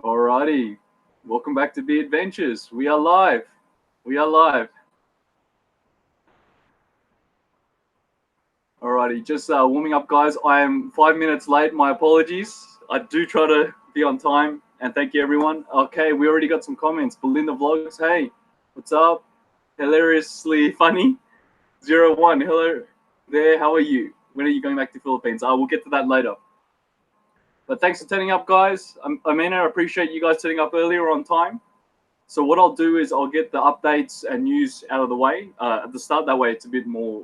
Alrighty, welcome back to Be Adventures. We are live. We are live. Alrighty, just warming up, guys. I am 5 minutes late. My apologies. I do try to be on time, and thank you, everyone. Okay, we already got some comments. Belinda Vlogs, hey, what's up? Hilariously funny. 01, hello there. How are you? When are you going back to Philippines? We'll get to that later. But thanks for turning up, guys. Amina, I appreciate you guys turning up earlier on time. So what I'll do is I'll get the updates and news out of the way at the start. That way it's a bit more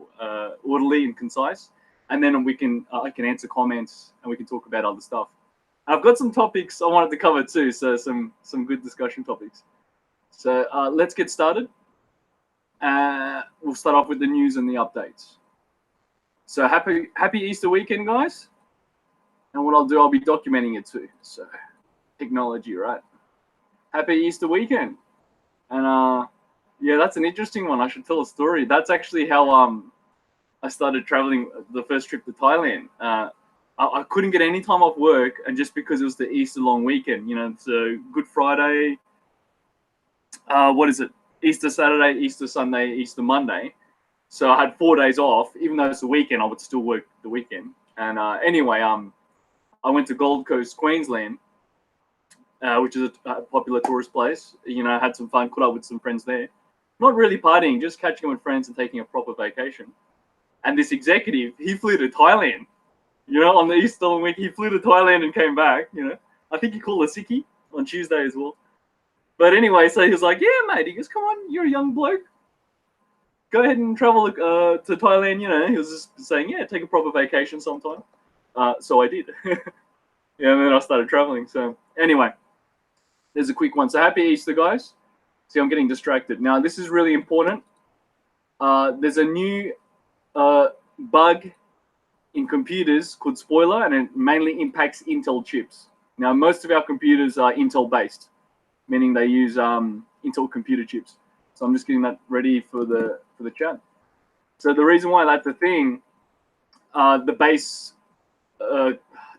orderly and concise. And then I can answer comments and we can talk about other stuff. I've got some topics I wanted to cover too, so some good discussion topics. So let's get started. We'll start off with the news and the updates. So happy Easter weekend, guys. And what I'll do, I'll be documenting it too. So technology, right? Happy Easter weekend. And yeah, that's an interesting one. I should tell a story. That's actually how I started traveling the first trip to Thailand. I couldn't get any time off work, and just because it was the Easter long weekend, you know, so Good Friday, what is it? Easter Saturday, Easter Sunday, Easter Monday. So I had 4 days off. Even though it's the weekend, I would still work the weekend. And anyway, I went to Gold Coast, Queensland, which is a popular tourist place. You know, I had some fun, caught up with some friends there. Not really partying, just catching up with friends and taking a proper vacation. And this executive, he flew to Thailand. You know, on the Easter long week, he flew to Thailand and came back. You know, I think he called a sickie on Tuesday as well. But anyway, so he was like, "Yeah, mate." He goes, "Come on, you're a young bloke. Go ahead and travel to Thailand." You know, he was just saying, "Yeah, take a proper vacation sometime." So I did. Yeah, and then I started traveling. So anyway, there's a quick one. So happy Easter, guys. See, I'm getting distracted. Now, this is really important. There's a new bug in computers called spoiler, and it mainly impacts Intel chips. Now, most of our computers are Intel-based, meaning they use Intel computer chips. So I'm just getting that ready for the chat. So the reason why that's the thing, the base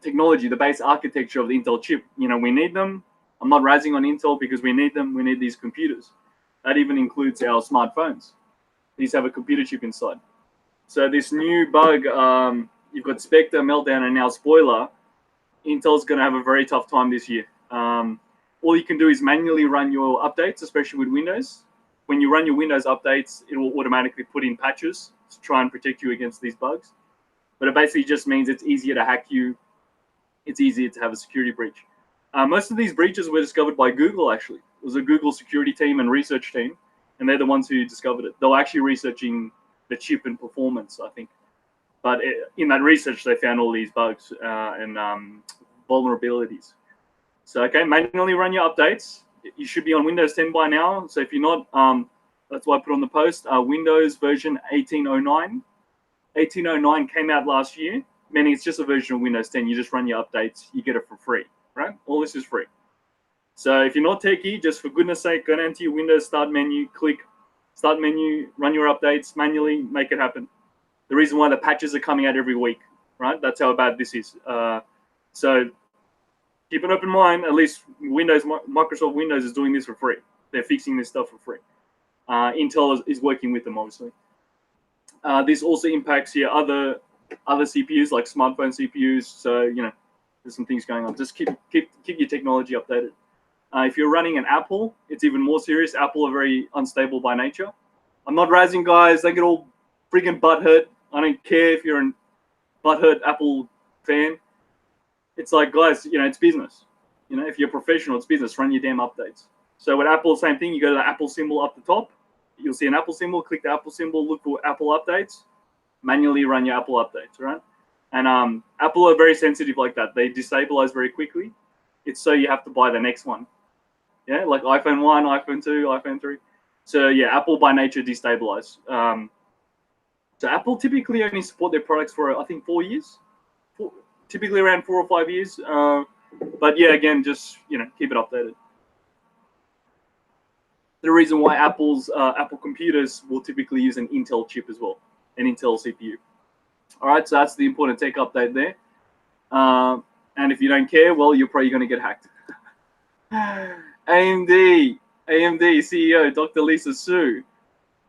technology, the base architecture of the Intel chip, you know, we need them. I'm not razzing on Intel because we need them. We need these computers. That even includes our smartphones. These have a computer chip inside. So this new bug, you've got Spectre, Meltdown, and now Spoiler. Intel's going to have a very tough time this year. All you can do is manually run your updates, especially with Windows. When you run your Windows updates, it will automatically put in patches to try and protect you against these bugs. But it basically just means it's easier to hack you. It's easier to have a security breach. Most of these breaches were discovered by Google, actually. It was a Google security team and research team, and they're the ones who discovered it. They were actually researching the chip and performance, I think. But in that research, they found all these bugs and vulnerabilities. So, okay, manually run your updates. You should be on Windows 10 by now. So if you're not, that's why I put on the post, Windows version 1809. 1809 came out last year, meaning it's just a version of Windows 10. You just run your updates, you get it for free, right? All this is free. So if you're not techie, just for goodness sake, go down to your Windows Start menu, click Start menu, run your updates manually, make it happen. The reason why the patches are coming out every week, right? That's how bad this is. So keep an open mind. At least Microsoft Windows is doing this for free. They're fixing this stuff for free. Intel is working with them, obviously. This also impacts your other CPUs, like smartphone CPUs. So, you know, there's some things going on. Just keep your technology updated. If you're running an Apple, it's even more serious. Apple are very unstable by nature. I'm not razzing, guys. They get all freaking butthurt. I don't care if you're a butthurt Apple fan. It's like, guys, you know, it's business. You know, if you're a professional, it's business. Run your damn updates. So with Apple, same thing. You go to the Apple symbol up the top. You'll see an Apple symbol. Click the Apple symbol. Look for Apple updates. Manually run your Apple updates, right? And Apple are very sensitive like that. They destabilize very quickly. It's so you have to buy the next one. Yeah, like iPhone 1, iPhone 2, iPhone 3. So yeah, Apple by nature destabilize. So Apple typically only support their products for, I think, 4 years. Typically around 4 or 5 years. But yeah, again, just, you know, keep it updated. The reason why Apple computers will typically use an Intel chip as well, an Intel CPU. All right, so that's the important tech update there. And if you don't care, well, you're probably going to get hacked. AMD CEO, Dr. Lisa Su.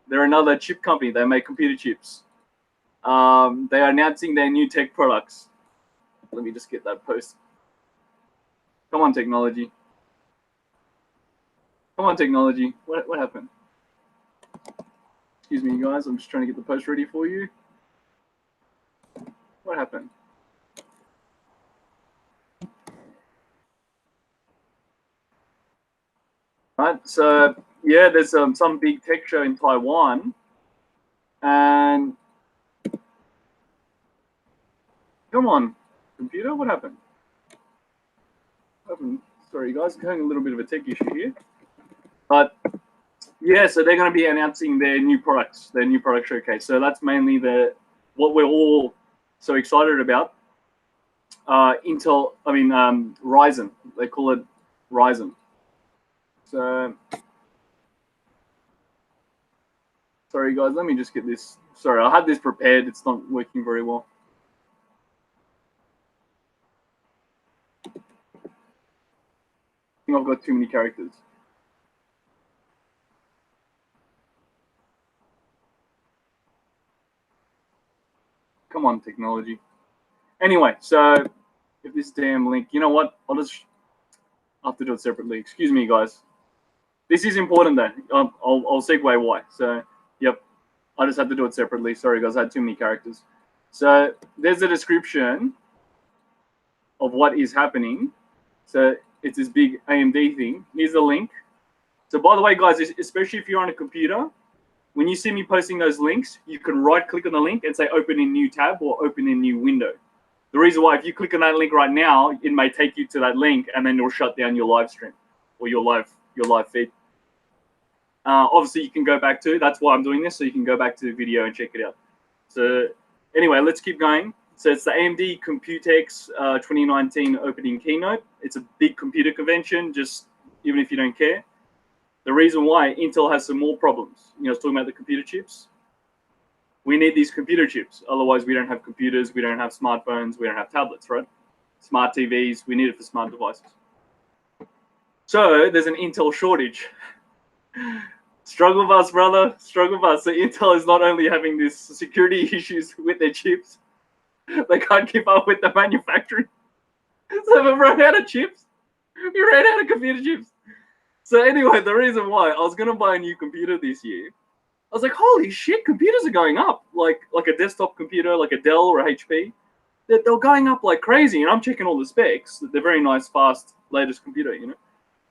They're another chip company. They make computer chips. They are announcing their new tech products. Let me just get that post. Come on, technology. Come on, technology. What happened? Excuse me, guys. I'm just trying to get the post ready for you. What happened? Right. So yeah, there's some big tech show in Taiwan, and come on, computer. What happened? Sorry, guys. Having a little bit of a tech issue here, but yeah. So they're going to be announcing their new products, their new product showcase. So that's mainly what we're all so excited about. Ryzen. They call it Ryzen. So, sorry guys, let me just get this. Sorry, I had this prepared. It's not working very well. I think I've got too many characters. Come on, technology. Anyway, so if this damn link, you know what? I'll have to do it separately. Excuse me, guys. This is important though. I'll segue why. So, yep, I just had to do it separately. Sorry, guys, I had too many characters. So there's a description of what is happening. So it's this big AMD thing. Here's the link. So by the way, guys, especially if you're on a computer, when you see me posting those links, you can right-click on the link and say open in new tab or open in new window. The reason why, if you click on that link right now, it may take you to that link and then it'll shut down your live stream or your live feed. Obviously, you can go back to, that's why I'm doing this, so you can go back to the video and check it out. So anyway, let's keep going. So it's the AMD Computex 2019 opening keynote. It's a big computer convention, just even if you don't care. The reason why, Intel has some more problems. You know, I was talking about the computer chips. We need these computer chips. Otherwise, we don't have computers, we don't have smartphones, we don't have tablets, right? Smart TVs, we need it for smart devices. So there's an Intel shortage. Struggle bus, brother, struggle bus. So Intel is not only having these security issues with their chips, they can't keep up with the manufacturing. So they've run out of chips. We ran out of computer chips. So anyway, the reason why I was gonna buy a new computer this year, I was like, holy shit, computers are going up. Like a desktop computer, like a Dell or a HP. They're going up like crazy. And I'm checking all the specs. They're very nice, fast, latest computer, you know.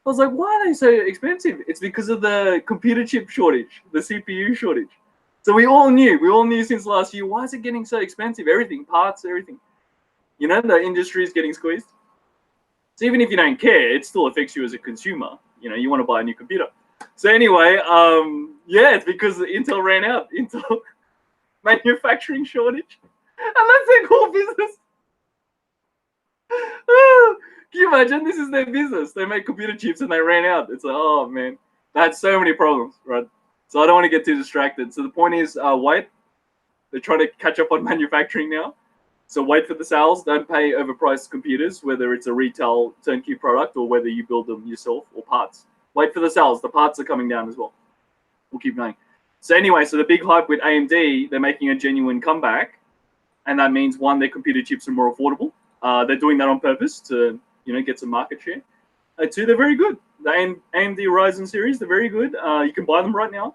I was like, why are they so expensive? It's because of the computer chip shortage, the CPU shortage. So we all knew since last year, why is it getting so expensive? Everything, parts, everything. You know, the industry is getting squeezed. So even if you don't care, it still affects you as a consumer. You know, you want to buy a new computer. So anyway, yeah, it's because Intel ran out. Intel manufacturing shortage. And that's their core business. Can you imagine? This is their business. They make computer chips and they ran out. It's like, oh man, they had so many problems, right? So I don't want to get too distracted. So the point is, wait. They're trying to catch up on manufacturing now. So wait for the sales. Don't pay overpriced computers, whether it's a retail turnkey product or whether you build them yourself or parts. Wait for the sales. The parts are coming down as well. We'll keep going. So anyway, so the big hype with AMD, they're making a genuine comeback. And that means, one, their computer chips are more affordable. They're doing that on purpose to, you know, get some market share. Two, they're very good. The AMD Ryzen series, they're very good. You can buy them right now.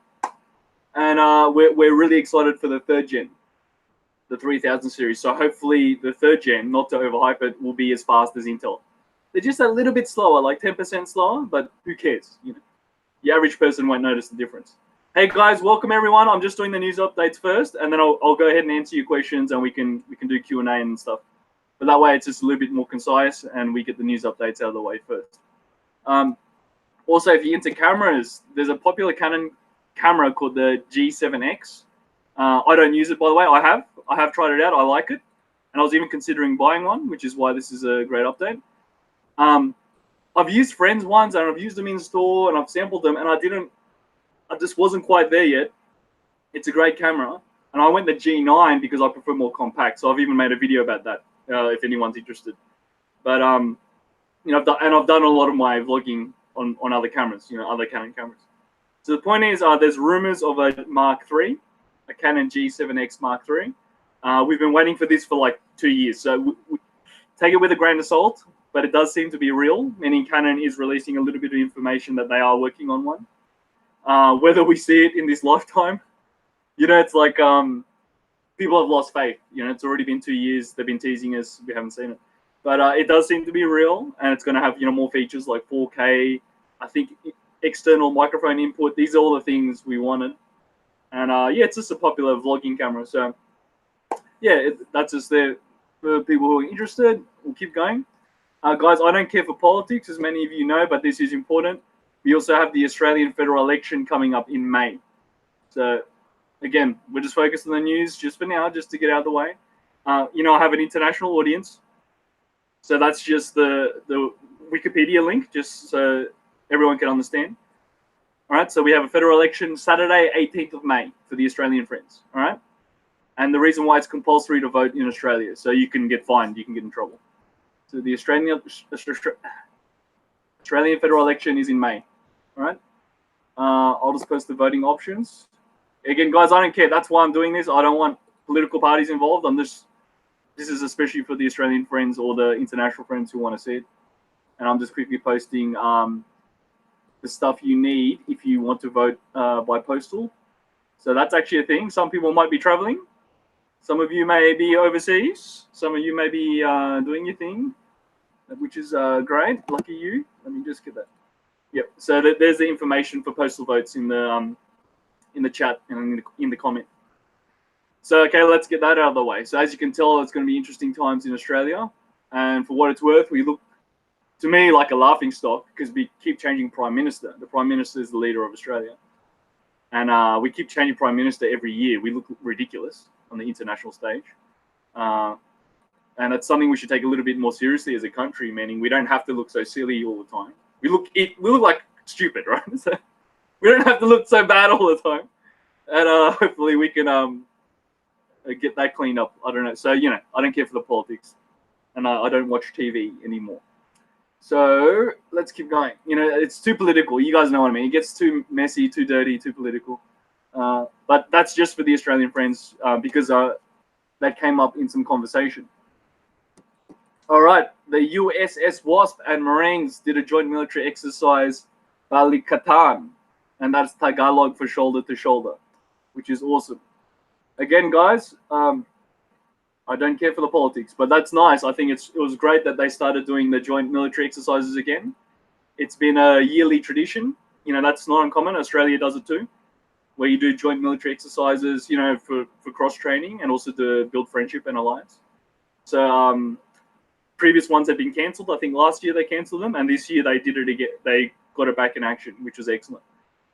And we're really excited for the third gen, the 3000 series. So hopefully the third gen, not to overhype it, will be as fast as Intel. They're just a little bit slower, like 10% slower, but who cares? You know, the average person won't notice the difference. Hey guys, welcome everyone. I'm just doing the news updates first, and then I'll go ahead and answer your questions, and we can do Q&A and stuff. But that way, it's just a little bit more concise, and we get the news updates out of the way first. Also, if you're into cameras, there's a popular Canon camera called the G7X. I don't use it, by the way. I have tried it out. I like it, and I was even considering buying one, which is why this is a great update. I've used friends' ones, and I've used them in store, and I've sampled them, and I just wasn't quite there yet. It's a great camera, and I went the G9 because I prefer more compact. So I've even made a video about that if anyone's interested. But you know, I've done a lot of my vlogging on other cameras, you know, other Canon cameras. So the point is, there's rumors of a Mark III, a Canon G7X Mk3. We've been waiting for this for like 2 years, so we take it with a grain of salt, but it does seem to be real, meaning Canon is releasing a little bit of information that they are working on one. Whether we see it in this lifetime, you know, it's like people have lost faith. You know, it's already been 2 years. They've been teasing us. We haven't seen it. But it does seem to be real, and it's going to have, you know, more features like 4K, I think external microphone input. These are all the things we wanted. And yeah, it's just a popular vlogging camera. So yeah, that's just there for people who are interested. We'll keep going. Guys, I don't care for politics, as many of you know, but this is important. We also have the Australian federal election coming up in May. So again, we're just focused on the news just for now, just to get out of the way. You know, I have an international audience. So that's just the Wikipedia link, just so everyone can understand. All right, so we have a federal election Saturday, 18th of May for the Australian friends. All right, and the reason why it's compulsory to vote in Australia, so you can get fined, you can get in trouble. So the Australian federal election is in May. All right, I'll just post the voting options. Again, guys, I don't care. That's why I'm doing this. I don't want political parties involved. This is especially for the Australian friends or the international friends who want to see it. And I'm just quickly posting the stuff you need if you want to vote by postal. So that's actually a thing. Some people might be traveling. Some of you may be overseas. Some of you may be doing your thing, which is great. Lucky you. Let me just get that. Yep. So there's the information for postal votes in the chat and in the comment. So, okay, let's get that out of the way. So as you can tell, it's going to be interesting times in Australia. And for what it's worth, we look, to me, like a laughing stock because we keep changing Prime Minister. The Prime Minister is the leader of Australia. And we keep changing Prime Minister every year. We look ridiculous on the international stage. And that's something we should take a little bit more seriously as a country, meaning we don't have to look so silly all the time. We look like stupid, right? So we don't have to look so bad all the time. And hopefully we can get that cleaned up. I don't know. So, you know, I don't care for the politics. And I don't watch TV anymore. So let's keep going. You know, it's too political. You guys know what I mean. It gets too messy, too dirty, too political. But that's just for the Australian friends because that came up in some conversation. All right. The USS Wasp and Marines did a joint military exercise, Balikatan. And that's Tagalog for shoulder to shoulder, which is awesome. Again, guys, I don't care for the politics, but that's nice. I think it was great that they started doing the joint military exercises again. It's been a yearly tradition. You know, that's not uncommon. Australia does it too, where you do joint military exercises, you know, for cross-training and also to build friendship and alliance. So previous ones have been cancelled. I think last year they cancelled them, and this year they did it again. They got it back in action, which was excellent.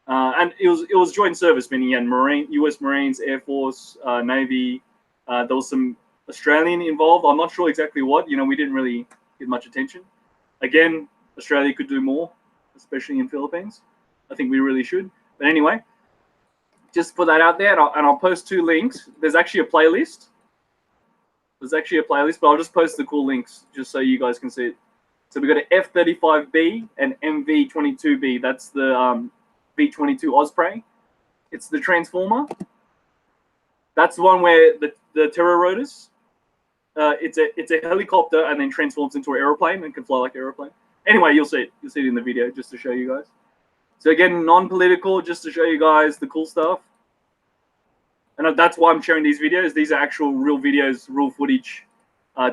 And it was joint service, meaning you had US Marines, Air Force, Navy. There was some Australian involved. I'm not sure exactly what. You know, we didn't really give much attention. Again, Australia could do more, especially in Philippines. I think we really should. But anyway, just put that out there, and I'll post 2 links. There's actually a playlist. But I'll just post the cool links just so you guys can see it. So we've got an F-35B and MV-22B. That's the V-22 Osprey. It's the transformer. That's the one where the terror rotors. It's a helicopter and then transforms into an aeroplane and can fly like an aeroplane. Anyway, you'll see it. You'll see it in the video just to show you guys. So again, non-political, just to show you guys the cool stuff. And that's why I'm sharing these videos. These are actual real videos, real footage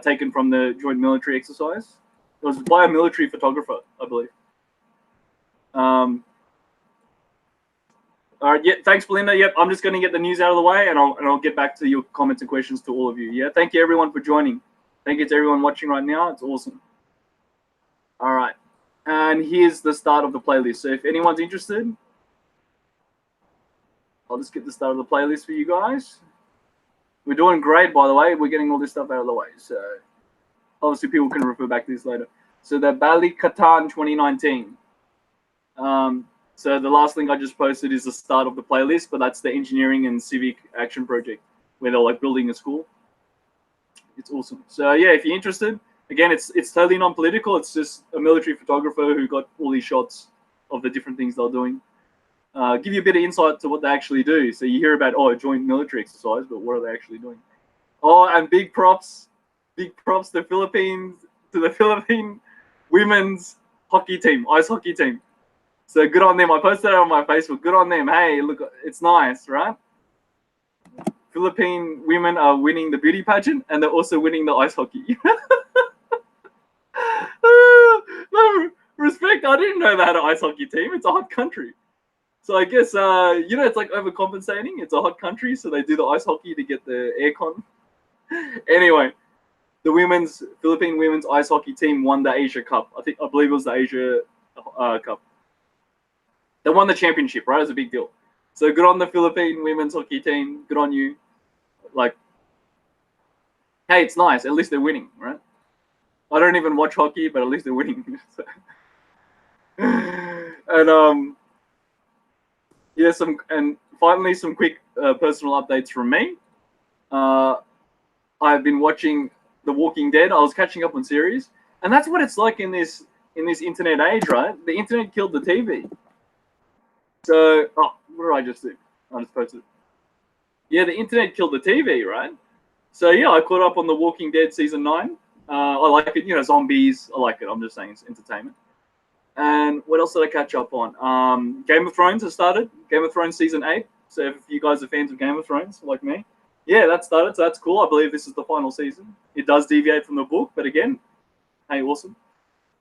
taken from the joint military exercise. It was by a military photographer, I believe. All right, yeah, thanks, Belinda. Yep, I'm just going to get the news out of the way, and I'll get back to your comments and questions to all of you. Yeah, thank you, everyone, for joining. Thank you to everyone watching right now. It's awesome. All right, and here's the start of the playlist. So if anyone's interested, I'll just get the start of the playlist for you guys. We're doing great, by the way. We're getting all this stuff out of the way. So obviously people can refer back to this later. So the Balikatan 2019. So the last link I just posted is the start of the playlist, but that's the engineering and civic action project where they're like building a school. It's awesome. So yeah, if you're interested, Again, it's totally non-political. It's just a military photographer who got all these shots of the different things they're doing. Give you a bit of insight to what they actually do. So you hear about, oh, a joint military exercise, but what are they actually doing? Oh, and big props to the Philippine women's hockey team, ice hockey team. So good on them. I posted it on my Facebook. Good on them. Hey, look, it's nice, right? Philippine women are winning the beauty pageant, and they're also winning the ice hockey. No, respect. I didn't know they had an ice hockey team. It's a hot country. So I guess, it's like overcompensating. It's a hot country, so they do the ice hockey to get the aircon. Anyway, the Philippine women's ice hockey team won the Asia Cup. I believe it was the Asia Cup. They won the championship, right? It's a big deal. So good on the Philippine women's hockey team. Good on you. Like, hey, it's nice. At least they're winning, right? I don't even watch hockey, but at least they're winning. And finally some quick personal updates from me. I've been watching The Walking Dead. I was catching up on series, and that's what it's like in this internet age, right? The internet killed the TV. So, what did I just do? I just posted. Yeah, the internet killed the TV, right? So yeah, I caught up on The Walking Dead season 9. I like it, zombies. I like it. I'm just saying, it's entertainment. And what else did I catch up on? Game of Thrones has started. Game of Thrones season 8. So if you guys are fans of Game of Thrones, like me, yeah, that started. So that's cool. I believe this is the final season. It does deviate from the book, but again, hey, awesome.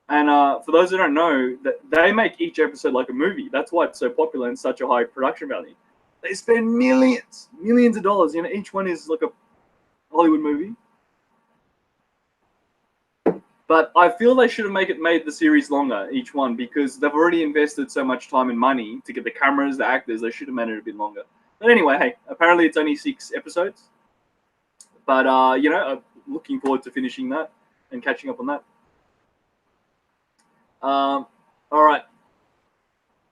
And for those who don't know, that they make each episode like a movie. That's why it's so popular and such a high production value. They spend millions of dollars. Each one is like a Hollywood movie. But I feel they should have made the series longer, each one, because they've already invested so much time and money to get the cameras, the actors. They should have made it a bit longer. But anyway, hey, apparently it's only 6 episodes. But, I'm looking forward to finishing that and catching up on that. All right.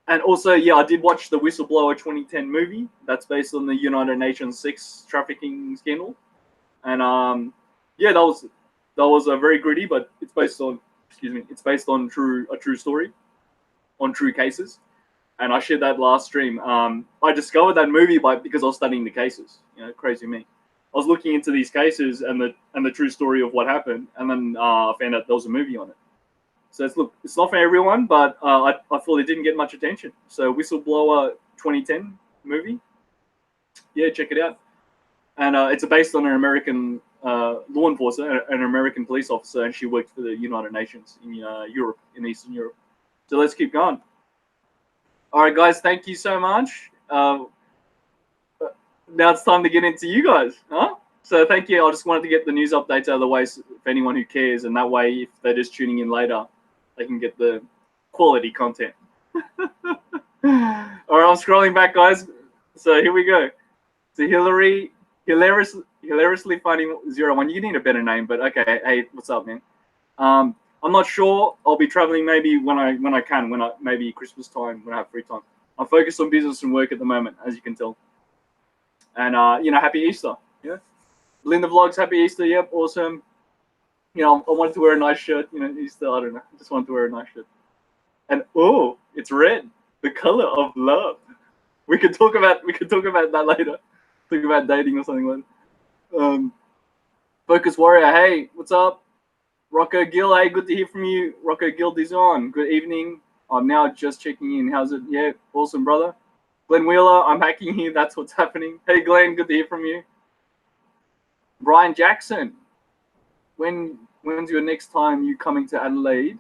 And also, yeah, I did watch the Whistleblower 2010 movie. That's based on the United Nations sex trafficking scandal. And, yeah, that was very gritty, but it's based on, a true story, on true cases. And I shared that last stream. I discovered that movie because I was studying the cases. Crazy me. I was looking into these cases and the true story of what happened, and then I found out there was a movie on it. So it's not for everyone, but I thought it didn't get much attention. So Whistleblower 2010 movie, yeah, check it out. And it's based on an American law enforcer, an American police officer, and she worked for the United Nations in Europe, in Eastern Europe. So let's keep going. All right, guys, thank you so much. Now it's time to get into you guys, huh? So thank you. I just wanted to get the news updates out of the way for anyone who cares, and that way, if they're just tuning in later, they can get the quality content. All right, I'm scrolling back, guys. So here we go. So Hillary, hilariously finding 01. You need a better name, but okay. Hey, what's up, man? I'm not sure. I'll be traveling maybe when I can, maybe Christmas time when I have free time. I'm focused on business and work at the moment, as you can tell. And happy Easter. Yeah. Linda Vlogs, happy Easter. Yep, awesome. I wanted to wear a nice shirt. Easter, I don't know. I just wanted to wear a nice shirt. And oh, it's red, the color of love. We could talk about that later. Talk about dating or something later. Focus Warrior, hey, what's up? Rocco Gill, hey, good to hear from you. Rocco Gill Dizon, good evening. I'm now just checking in. How's it? Yeah, awesome, brother. Glenn Wheeler, I'm hacking here. That's what's happening. Hey, Glenn, good to hear from you. Brian Jackson, when's your next time you coming to Adelaide?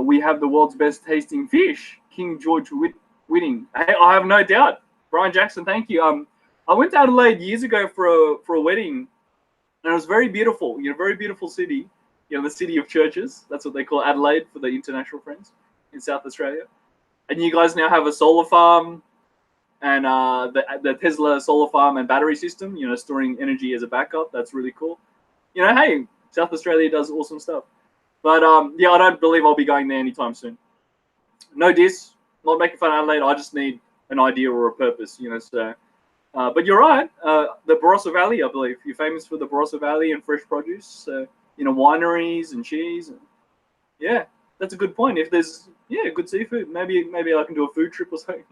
We have the world's best tasting fish, King George Whiting. Hey, I have no doubt. Brian Jackson, thank you. I went to Adelaide years ago for a wedding, and it was very beautiful. Very beautiful city. The city of churches. That's what they call Adelaide for the international friends in South Australia. And you guys now have a solar farm, and the Tesla solar farm and battery system. Storing energy as a backup. That's really cool. Hey, South Australia does awesome stuff. But yeah, I don't believe I'll be going there anytime soon. No diss, not making fun of Adelaide. I just need an idea or a purpose. So But you're right. The Barossa Valley, I believe, you're famous for the Barossa Valley and fresh produce. Wineries and cheese. And, yeah, that's a good point. If there's good seafood, maybe I can do a food trip or something.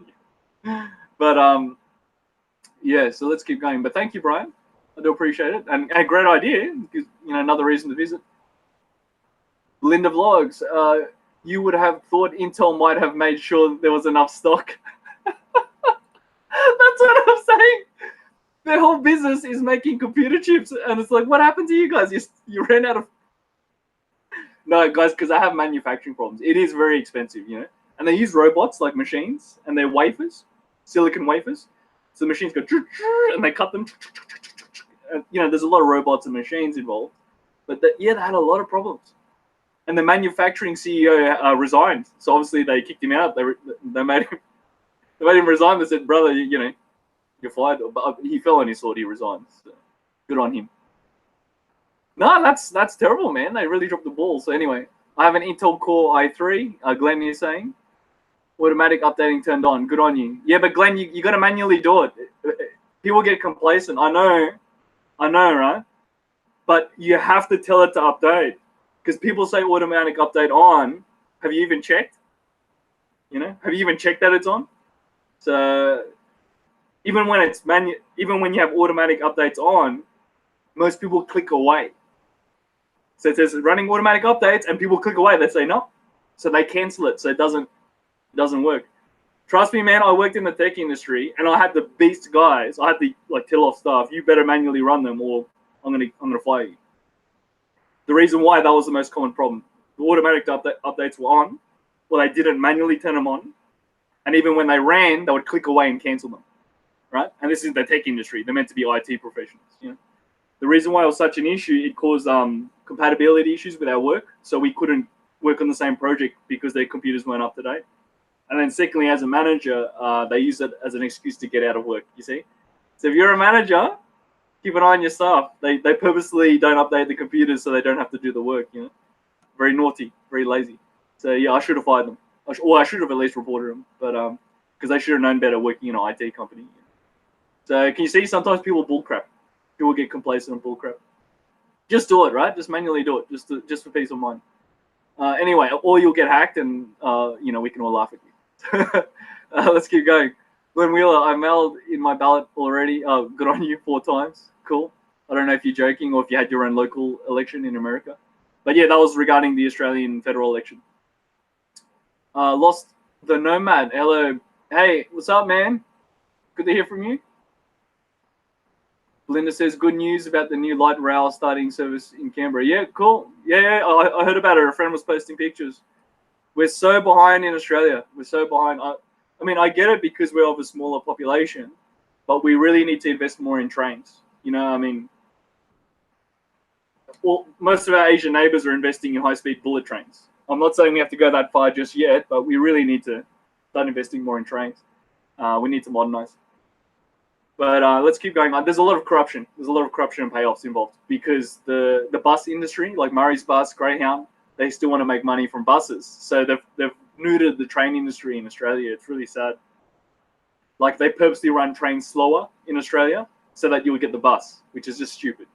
But yeah. So let's keep going. But thank you, Brian. I do appreciate it, and a great idea. Because, another reason to visit. Linda Vlogs. You would have thought Intel might have made sure there was enough stock. That's what I'm saying. Their whole business is making computer chips, and it's like, what happened to you guys? You ran out of. No, guys, because I have manufacturing problems. It is very expensive, and they use robots like machines, and they're wafers, silicon wafers. So the machines go, and they cut them. And, there's a lot of robots and machines involved, but they had a lot of problems. And the manufacturing CEO resigned, so obviously they kicked him out. They made him resign. They said, "Brother, you're fired." But he fell on his sword. He resigned. So good on him. No, that's terrible, man. They really dropped the ball. So anyway, I have an Intel Core i3. Glenn is saying, automatic updating turned on. Good on you. Yeah, but Glenn, you got to manually do it. People get complacent. I know, right? But you have to tell it to update. Because people say automatic update on. Have you even checked? Have you even checked that it's on? So even when you have automatic updates on, most people click away. So it says running automatic updates, and people click away. They say no, so they cancel it. So it doesn't work. Trust me, man. I worked in the tech industry, and I had the beast guys. I had to tell off staff, you better manually run them, or I'm gonna fire you. The reason why that was the most common problem. The automatic updates were on, well, they didn't manually turn them on, and even when they ran, they would click away and cancel them, right? And this is the tech industry. They're meant to be IT professionals. The reason why it was such an issue, it caused compatibility issues with our work, so we couldn't work on the same project because their computers weren't up to date. And then secondly, as a manager, they use it as an excuse to get out of work, you see? So if you're a manager, keep an eye on your staff. They purposely don't update the computers so they don't have to do the work, Very naughty, very lazy. So yeah, I should have fired them. I should have at least reported them, but because they should have known better working in an IT company. So can you see, sometimes people bullcrap. People get complacent on bullcrap. Just do it, right? Just manually do it, just for peace of mind. Anyway, or you'll get hacked, and we can all laugh at you. Let's keep going. Glenn Wheeler, I mailed in my ballot already. Good on you, 4 times. Cool. I don't know if you're joking or if you had your own local election in America. But yeah, that was regarding the Australian federal election. Lost the Nomad. Hello. Hey, what's up, man? Good to hear from you. Belinda says, good news about the new light rail starting service in Canberra. Yeah, cool. Yeah, I heard about it. A friend was posting pictures. We're so behind in Australia. We're so behind. I mean, I get it because we're of a smaller population, but we really need to invest more in trains. Well, most of our Asian neighbors are investing in high-speed bullet trains. I'm not saying we have to go that far just yet, but we really need to start investing more in trains. We need to modernize. But let's keep going. There's a lot of corruption. There's a lot of corruption and payoffs involved because the bus industry, like Murray's Bus, Greyhound, they still want to make money from buses. So they've neutered the train industry in Australia. It's really sad. Like, they purposely run trains slower in Australia so that you would get the bus, which is just stupid.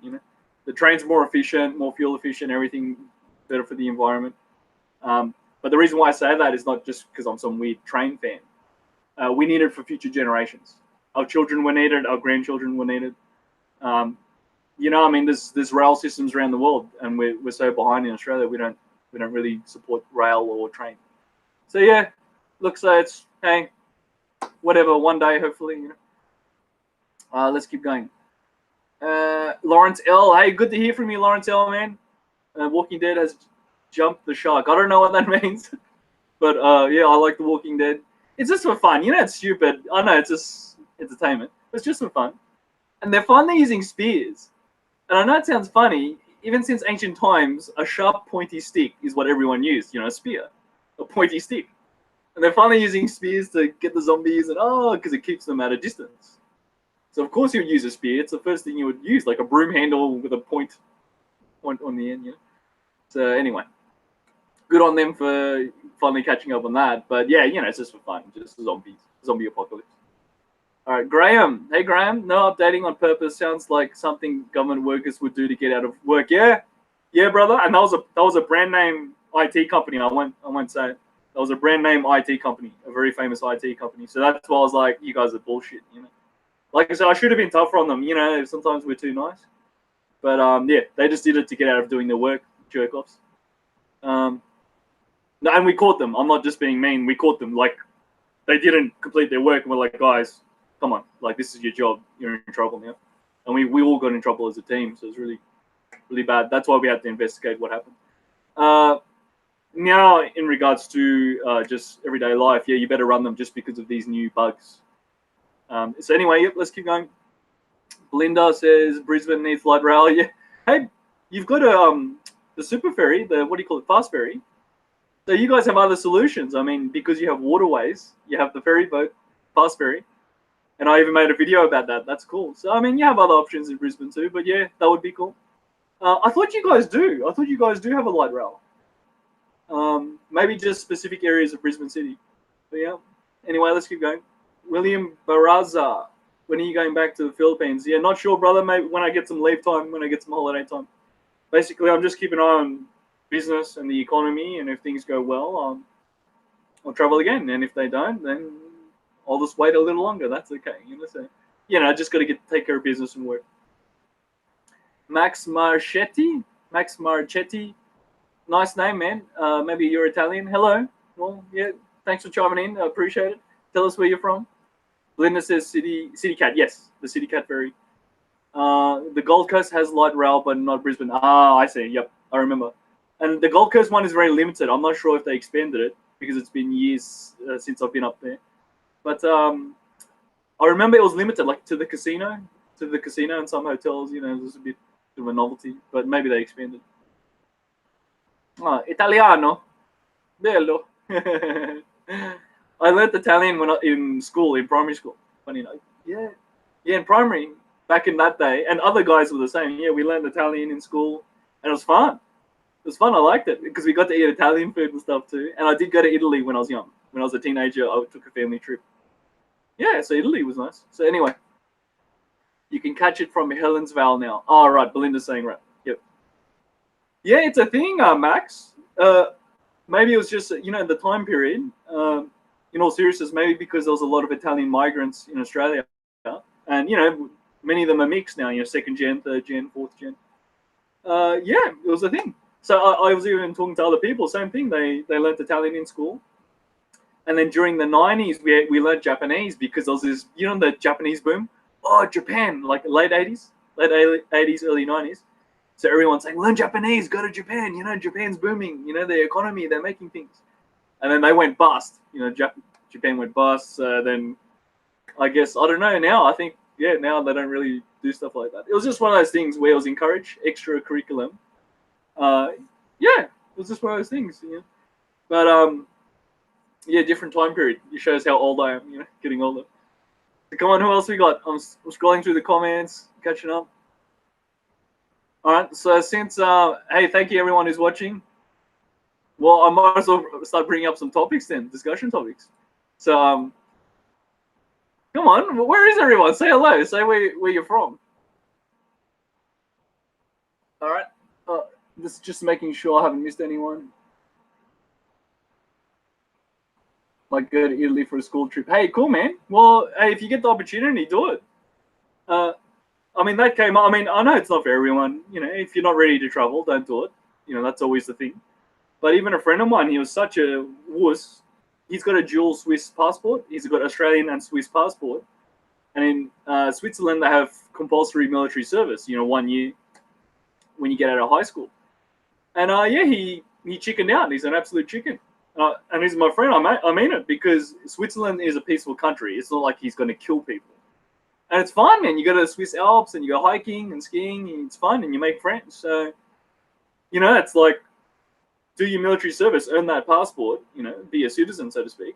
The train's more efficient, more fuel efficient, everything better for the environment. But the reason why I say that is not just because I'm some weird train fan. We need it for future generations. Our children will need it. Our grandchildren will need it. There's rail systems around the world, and we're so behind in Australia. We don't really support rail or train. So yeah, looks like it's whatever. One day, hopefully. Let's keep going. Lawrence L. Hey, good to hear from you, Lawrence L. Man. Walking Dead has jumped the shark. I don't know what that means, but yeah, I like The Walking Dead. It's just for fun. It's stupid. I know, it's just entertainment. It's just for fun. And they're finally using spears. And I know it sounds funny. Even since ancient times, a sharp, pointy stick is what everyone used. A spear, a pointy stick. And they're finally using spears to get the zombies, and because it keeps them at a distance. So of course you would use a spear. It's the first thing you would use, like a broom handle with a point on the end. So anyway, good on them for finally catching up on that. But yeah, it's just for fun, just zombie apocalypse. All right, Graham. Hey, Graham. No updating on purpose sounds like something government workers would do to get out of work. Yeah, brother. And that was a brand name IT company. I won't say it. That was a brand name IT company, a very famous IT company. So that's why I was like, you guys are bullshit. Like I said, I should have been tougher on them. Sometimes we're too nice. But yeah, they just did it to get out of doing their work, jerk offs. No, and we caught them. I'm not just being mean. We caught them. Like, they didn't complete their work, and we're like, guys, come on. Like, this is your job. You're in trouble now. And we all got in trouble as a team, so it's really, really bad. That's why we had to investigate what happened. Now, in regards to just everyday life, yeah, you better run them just because of these new bugs. So anyway, yep, let's keep going. Belinda says Brisbane needs light rail. Yeah. Hey, you've got the super ferry, what do you call it, fast ferry. So you guys have other solutions. I mean, because you have waterways, you have the ferry boat, fast ferry, and I even made a video about that. That's cool. So I mean, you have other options in Brisbane too. But yeah, that would be cool. I thought you guys do. I thought you guys do have a light rail. Maybe just specific areas of Brisbane City. But yeah. Anyway, let's keep going. William Baraza. When are you going back to the Philippines? Yeah, not sure, brother. Maybe when I get some leave time, when I get some holiday time. Basically, I'm just keeping an eye on business and the economy, and if things go well, I'll travel again. And if they don't, then I'll just wait a little longer. That's okay. So, just got to take care of business and work. Max Marchetti. Nice name, man. Maybe you're Italian. Hello. Well, yeah, thanks for chiming in. I appreciate it. Tell us where you're from. Linda says City Cat. Yes, the City Cat ferry. The Gold Coast has light rail, but not Brisbane. Ah, I see. Yep, I remember. And the Gold Coast one is very limited. I'm not sure if they expanded it because it's been years since I've been up there. But I remember it was limited, like to the casino and some hotels. It was a bit of a novelty, but maybe they expanded. Italiano, bello. I learned Italian when in primary school. Funny enough. Yeah, in primary back in that day, and other guys were the same. Yeah, we learned Italian in school, and it was fun. It was fun. I liked it because we got to eat Italian food and stuff too. And I did go to Italy when I was young. When I was a teenager, I took a family trip. Yeah, so Italy was nice. So anyway, you can catch it from Helensvale now. Oh, right, Belinda's saying right. Yep. Yeah, it's a thing, Max. Maybe it was just the time period. In all seriousness, maybe because there was a lot of Italian migrants in Australia, and many of them are mixed now. Second gen, third gen, fourth gen. Yeah, it was a thing. So I was even talking to other people. Same thing. They learned Italian in school, and then during the 90s, we learned Japanese because there was this the Japanese boom. Oh, Japan, like late 80s, early 90s. So everyone's saying, learn Japanese, go to Japan. Japan's booming. The economy, they're making things. And then they went bust. Japan went bust. Then I guess, I don't know, now I think, now they don't really do stuff like that. It was just one of those things where it was encouraged, extra curriculum. It was just one of those things. But, different time period. It shows how old I am, getting older. So come on, who else we got? I'm scrolling through the comments, catching up. All right, so since, hey, thank you everyone who's watching. Well, I might as well start bringing up some topics then, discussion topics. So, come on, where is everyone? Say hello, say where you're from. All right, just making sure I haven't missed anyone. Like go to Italy for a school trip. Hey, cool, man. Well, hey, if you get the opportunity, do it. I mean, that came up. I mean, I know it's not for everyone. If you're not ready to travel, don't do it. That's always the thing. But even a friend of mine, he was such a wuss. He's got a dual Swiss passport. He's got Australian and Swiss passport. And in Switzerland, they have compulsory military service, 1 year when you get out of high school. And he chickened out. He's an absolute chicken. And he's my friend. I mean it, because Switzerland is a peaceful country. It's not like he's going to kill people. And it's fun, man. You go to the Swiss Alps and you go hiking and skiing. And it's fun and you make friends. So, it's like, do your military service, earn that passport, be a citizen, so to speak.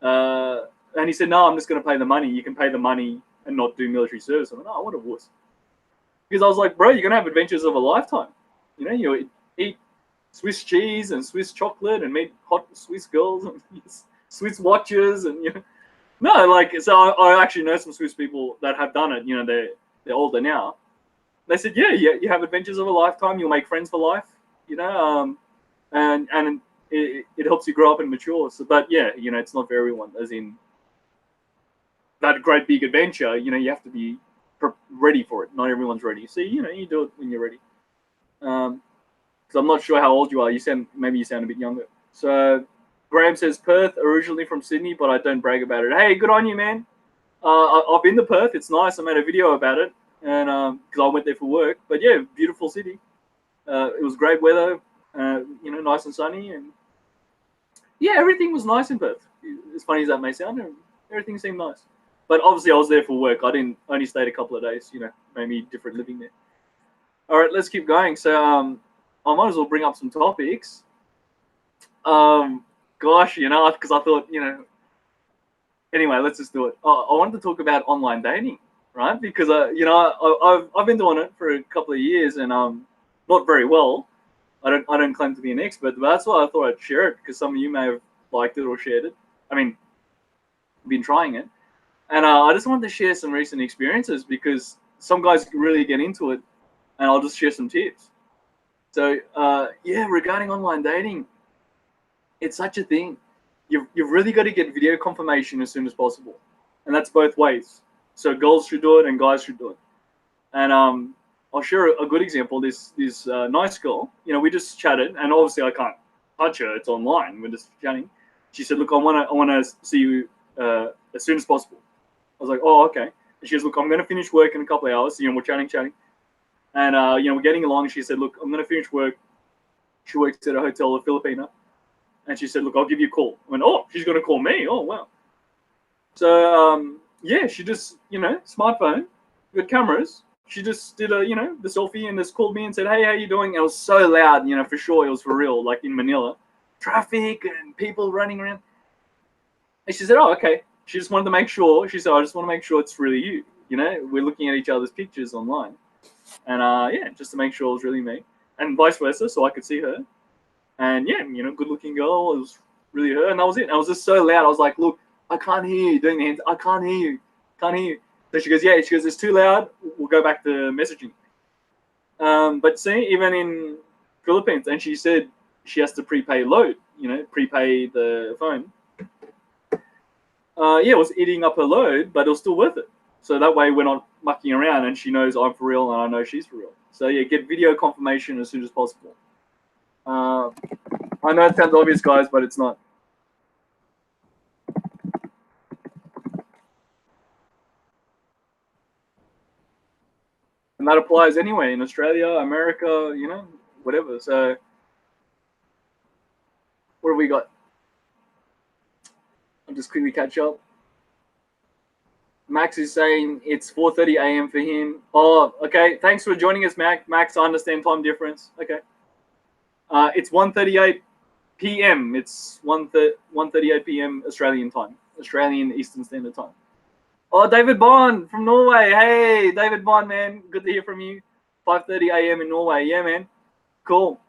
And he said, no, I'm just going to pay the money. You can pay the money and not do military service. I'm like, oh, what a wuss. Because I was like, bro, you're going to have adventures of a lifetime. You eat Swiss cheese and Swiss chocolate and meet hot Swiss girls and Swiss watches and, No, like, so I actually know some Swiss people that have done it. You know, they're older now. They said, yeah, you have adventures of a lifetime. You'll make friends for life. You know, and it helps you grow up and mature. So, but yeah, you know, it's not for everyone. As in that great big adventure, you know, you have to be ready for it. Not everyone's ready. So, you know, you do it when you're ready. Because I'm not sure how old you are. Maybe you sound a bit younger. So Graham says Perth, originally from Sydney, but I don't brag about it. Hey, good on you, man. I've been to Perth. It's nice. I made a video about it, and because I went there for work. But yeah, beautiful city. It was great weather. You know, nice and sunny, and yeah, everything was nice in Perth. As funny as that may sound, everything seemed nice. But obviously, I was there for work. I didn't only stayed a couple of days. You know, maybe different living there. All right, let's keep going. So I might as well bring up some topics. Gosh, you know, because I thought, you know. Anyway, let's just do it. I wanted to talk about online dating, right? Because you know, I've been doing it for a couple of years, and not very well. I don't claim to be an expert, but that's why I thought I'd share it, because some of you may have liked it or shared it. I mean, been trying it, and I just wanted to share some recent experiences, because some guys really get into it, and I'll just share some tips. So yeah, regarding online dating, it's such a thing. You've really got to get video confirmation as soon as possible, and that's both ways. So girls should do it and guys should do it. And I'll share a good example. This nice girl, you know, we just chatted, and obviously I can't touch her. It's online. We're just chatting. She said, "Look, I wanna see you as soon as possible." I was like, "Oh, okay." And she goes, "Look, I'm gonna finish work in a couple of hours." You know, we're chatting, and you know, we're getting along. She said, "Look, I'm gonna finish work." She works at a hotel, a Filipina. And she said, "Look, I'll give you a call." I went, "Oh, she's going to call me? Oh, wow." So, yeah, she just, you know, smartphone with cameras. She just did you know, the selfie, and just called me and said, "Hey, how you doing?" It was so loud, you know, for sure it was for real, like in Manila. Traffic and people running around. And she said, "Oh, okay." She just wanted to make sure. She said, "I just want to make sure it's really you. You know, we're looking at each other's pictures online." And, yeah, just to make sure it was really me. And vice versa, so I could see her. And yeah, you know, good looking girl. It was really her, and that was it. And I was just so loud. I was like, "Look, I can't hear you doing the hands. I can't hear you. Can't hear you." So she goes, "Yeah." She goes, "It's too loud. We'll go back to messaging." But see, even in Philippines, and she said she has to prepay load. You know, prepay the phone. Yeah, it was eating up her load, but it was still worth it. So that way we're not mucking around, and she knows I'm for real, and I know she's for real. So yeah, get video confirmation as soon as possible. I know it sounds obvious, guys, but it's not. And that applies anyway in Australia, America, you know, whatever. So what have we got? I'll just quickly catch up. Max is saying it's 4:30 a.m. for him. Oh, okay. Thanks for joining us, Max. I understand time difference. Okay. It's 1:38 p.m. It's 1:38 p.m. Australian time, Australian Eastern Standard Time. Oh, David Bond from Norway. Hey, David Bond, man. Good to hear from you. 5:30 a.m. in Norway. Yeah, man. Cool.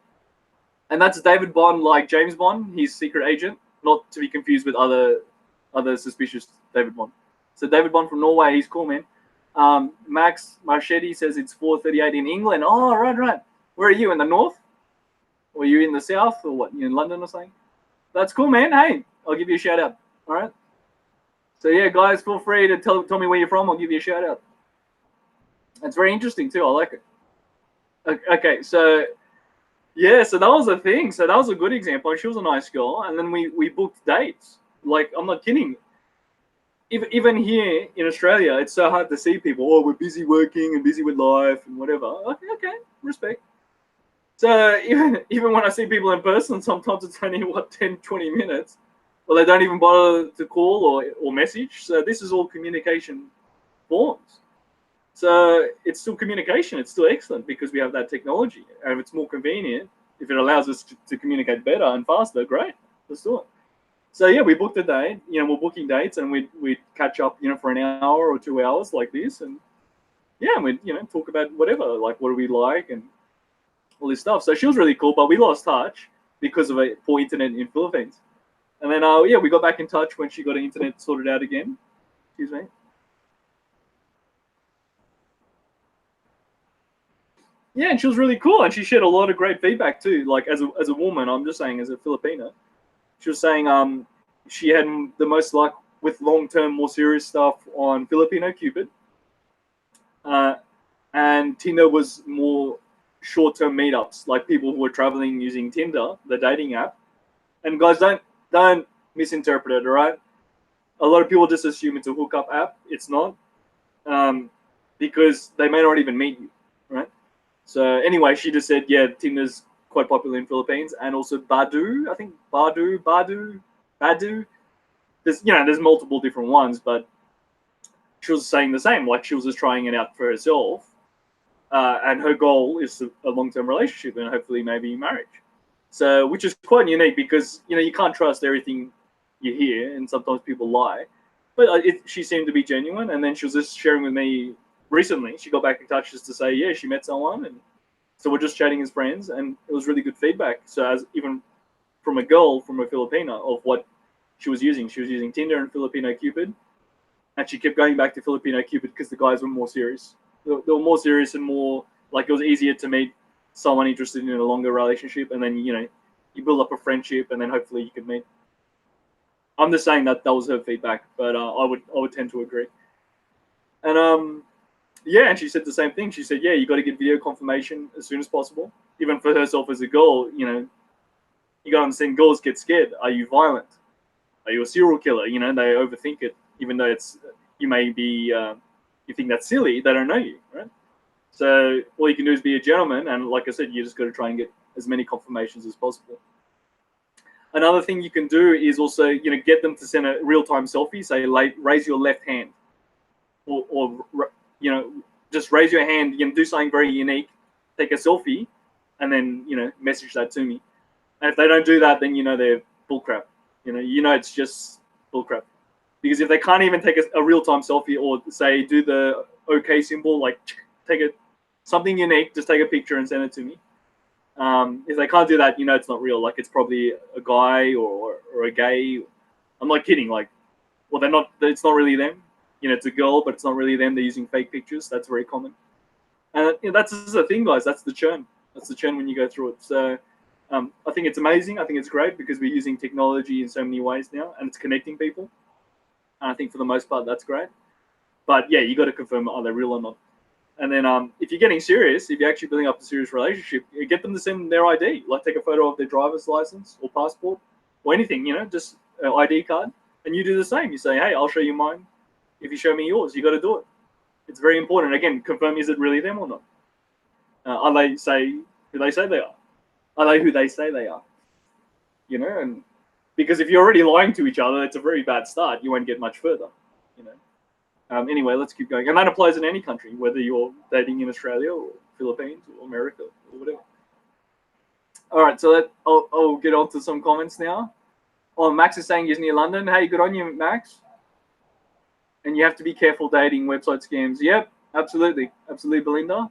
And that's David Bond, like James Bond. He's secret agent, not to be confused with other suspicious David Bond. So David Bond from Norway. He's cool, man. Max Marchetti says it's 4:38 in England. Oh, right. Where are you, in the north? Or are you in the south, or what? You in London or something? That's cool, man. Hey, I'll give you a shout out. All right. So yeah, guys, feel free to tell me where you're from. I'll give you a shout out. It's very interesting too. I like it. Okay, so yeah, so that was a thing. So that was a good example. She was a nice girl, and then we booked dates. Like, I'm not kidding. Even here in Australia, it's so hard to see people. Oh, we're busy working and busy with life and whatever. Okay, respect. So even when I see people in person, sometimes it's only 10, 20 minutes. Well, they don't even bother to call or message. So this is all communication forms. So it's still communication. It's still excellent because we have that technology. And if it's more convenient, if it allows us to communicate better and faster, great. Let's do it. So yeah, we booked a date. You know, we're booking dates, and we'd catch up, you know, for an hour or 2 hours like this, and yeah, we'd, you know, talk about whatever, like what do we like and all this stuff. So she was really cool, but we lost touch because of a poor internet in Philippines. And then, yeah, we got back in touch when she got the internet sorted out again. Excuse me. Yeah, and she was really cool, and she shared a lot of great feedback too. Like as a woman, I'm just saying, as a Filipina, she was saying she had the most luck with long-term, more serious stuff on Filipino Cupid, and Tinder was more short-term meetups, like people who were traveling using Tinder, the dating app. And guys, don't misinterpret it, all right? A lot of people just assume it's a hookup app. It's not, because they may not even meet you, right? So anyway, she just said, yeah, Tinder's quite popular in Philippines, and also Badu. I think Badu. There's multiple different ones, but she was saying the same. Like she was just trying it out for herself, and her goal is a long-term relationship and hopefully maybe marriage. So, which is quite unique because you can't trust everything you hear, and sometimes people lie. But she seemed to be genuine, and then she was just sharing with me recently. She got back in touch just to say, yeah, she met someone, and so we're just chatting as friends, and it was really good feedback. So, as even from a girl, from a Filipina, of what she was using Tinder and Filipino Cupid, and she kept going back to Filipino Cupid because the guys were more serious. They were more serious and more like it was easier to meet someone interested in a longer relationship, and then you build up a friendship, and then hopefully you can meet. I'm just saying that was her feedback, but I would tend to agree. And yeah, and she said the same thing. She said, yeah, you got to get video confirmation as soon as possible. Even for herself as a girl, you got to understand girls get scared. Are you violent? Are you a serial killer? They overthink it, even though you may be you think that's silly. They don't know you, right? So all you can do is be a gentleman, and like I said, you just got to try and get as many confirmations as possible. Another thing you can do is also, get them to send a real-time selfie. Say, raise your left hand, or just raise your hand. Do something very unique. Take a selfie, and then message that to me. And if they don't do that, then they're bullcrap. It's just bullcrap. Because if they can't even take a real-time selfie, or say do the OK symbol, like take something unique, just take a picture and send it to me. If they can't do that, it's not real. Like it's probably a guy or a gay. I'm not kidding. Like, well, they're not. It's not really them. It's a girl, but it's not really them. They're using fake pictures. That's very common. And that's the thing, guys. That's the churn. That's the churn when you go through it. So I think it's amazing. I think it's great because we're using technology in so many ways now, and it's connecting people. And I think for the most part, that's great. But yeah, you got to confirm are they real or not. And then if you're getting serious, if you're actually building up a serious relationship, you get them to send their ID, like take a photo of their driver's license or passport or anything, just an ID card. And you do the same. You say, hey, I'll show you mine. If you show me yours, you got to do it. It's very important. Again, confirm, is it really them or not? Are they who they say they are? Are they who they say they are? And because if you're already lying to each other, it's a very bad start. You won't get much further, Anyway, let's keep going. And that applies in any country, whether you're dating in Australia or Philippines or America or whatever. All right, so I'll get on to some comments now. Oh, Max is saying he's near London. Hey, good on you, Max. And you have to be careful dating website scams. Yep, absolutely. Absolutely, Belinda.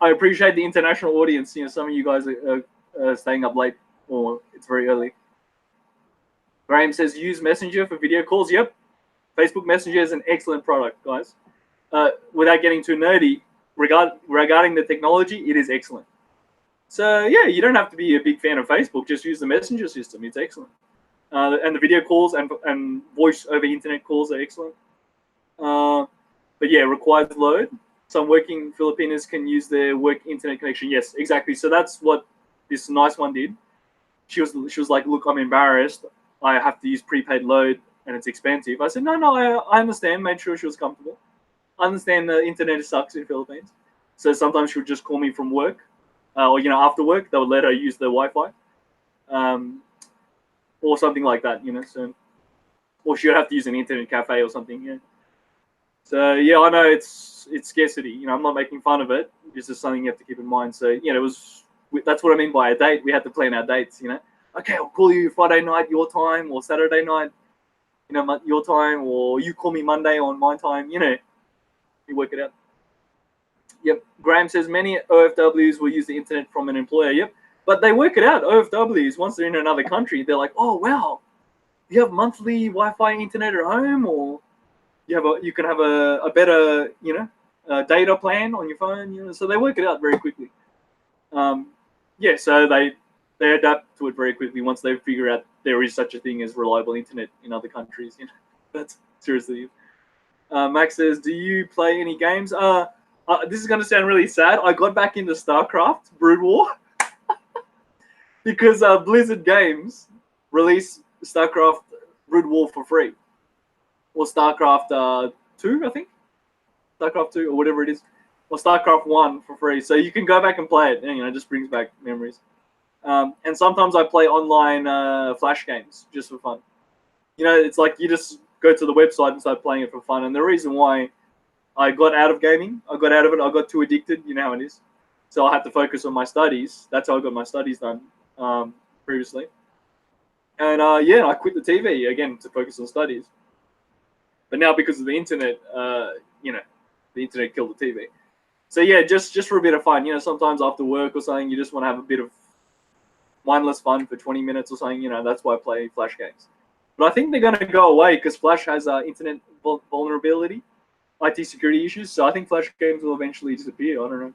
I appreciate the international audience. Some of you guys are staying up late or it's very early. Graham says use Messenger for video calls. Yep. Facebook Messenger is an excellent product, guys. Without getting too nerdy, regarding the technology, it is excellent. So, yeah, you don't have to be a big fan of Facebook. Just use the Messenger system. It's excellent. And the video calls and voice over internet calls are excellent. But, yeah, it requires load. Some working Filipinos can use their work internet connection. Yes, exactly. So that's what this nice one did. She was like, look, I'm embarrassed. I have to use prepaid load and it's expensive. I said, no, I understand. Made sure she was comfortable. I understand the internet sucks in Philippines. So sometimes she would just call me from work or, after work, they would let her use the Wi-Fi or something like that, So, or she would have to use an internet cafe or something, yeah. So, yeah, I know it's scarcity. I'm not making fun of it. It's just something you have to keep in mind. So, that's what I mean by a date. We had to plan our dates, Okay, I'll call you Friday night, your time, or Saturday night, your time, or you call me Monday on my time, you work it out. Yep. Graham says many OFWs will use the internet from an employer. Yep. But they work it out. OFWs, once they're in another country, they're like, oh wow, you have monthly Wi-Fi internet at home, or you can have a better data plan on your phone. So they work it out very quickly. Yeah, so they adapt to it very quickly once they figure out there is such a thing as reliable internet in other countries. That's seriously. Max says, do you play any games? This is going to sound really sad. I got back into StarCraft Brood War because Blizzard Games released StarCraft Brood War for free, or StarCraft 2, I think, StarCraft 2 or whatever it is, or StarCraft 1 for free. So you can go back and play it, and it just brings back memories. And sometimes I play online Flash games just for fun. It's like you just go to the website and start playing it for fun. And the reason why I got out of gaming, I got too addicted. You know how it is. So I had to focus on my studies. That's how I got my studies done previously. And yeah, I quit the TV again to focus on studies. But now because of the internet, the internet killed the TV. So yeah, just for a bit of fun. Sometimes after work or something, you just want to have a bit of mindless fun for 20 minutes or something. That's why I play Flash games. But I think they're going to go away because Flash has internet vulnerability, IT security issues. So I think Flash games will eventually disappear. I don't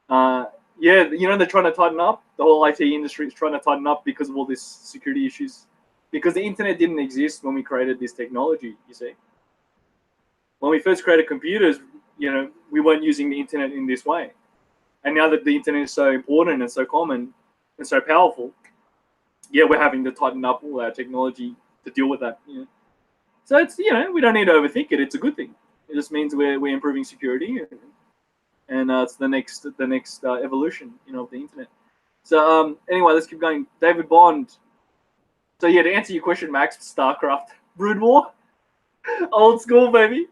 know. Yeah, they're trying to tighten up. The whole IT industry is trying to tighten up because of all these security issues. Because the internet didn't exist when we created this technology, you see. When we first created computers, we weren't using the internet in this way. And now that the internet is so important and so common and so powerful, yeah, we're having to tighten up all our technology to deal with that. So it's we don't need to overthink it. It's a good thing. It just means we're improving security, and it's the next evolution of the internet. So anyway, let's keep going. David Bond. So yeah, to answer your question, Max, StarCraft Brood War, old school baby.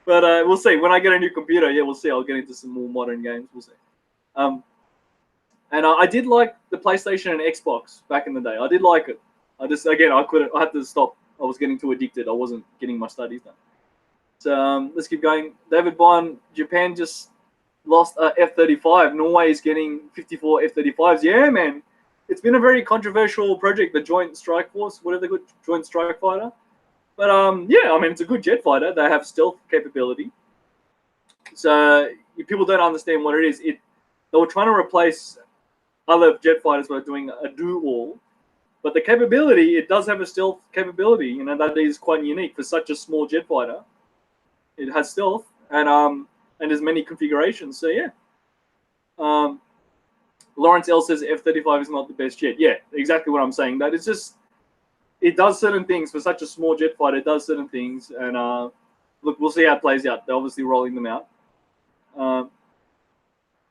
But we'll see. When I get a new computer, yeah, we'll see. I'll get into some more modern games. We'll see. And I did like the PlayStation and Xbox back in the day. I did like it. I couldn't. I had to stop. I was getting too addicted. I wasn't getting my studies done. So let's keep going. David Bond, Japan just lost F-35. Norway is getting 54 F-35s. Yeah, man. It's been a very controversial project, the Joint Strike Force, whatever they call it, Joint Strike Fighter. But yeah, I mean, it's a good jet fighter. They have stealth capability. So if people don't understand what it is, they were trying to replace other jet fighters by doing a do-all. But the capability, it does have a stealth capability. That is quite unique for such a small jet fighter. It has stealth and there's many configurations. So yeah. Lawrence L says F-35 is not the best jet. Yeah, exactly what I'm saying. That it's just, it does certain things for such a small jet fighter. It does certain things, and look, we'll see how it plays out. They're obviously rolling them out.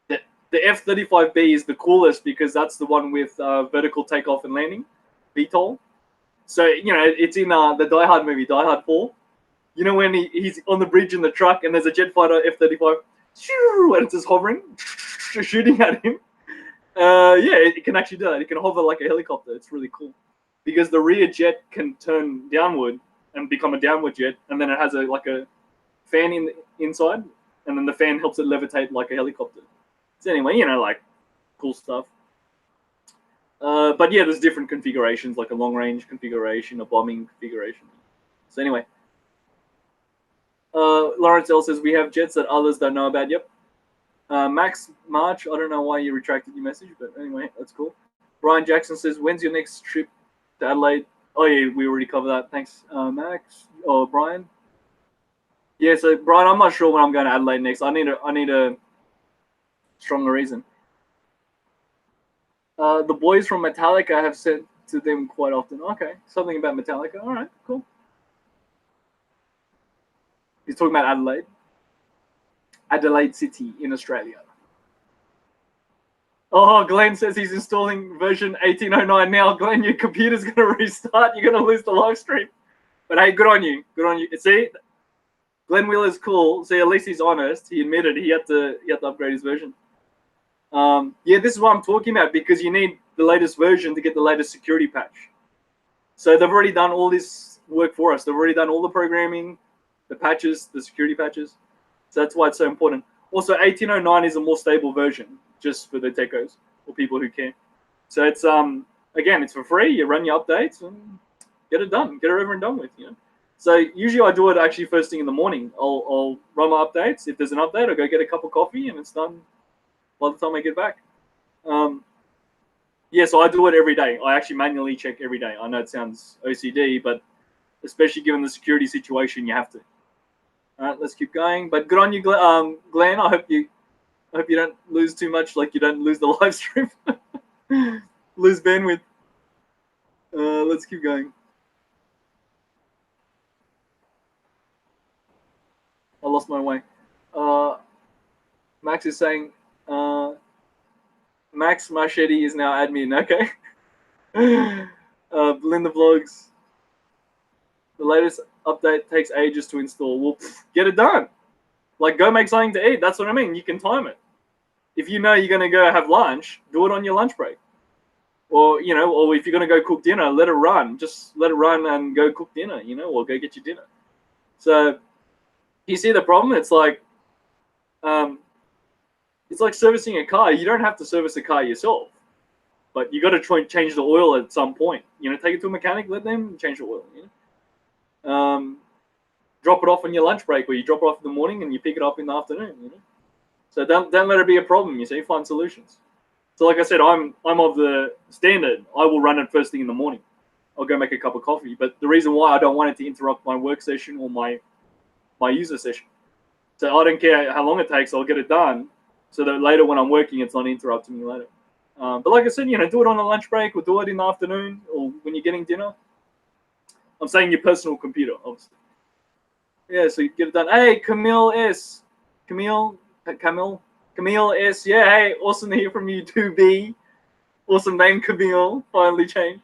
The F-35B is the coolest because that's the one with vertical takeoff and landing, VTOL. So it's in the Die Hard movie, Die Hard 4. When he's on the bridge in the truck and there's a jet fighter F-35, and it's just hovering, shooting at him. Yeah, it can actually do that. It can hover like a helicopter. It's really cool because the rear jet can turn downward and become a downward jet, and then it has a fan inside, and then the fan helps it levitate like a helicopter. So anyway, cool stuff. But yeah, there's different configurations, like a long-range configuration, a bombing configuration. So anyway, Lawrence L says we have jets that others don't know about. Yep. Max March, I don't know why you retracted your message, but anyway, that's cool. Brian Jackson says, when's your next trip to Adelaide? Oh yeah, we already covered that. Thanks, Max. Oh, Brian. Yeah, so Brian, I'm not sure when I'm going to Adelaide next. I need a stronger reason. The boys from Metallica have said to them quite often. Okay, something about Metallica. All right, cool. He's talking about Adelaide. Adelaide City in Australia. Oh, Glenn says he's installing version 1809 now. Glenn, your computer's going to restart. You're going to lose the live stream. But hey, good on you. Good on you. See, Glenn Wheeler's cool. See, at least he's honest. He admitted he had to upgrade his version. Yeah, this is what I'm talking about because you need the latest version to get the latest security patch. So they've already done all this work for us. They've already done all the programming, the patches, the security patches. So that's why it's so important. Also, 1809 is a more stable version, just for the techos or people who care. So it's again, it's for free. You run your updates and get it done, get it over and done with. So usually I do it actually first thing in the morning. I'll run my updates. If there's an update, I'll go get a cup of coffee, and it's done by the time I get back. Yeah, so I do it every day. I actually manually check every day. I know it sounds OCD, but especially given the security situation, you have to. All right, let's keep going. But good on you, Glenn. I hope you don't lose too much, like you don't lose the live stream, lose bandwidth. Let's keep going. I lost my way. Max is saying, Max Machete is now admin. Okay. Belinda Vlogs. The latest update takes ages to install. Well, get it done. Like, go make something to eat. That's what I mean. You can time it. If you know you're going to go have lunch, do it on your lunch break. Or, or if you're going to go cook dinner, let it run. Just let it run and go cook dinner, or go get your dinner. So, you see the problem? It's like servicing a car. You don't have to service a car yourself, but you got to try and change the oil at some point. Take it to a mechanic, let them change the oil. Drop it off on your lunch break, or you drop it off in the morning and you pick it up in the afternoon. So don't let it be a problem. You see, find solutions. So like I said, I'm of the standard. I will run it first thing in the morning. I'll go make a cup of coffee. But the reason why I don't want it to interrupt my work session or my user session. So I don't care how long it takes. I'll get it done so that later when I'm working, it's not interrupting me later. But like I said, do it on a lunch break or do it in the afternoon or when you're getting dinner. I'm saying your personal computer, obviously. Yeah, so you get it done. Hey, Camille S. Camille S. Yeah, hey, awesome to hear from you, 2B. Awesome name, Camille. Finally changed.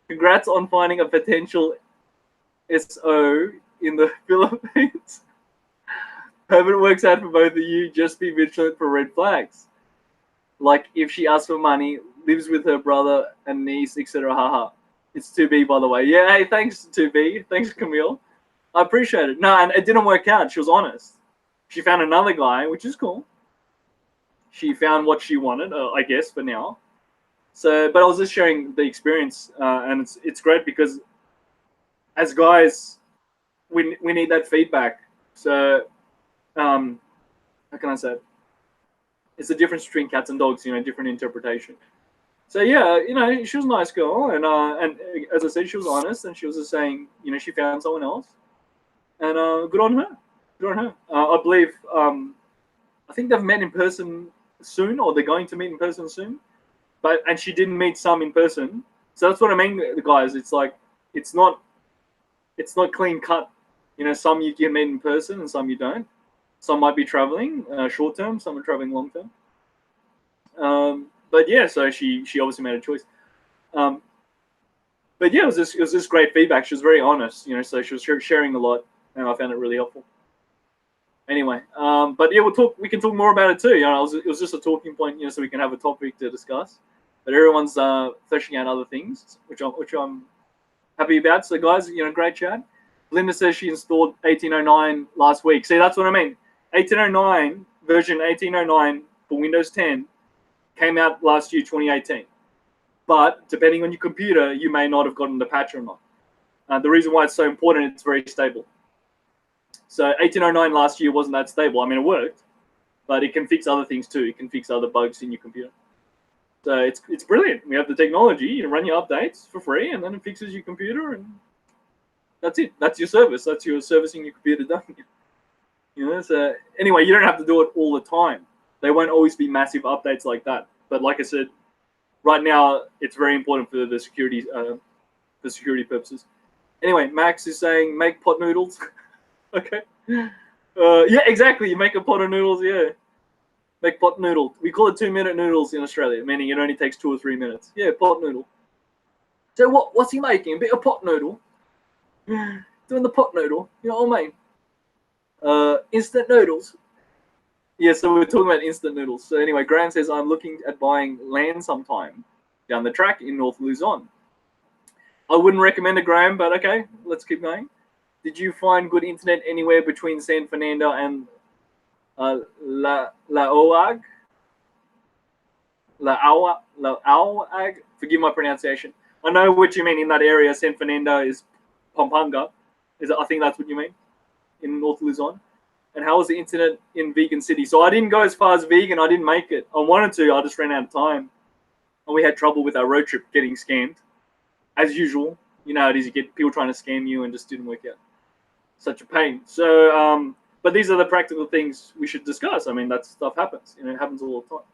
Congrats on finding a potential SO in the Philippines. Hope it works out for both of you. Just be vigilant for red flags. Like if she asks for money, lives with her brother and niece, etc. Haha. It's 2B, by the way. Yeah, hey, thanks, 2B. Thanks, Camille. I appreciate it. No, and it didn't work out. She was honest. She found another guy, which is cool. She found what she wanted, I guess, for now. So, but I was just sharing the experience, and it's great because as guys, we need that feedback. So, how can I say it? It's the difference between cats and dogs, different interpretation. So yeah, she was a nice girl, and as I said, she was honest, and she was just saying, she found someone else, and good on her. Good on her. I believe, I think they've met in person soon, or they're going to meet in person soon. And she didn't meet some in person, so that's what I mean, guys. It's like it's not clean cut. Some you can meet in person, and some you don't. Some might be traveling short term, some are traveling long term. But yeah, so she obviously made a choice. But yeah, it was just great feedback. She was very honest, so she was sharing a lot, and I found it really helpful. Anyway, but yeah, we can talk more about it too. It was just a talking point, so we can have a topic to discuss. But everyone's fleshing out other things, which I'm happy about. So guys, great chat. Linda says she installed 1809 last week. See, that's what I mean. 1809 version 1809 for Windows 10 came out last year, 2018. But depending on your computer, you may not have gotten the patch or not. The reason why it's so important, it's very stable. So 1809 last year wasn't that stable. I mean, it worked, but it can fix other things too. It can fix other bugs in your computer. So it's brilliant. We have the technology. You run your updates for free, and then it fixes your computer, and that's it. That's your service. That's your servicing your computer done. So anyway, you don't have to do it all the time. There won't always be massive updates like that. But like I said, right now it's very important for the security purposes. Anyway, Max is saying make pot noodles. Okay. Yeah, exactly. You make a pot of noodles. Yeah. Make pot noodle. We call it 2-minute noodles in Australia, meaning it only takes 2 or 3 minutes. Yeah, pot noodle. So what's he making? A bit of pot noodle. Doing the pot noodle. You know what I mean? Instant noodles. Yeah, so we're talking about instant noodles. So anyway, Graham says, I'm looking at buying land sometime down the track in North Luzon. I wouldn't recommend it, Graham, but okay, let's keep going. Did you find good internet anywhere between San Fernando and Laoag? Laoag. Forgive my pronunciation. I know what you mean in that area. San Fernando is Pampanga. I think that's what you mean in North Luzon. And how was the internet in Vegan City? So I didn't go as far as Vegan. I didn't make it. I wanted to. I just ran out of time. And we had trouble with our road trip getting scammed. As usual. You know how it is. You get people trying to scam you and just didn't work out. Such a pain. So, but these are the practical things we should discuss. I mean, that stuff happens. You know, it happens all the time.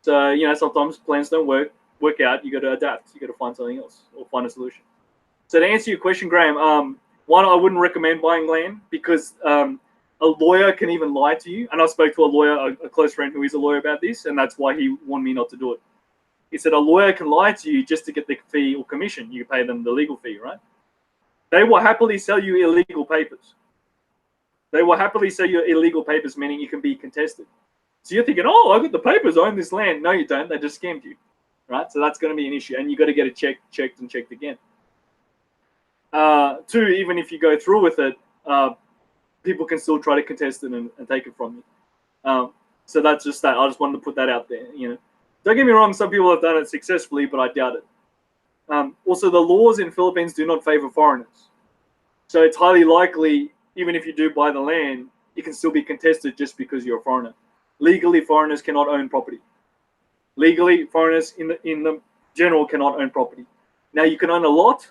So, you know, sometimes plans don't work out. You got to adapt. You got to find something else or find a solution. So to answer your question, Graham, one, I wouldn't recommend buying land because a lawyer can even lie to you. And I spoke to a lawyer, a close friend who is a lawyer about this, and that's why he wanted me not to do it. He said a lawyer can lie to you just to get the fee or commission. You pay them the legal fee, right? They will happily sell you illegal papers. They will happily sell you illegal papers, meaning you can be contested. So you're thinking, oh, I got the papers, I own this land. No, you don't. They just scammed you, right? So that's going to be an issue, and you got to get it checked and checked again. Two, even if you go through with it, people can still try to contest it and take it from you. So that's just that. I just wanted to put that out there. You know, don't get me wrong. Some people have done it successfully, but I doubt it. Also, the laws in Philippines do not favor foreigners, so it's highly likely, even if you do buy the land, you can still be contested just because you're a foreigner. Legally, foreigners cannot own property. Legally, foreigners in the general cannot own property. Now, you can own a lot.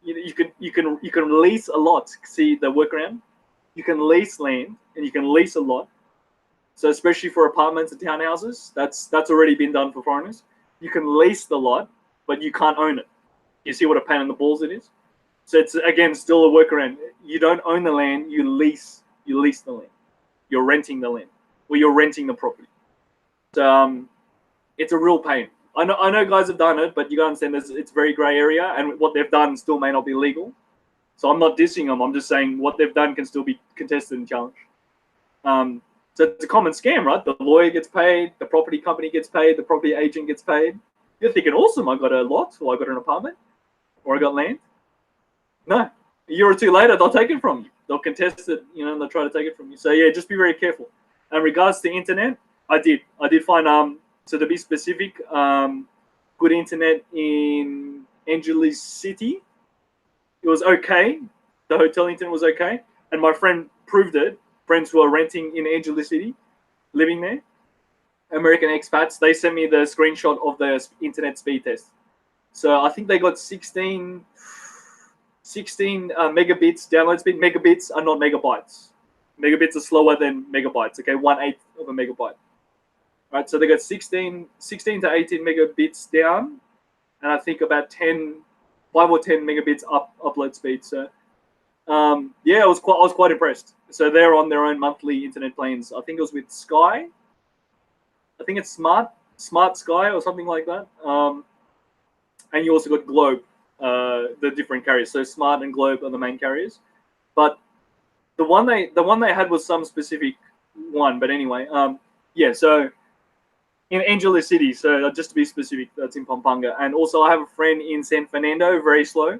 You can lease a lot. See the workaround? You can lease land and you can lease a lot. So especially for apartments and townhouses, that's already been done for foreigners. You can lease the lot, but you can't own it. You see what a pain in the balls it is? So it's again still a workaround. You don't own the land, you lease the land. You're renting the land. Well, you're renting the property. So it's a real pain. I know guys have done it, but you gotta understand it's a very grey area, and what they've done still may not be legal. So I'm not dissing them. I'm just saying what they've done can still be contested and challenged. So it's a common scam, right? The lawyer gets paid, the property company gets paid, the property agent gets paid. You're thinking, awesome, I got a lot, or I got an apartment, or I got land. No, a year or two later, they'll take it from you. They'll contest it, you know, and they'll try to take it from you. So yeah, just be very careful. In regards to internet, I did find so to be specific, good internet in Angeles City. It was okay. The hotel internet was okay, and my friend proved it. Friends who are renting in Angeles City, living there, American expats, they sent me the screenshot of the internet speed test. So I think they got 16 megabits download speed. Megabits are not megabytes. Megabits are slower than megabytes. Okay, 1/8 of a megabyte. Right, so they got 16 to 18 megabits down, and I think about 5 or 10 megabits upload speed. So yeah, I was quite impressed. So they're on their own monthly internet plans. I think it was with Sky. I think it's Smart Sky or something like that. And you also got Globe, the different carriers. So Smart and Globe are the main carriers. But the one they had was some specific one. But anyway, yeah. So in Angeles City, so just to be specific, that's in Pampanga. And also I have a friend in San Fernando, very slow.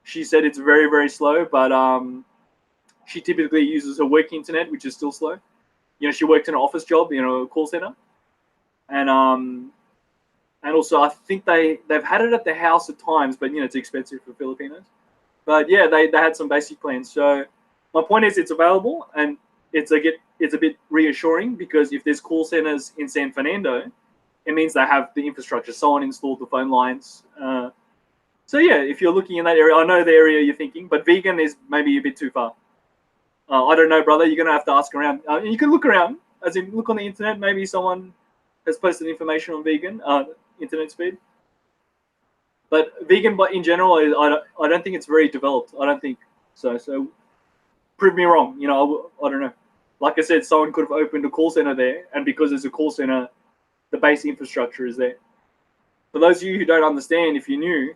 She said it's very, very slow, but she typically uses her work internet, which is still slow. You know, she worked in an office job, you know, a call center. And also I think they've had it at the house at times, but you know, it's expensive for Filipinos. But yeah, they had some basic plans. So my point is it's available, and it's a bit reassuring because if there's call centers in San Fernando, it means they have the infrastructure. Someone installed the phone lines. So yeah, if you're looking in that area, I know the area you're thinking, but vegan is maybe a bit too far. I don't know, brother. You're gonna have to ask around. You can look around, as in look on the internet. Maybe someone has posted information on vegan internet speed. But vegan, but in general, I don't think it's very developed. I don't think so. So prove me wrong. You know, I don't know. Like I said, someone could have opened a call center there, and because there's a call center, the base infrastructure is there. For those of you who don't understand, if you're new,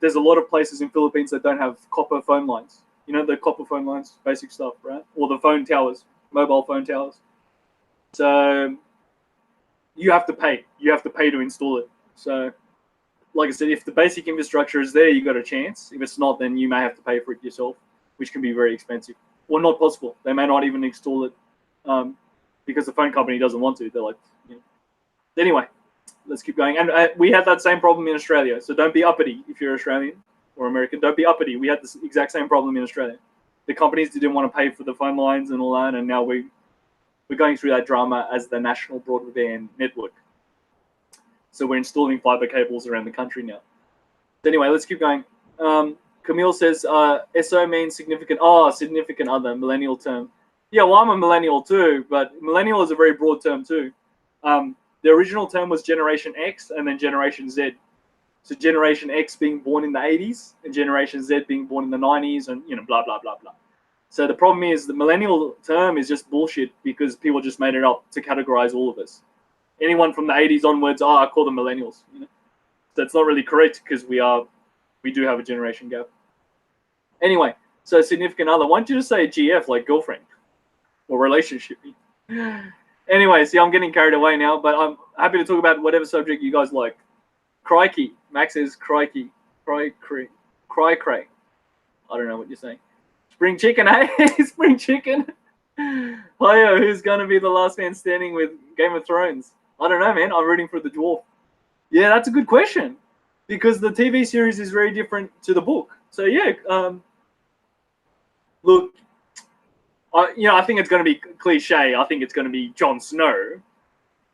there's a lot of places in Philippines that don't have copper phone lines. You know, the copper phone lines, basic stuff, right? Or the phone towers, mobile phone towers. So you have to pay. You have to pay to install it. So, like I said, if the basic infrastructure is there, you got a chance. If it's not, then you may have to pay for it yourself, which can be very expensive or not possible. They may not even install it because the phone company doesn't want to. They're like, you know. Anyway, let's keep going. And we had that same problem in Australia. So don't be uppity if you're Australian or American. Don't be uppity. We had this exact same problem in Australia. The companies didn't want to pay for the phone lines and all that, and now we're going through that drama as the national broadband network. So we're installing fiber cables around the country now. So anyway, let's keep going. Camille says, SO means significant other, millennial term. Yeah, well, I'm a millennial too, but millennial is a very broad term too. The original term was Generation X and then Generation Z. So Generation X being born in the 80s and Generation Z being born in the 90s and, blah, blah, blah, blah. So the problem is the millennial term is just bullshit because people just made it up to categorize all of us. Anyone from the 80s onwards, I call them millennials. So it's not really correct because we do have a generation gap. Anyway, so significant other. Why don't you just say GF, like girlfriend or relationship? Anyway, see, I'm getting carried away now, but I'm happy to talk about whatever subject you guys like. Crikey. Max says crikey. Cry. I don't know what you're saying. Spring chicken, eh? Spring chicken. Hiyo, who's going to be the last man standing with Game of Thrones? I don't know, man. I'm rooting for the dwarf. Yeah, that's a good question because the TV series is very different to the book. So, yeah, look, I think it's going to be cliche. I think it's going to be Jon Snow,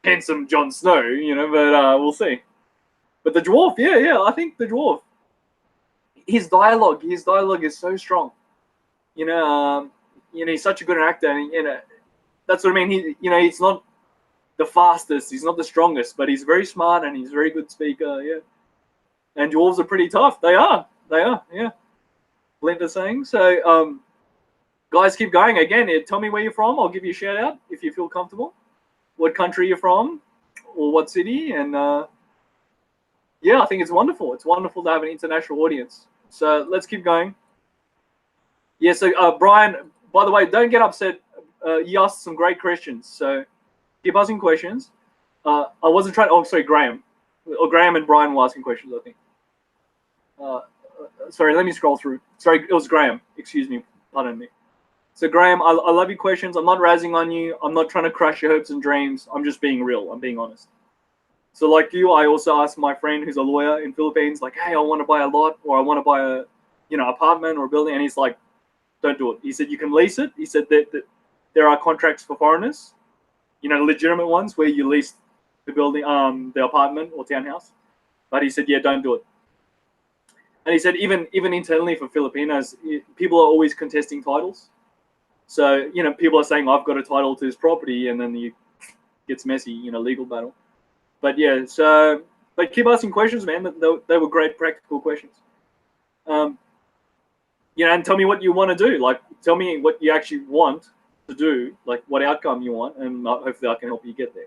handsome Jon Snow, but we'll see. But the dwarf, yeah, I think the dwarf. His dialogue is so strong. He's such a good actor, and that's what I mean. He's not the fastest, he's not the strongest, but he's very smart and he's a very good speaker. Yeah, and dwarves are pretty tough. They are. Yeah. Blend is saying so. Guys, keep going. Again, tell me where you're from. I'll give you a shout out if you feel comfortable. What country you're from, or what city, and yeah, I think it's wonderful. It's wonderful to have an international audience. So let's keep going. Yeah, so Brian, by the way, don't get upset. You asked some great questions, so keep asking questions. I wasn't trying. Oh, sorry, Graham. Graham and Brian were asking questions, I think. Sorry, let me scroll through. Sorry, it was Graham. Excuse me. Pardon me. So Graham, I love your questions. I'm not razzing on you. I'm not trying to crush your hopes and dreams. I'm just being real. I'm being honest. So like you, I also asked my friend who's a lawyer in Philippines, like, hey, I want to buy a lot or I want to buy a, apartment or a building. And he's like, don't do it. He said, you can lease it. He said that there are contracts for foreigners, legitimate ones where you lease the building, the apartment or townhouse. But he said, yeah, don't do it. And he said, even internally for Filipinos, people are always contesting titles. So, people are saying, I've got a title to this property, and then it gets messy, legal battle. But yeah, so, but keep asking questions, man. They were great practical questions. And tell me what you want to do. Like, tell me what you actually want to do, like what outcome you want, and hopefully I can help you get there.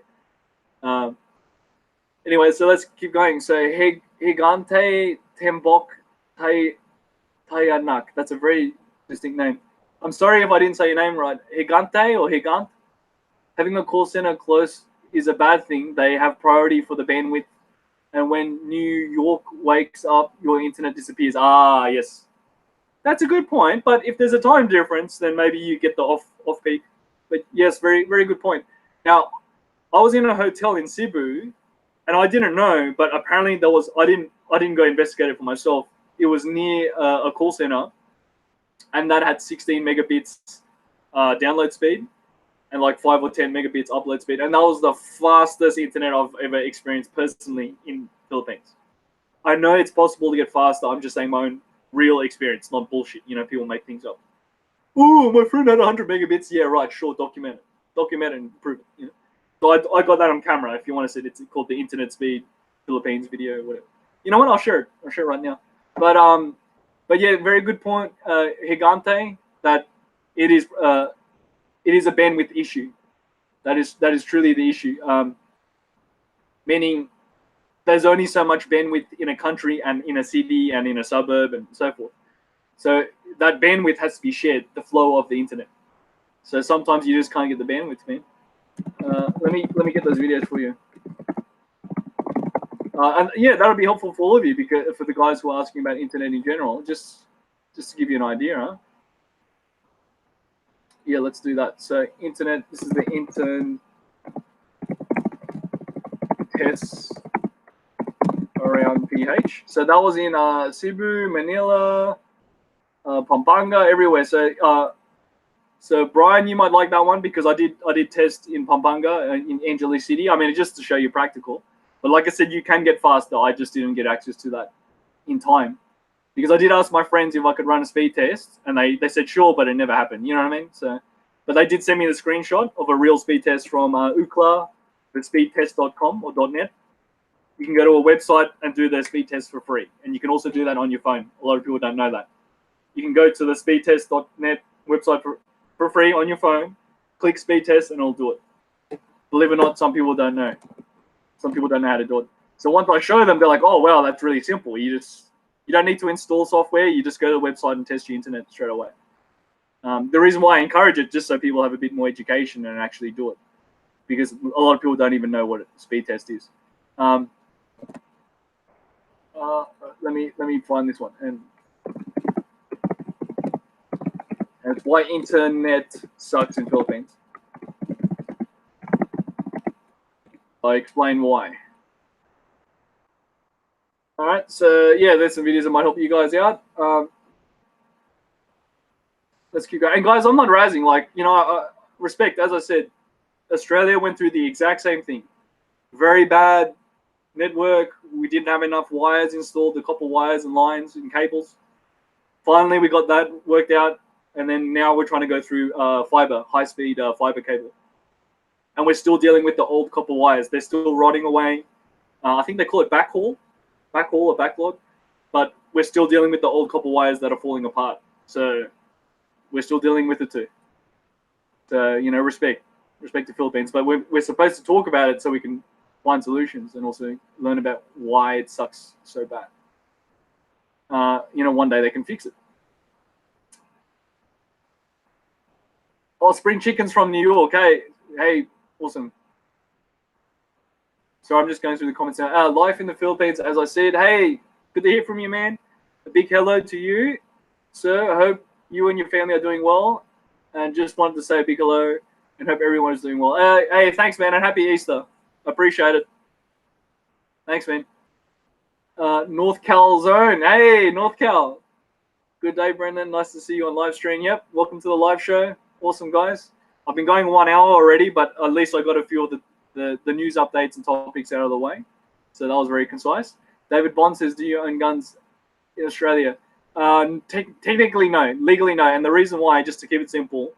Anyway, so let's keep going. So, Higante Tembok Tayanak. That's a very distinct name. I'm sorry if I didn't say your name right. Higante or Higant? Having a call center close is a bad thing. They have priority for the bandwidth. And when New York wakes up, your internet disappears. Ah, yes. That's a good point. But if there's a time difference, then maybe you get the off peak. But yes, very, very good point. Now, I was in a hotel in Cebu, and I didn't know, but apparently I didn't go investigate it for myself. It was near a call center, and that had 16 megabits download speed and like 5 or 10 megabits upload speed. And that was the fastest internet I've ever experienced personally in Philippines. I know it's possible to get faster. I'm just saying my own real experience, not bullshit. People make things up. Oh, my friend had 100 megabits. Yeah, right. Sure, document it and prove it. So I got that on camera. If you want to see it, it's called the Internet Speed Philippines video, whatever. You know what? I'll share it right now. But yeah, very good point, Higante. That it is a bandwidth issue. That is truly the issue. Meaning, there's only so much bandwidth in a country and in a city and in a suburb and so forth. So that bandwidth has to be shared, the flow of the internet. So sometimes you just can't get the bandwidth, man. Let me get those videos for you. And yeah, that'll be helpful for all of you, because for the guys who are asking about internet in general, just to give you an idea, huh? Yeah, let's do that. So internet, this is the tests around PH. So that was in Cebu, Manila, Pampanga, everywhere. So Brian, you might like that one because I did test in Pampanga in Angeles City. I mean, just to show you practical. But like I said, you can get faster. I just didn't get access to that in time because I did ask my friends if I could run a speed test, and they said sure, but it never happened. You know what I mean? So, but they did send me the screenshot of a real speed test from UCLA, the speedtest.com or .net. You can go to a website and do their speed test for free, and you can also do that on your phone. A lot of people don't know that. You can go to the speedtest.net website for free on your phone, click speed test, and it'll do it. Believe it or not, some people don't know. Some people don't know how to do it. So once I show them, they're like, "Oh, wow, that's really simple. You don't need to install software. You just go to the website and test your internet straight away." The reason why I encourage it, just so people have a bit more education and actually do it, because a lot of people don't even know what a speed test is. Let me find this one. And why internet sucks in Philippines. I explain why. All right, so yeah, there's some videos that might help you guys out. Let's keep going. And guys, I'm not razzing. Like, you know, respect, as I said, Australia went through the exact same thing. Very bad network. We didn't have enough wires installed, the copper wires and lines and cables. Finally, we got that worked out. And then now we're trying to go through fiber, high-speed fiber cable. And we're still dealing with the old copper wires. They're still rotting away. I think they call it backhaul or backlog. But we're still dealing with the old copper wires that are falling apart. So we're still dealing with it too. So, you know, respect the Philippines. But we're supposed to talk about it so we can find solutions and also learn about why it sucks so bad. You know, one day they can fix it. Oh, spring chickens from New York. Hey, awesome. So I'm just going through the comments now. Life in the Philippines, as I said. Hey, good to hear from you, man. A big hello to you, sir. I hope you and your family are doing well. And just wanted to say a big hello and hope everyone is doing well. Hey, thanks, man, and happy Easter. Appreciate it. Thanks, man. North Cal Zone. Hey, North Cal. Good day, Brendan. Nice to see you on live stream. Yep, welcome to the live show. Awesome, guys. I've been going 1 hour already, but at least I got a few of the news updates and topics out of the way. So that was very concise. David Bond says, do you own guns in Australia? Technically, no. Legally, no. And the reason why, just to keep it simple,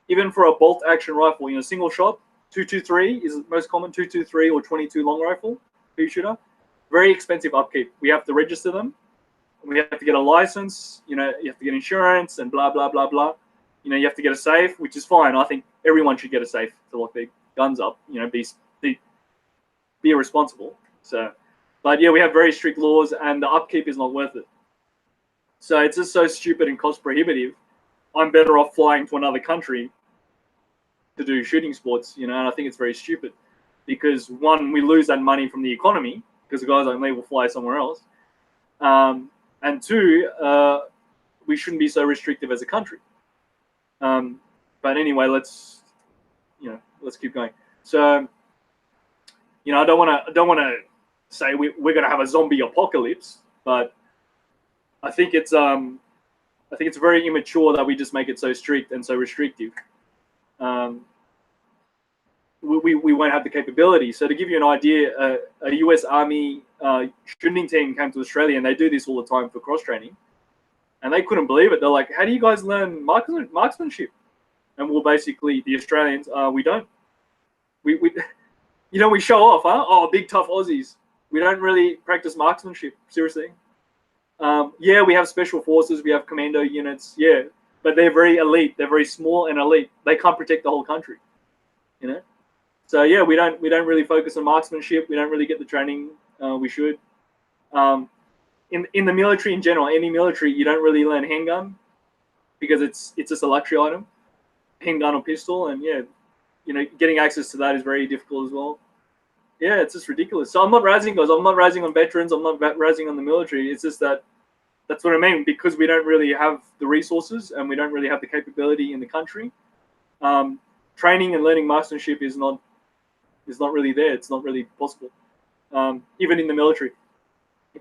even for a bolt action rifle, you know, single shot, 223 is the most common, 223 or 22 long rifle, pea shooter. Very expensive upkeep. We have to register them. We have to get a license. You know, you have to get insurance and blah, blah, blah, blah. You know, you have to get a safe, which is fine. I think everyone should get a safe to lock their guns up. You know, be irresponsible. So, but yeah, we have very strict laws, and the upkeep is not worth it. So it's just so stupid and cost prohibitive. I'm better off flying to another country to do shooting sports. You know, and I think it's very stupid because one, we lose that money from the economy because the guys like me will fly somewhere else, and two, we shouldn't be so restrictive as a country. But anyway, let's keep going. So, you know, I don't want to say we're going to have a zombie apocalypse, but I think it's very immature that we just make it so strict and so restrictive. We won't have the capability. So to give you an idea, a US Army shooting team came to Australia, and they do this all the time for cross training. And they couldn't believe it. They're like, how do you guys learn marksmanship? And we're basically, the Australians, we don't. We you know, we show off, huh? Oh, big, tough Aussies. We don't really practice marksmanship, seriously. Yeah, we have special forces. We have commando units, yeah. But they're very elite. They're very small and elite. They can't protect the whole country, you know? So, yeah, we don't really focus on marksmanship. We don't really get the training we should. In the military in general, any military, you don't really learn handgun because it's just a luxury item, handgun or pistol, and yeah, you know, getting access to that is very difficult as well. Yeah, it's just ridiculous. So I'm not razzing, guys. I'm not razzing on veterans. I'm not razzing on the military. It's just that's what I mean, because we don't really have the resources and we don't really have the capability in the country. Training and learning marksmanship is not really there. It's not really possible. even in the military,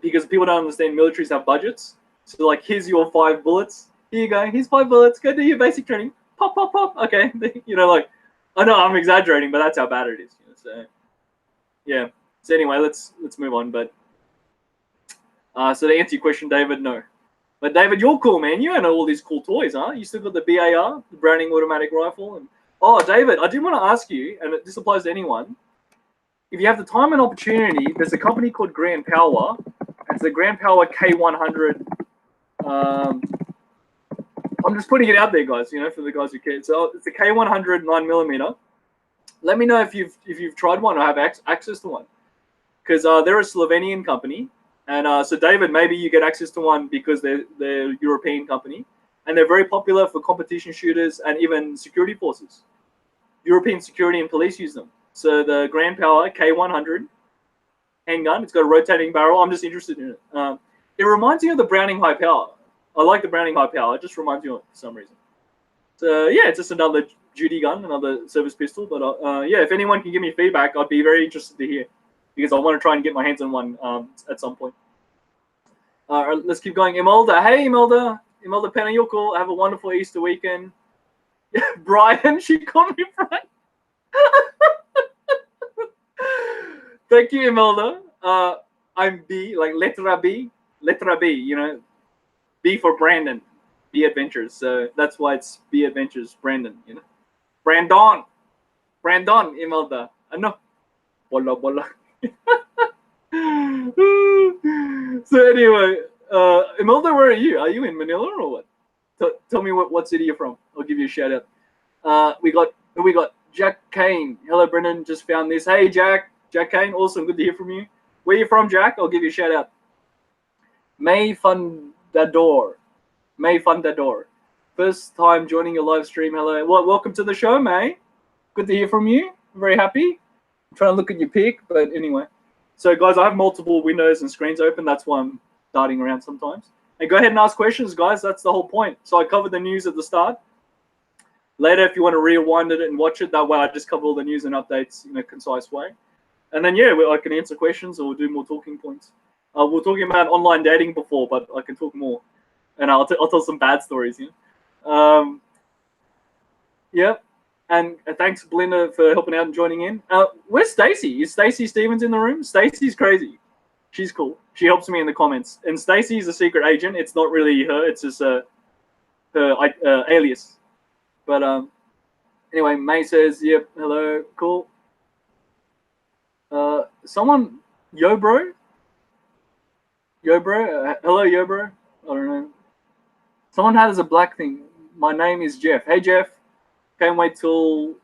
because people don't understand militaries have budgets. So like, here's your 5 bullets. Here you go. Here's 5 bullets. Go do your basic training. Pop, pop, pop. Okay, you know, like, I know I'm exaggerating, but that's how bad it is. You know? So yeah. So anyway, let's move on. But so to answer your question, David, no. But David, you're cool, man. You own all these cool toys, huh? You still got the BAR, the Browning automatic rifle, and oh, David, I did want to ask you, and this applies to anyone. If you have the time and opportunity, there's a company called Grand Power. It's the Grand Power K100. I'm just putting it out there, guys. You know, for the guys who care. So it's a K100 9mm. Let me know if you've tried one or have access to one, because they're a Slovenian company, and so David, maybe you get access to one because they're a European company, and they're very popular for competition shooters and even security forces. European security and police use them. So the Grand Power K100 handgun, it's got a rotating barrel. I'm just interested in it. It reminds me of the Browning high power. I like the Browning high power. It just reminds me of it for some reason. So yeah, it's just another duty gun, another service pistol. But yeah, if anyone can give me feedback, I'd be very interested to hear, because I want to try and get my hands on one at some point. Let's keep going. Imelda, hey Imelda Penna, you're cool. Have a wonderful Easter weekend. Brian, she called me Brian. Thank you, Imelda. I'm B, like letra B, you know, B for Brandon, B Adventures. So that's why it's B Adventures, Brandon, you know. Brandon, Imelda. No, bola. So anyway, Imelda, where are you? Are you in Manila or what? Tell me what city you're from. I'll give you a shout out. We got Jack Kane. Hello, Brendan. Just found this. Hey, Jack Kane. Awesome. Good to hear from you. Where you from, Jack? I'll give you a shout out. May Fundador. First time joining your live stream. Hello. Welcome to the show, May. Good to hear from you. I'm very happy. I'm trying to look at your pic, but anyway. So, guys, I have multiple windows and screens open. That's why I'm darting around sometimes. And go ahead and ask questions, guys. That's the whole point. So I covered the news at the start. Later, if you want to rewind it and watch it, that way I just cover all the news and updates in a concise way. And then, yeah, I can answer questions or do more talking points. We were talking about online dating before, but I can talk more. And I'll tell some bad stories, you know. Yeah. And thanks, Belinda, for helping out and joining in. Where's Stacy? Is Stacy Stevens in the room? Stacy's crazy. She's cool. She helps me in the comments. And Stacy is a secret agent. It's not really her. It's just her alias. But anyway, May says, yep, hello, cool. Someone, yo bro, hello, yo bro. I don't know. Someone has a black thing. My name is Jeff. Hey, Jeff. Can't wait till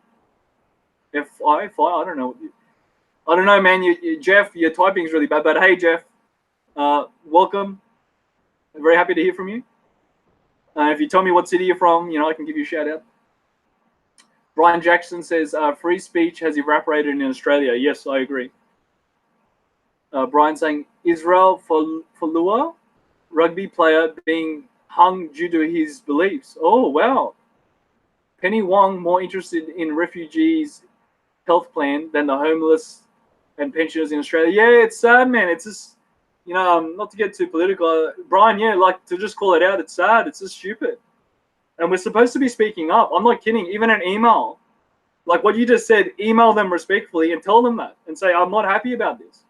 F5. I don't know. I don't know, man. Jeff, your typing is really bad. But hey, Jeff, welcome. I'm very happy to hear from you. If you tell me what city you're from, you know, I can give you a shout out. Brian Jackson says, free speech has evaporated in Australia. Yes, I agree. Brian saying, Israel Follua, rugby player being hung due to his beliefs. Oh, wow. Penny Wong more interested in refugees' health plan than the homeless and pensioners in Australia. Yeah, it's sad, man. It's just, you know, not to get too political. Brian, yeah, like to just call it out, it's sad. It's just stupid. And we're supposed to be speaking up. I'm not kidding. Even an email, like what you just said, email them respectfully and tell them that and say, I'm not happy about this.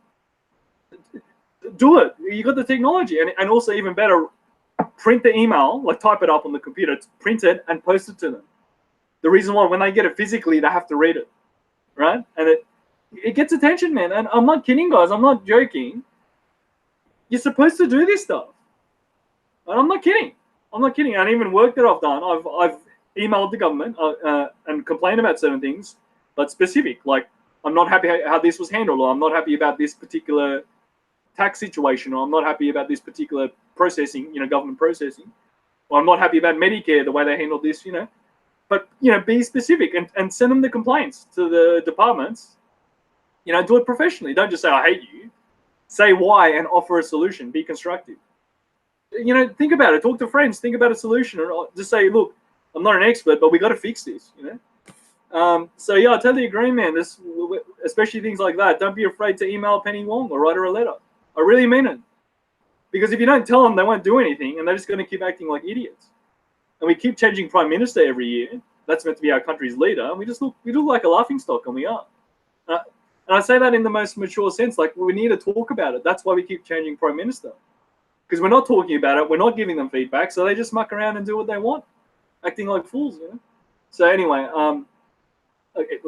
Do it. You got the technology. And also even better, print the email, like type it up on the computer, print it and post it to them. The reason why when they get it physically, they have to read it, right? And it gets attention, man. And I'm not kidding, guys. I'm not joking. You're supposed to do this stuff. And I'm not kidding. And even work that I've done, I've emailed the government and complained about certain things, but specific. Like, I'm not happy how this was handled, or I'm not happy about this particular tax situation, or I'm not happy about this particular processing, you know, government processing, or I'm not happy about Medicare, the way they handled this, you know. But, you know, be specific and send them the complaints to the departments. You know, do it professionally. Don't just say, I hate you. Say why and offer a solution. Be constructive. You know, think about it. Talk to friends. Think about a solution. Or just say, look, I'm not an expert, but we got to fix this, you know. So, yeah, I totally agree, man. especially things like that, don't be afraid to email Penny Wong or write her a letter. I really mean it. Because if you don't tell them, they won't do anything, and they're just going to keep acting like idiots. And we keep changing prime minister every year. That's meant to be our country's leader, and we look like a laughingstock, and we are. And I say that in the most mature sense. Like, we need to talk about it. That's why we keep changing prime minister. Because we're not talking about it. We're not giving them feedback, so they just muck around and do what they want, acting like fools, you know. So anyway, okay,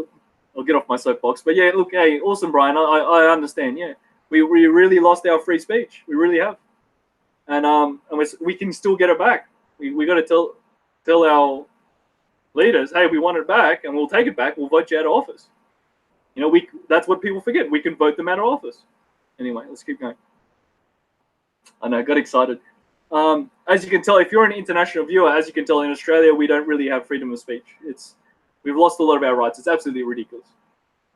I'll get off my soapbox. But yeah, look, hey, awesome, Brian. I understand. Yeah, we really lost our free speech. We really have, and we can still get it back. We got to tell our leaders, hey, we want it back, and we'll take it back. We'll vote you out of office. You know, that's what people forget. We can vote them out of office. Anyway, let's keep going. I know, got excited. As you can tell, if you're an international viewer, as you can tell, in Australia, we don't really have freedom of speech. We've lost a lot of our rights. It's absolutely ridiculous.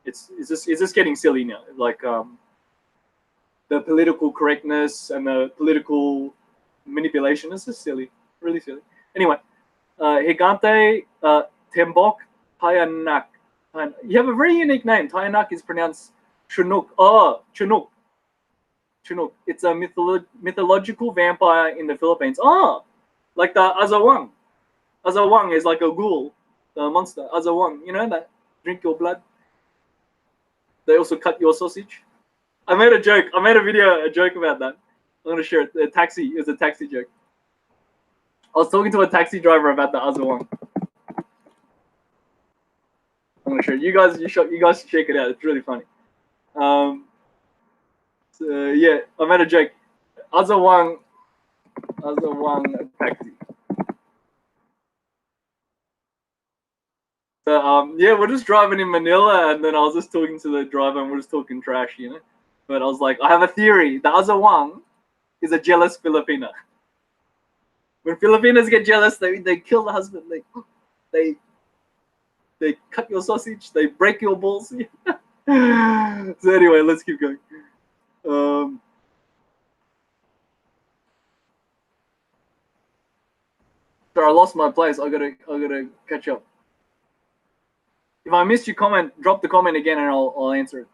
It's just getting silly now. Like the political correctness and the political manipulation is just silly, really silly. Anyway, Higante Tembok Tayanak. You have a very unique name. Tayanak is pronounced Chinook. Oh, Chinook. Chinook. It's a mythological vampire in the Philippines. Oh, like the Azawang. Azawang is like a ghoul, the monster. Azawang, you know, that drink your blood. They also cut your sausage. I made a joke. I made a joke about that. I'm gonna share it. It was a taxi joke. I was talking to a taxi driver about the Azawang. I'm gonna share it. You guys should check it out. It's really funny. So, yeah, I made a joke. Azawang taxi. So yeah, we're just driving in Manila, and then I was just talking to the driver, and we're just talking trash, you know. But I was like, I have a theory. The Azawang is a jealous Filipina. When Filipinas get jealous, they kill the husband. They cut your sausage. They break your balls. So anyway, let's keep going. Sorry, I lost my place. I gotta catch up. If I missed your comment, drop the comment again, and I'll answer it.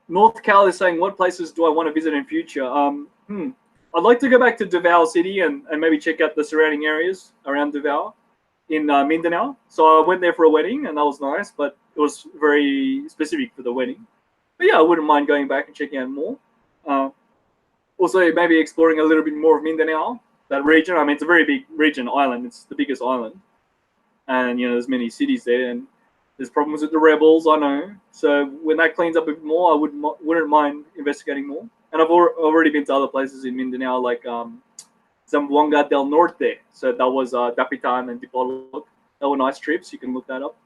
North Cal is saying, what places do I want to visit in future? I'd like to go back to Davao City and maybe check out the surrounding areas around Davao in Mindanao. So I went there for a wedding, and that was nice, but it was very specific for the wedding. But yeah, I wouldn't mind going back and checking out more. Also, maybe exploring a little bit more of Mindanao, that region. I mean, it's a very big region, island. It's the biggest island. And, you know, there's many cities there, and there's problems with the rebels, I know. So when that cleans up a bit more, I wouldn't mind investigating more. And I've already been to other places in Mindanao, like Zamboanga del Norte. So that was Dapitan and Dipolog. They were nice trips. You can look that up.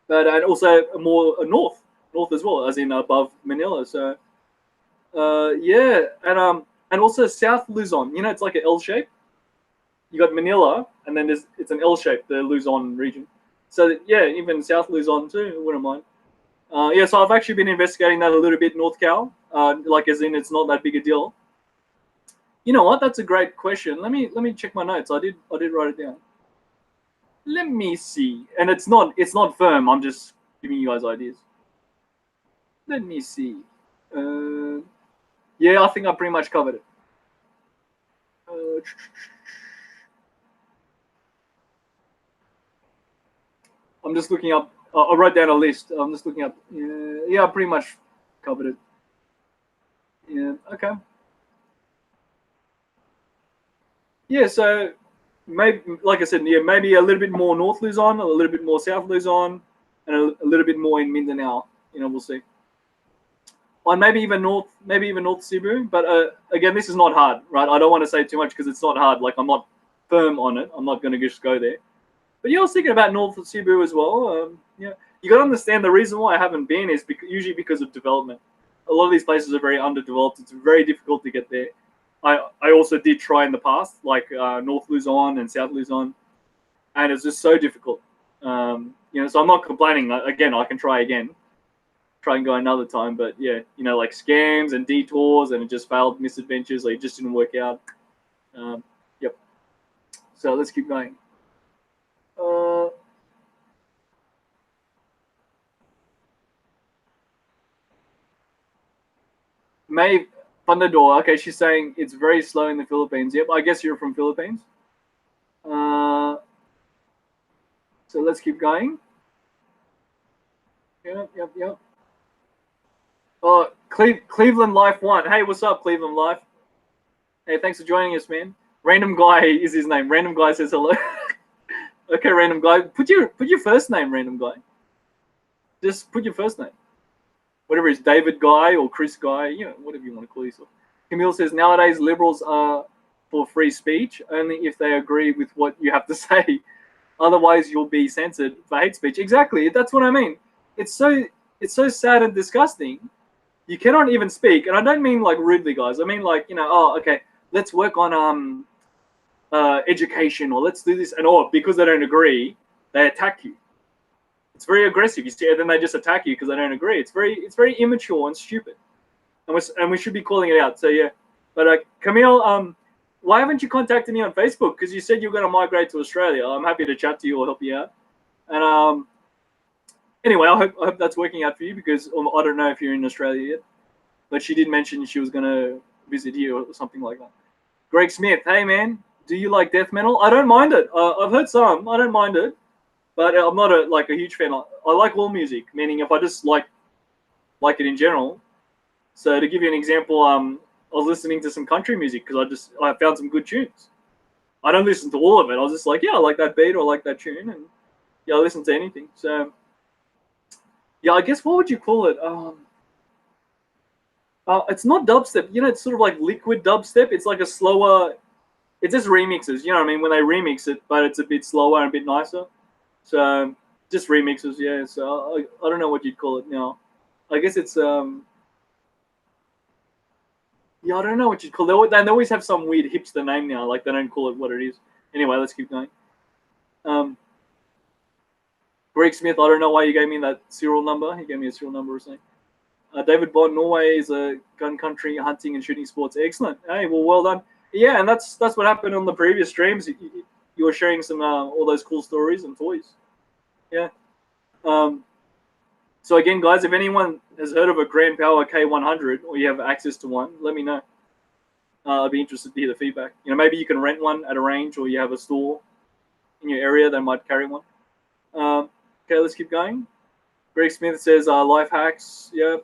But and also more north as well, as in above Manila. So yeah, and also South Luzon. You know, it's like an L shape. You got Manila, and then it's an L shape, the Luzon region. So yeah, even South Luzon too, wouldn't mind. Yeah, so I've actually been investigating that a little bit, North Cal. Like as in, it's not that big a deal. You know what? That's a great question. Let me check my notes. I did write it down. Let me see. And it's not firm. I'm just giving you guys ideas. Let me see. Yeah, I think I pretty much covered it. I'm just looking up. I wrote down a list. I'm just looking up. Yeah, I pretty much covered it. Yeah, okay. Yeah, so maybe, like I said, yeah, maybe a little bit more North Luzon, a little bit more South Luzon, and a little bit more in Mindanao. You know, we'll see. Or maybe even North Cebu. But again, this is not hard, right? I don't want to say too much because it's not hard. Like, I'm not firm on it. I'm not going to just go there. But yeah, I was thinking about North Cebu as well. Yeah, you got to understand the reason why I haven't been is usually because of development. A lot of these places are very underdeveloped. It's very difficult to get there. I also did try in the past, like North Luzon and South Luzon, and it's just so difficult. You know, so I'm not complaining. Again, I can try again, try and go another time. But yeah, you know, like scams and detours, and it just failed, misadventures, like it just didn't work out. Yep. So let's keep going. May Thunderdor, okay, she's saying it's very slow in the Philippines. Yep, I guess you're from Philippines. So let's keep going. Yep. Oh, Cleveland Life 1. Hey, what's up, Cleveland Life? Hey, thanks for joining us, man. Random Guy is his name. Random Guy says hello. Okay, Random Guy. Put your first name, Random Guy. Just put your first name. Whatever it is, David Guy or Chris Guy, whatever you want to call yourself. Camille says, nowadays liberals are for free speech only if they agree with what you have to say. Otherwise, you'll be censored for hate speech. Exactly. That's what I mean. It's so sad and disgusting. You cannot even speak. And I don't mean like rudely, guys. I mean like, oh, okay, let's work on education, or let's do this. And because they don't agree, they attack you. It's very aggressive. You see, and then they just attack you because they don't agree. It's very immature and stupid, and we should be calling it out. So yeah, but Camille, why haven't you contacted me on Facebook? Because you said you're going to migrate to Australia. I'm happy to chat to you or help you out. And anyway, I hope that's working out for you, because I don't know if you're in Australia yet, but she did mention she was going to visit here or something like that. Greg Smith, hey man, do you like death metal? I don't mind it. I've heard some. I don't mind it. But I'm not a huge fan. I like all music, meaning if I just like it in general. So to give you an example, I was listening to some country music because I found some good tunes. I don't listen to all of it. I was just like, yeah, I like that beat or I like that tune, and yeah, I listen to anything. So yeah, I guess what would you call it? It's not dubstep. It's sort of like liquid dubstep. It's like a slower. It's just remixes. You know what I mean? When they remix it, but it's a bit slower and a bit nicer. So just remixes, yeah. So I don't know what you'd call it now. I guess it's yeah, I don't know what you'd call it. They always have some weird hipster name now, like they don't call it what it is. Anyway, let's keep going. Greg Smith, I don't know why you gave me that serial number. He gave me a serial number or something. David Bond, Norway is a gun country, hunting and shooting sports. Excellent. Hey, well done. Yeah, and that's what happened on the previous streams. You were sharing some all those cool stories and toys. Yeah. So again, guys, if anyone has heard of a Grand Power K100 or you have access to one, let me know. I'd be interested to hear the feedback. Maybe you can rent one at a range, or you have a store in your area that might carry one. Okay, let's keep going. Greg Smith says life hacks. Yeah.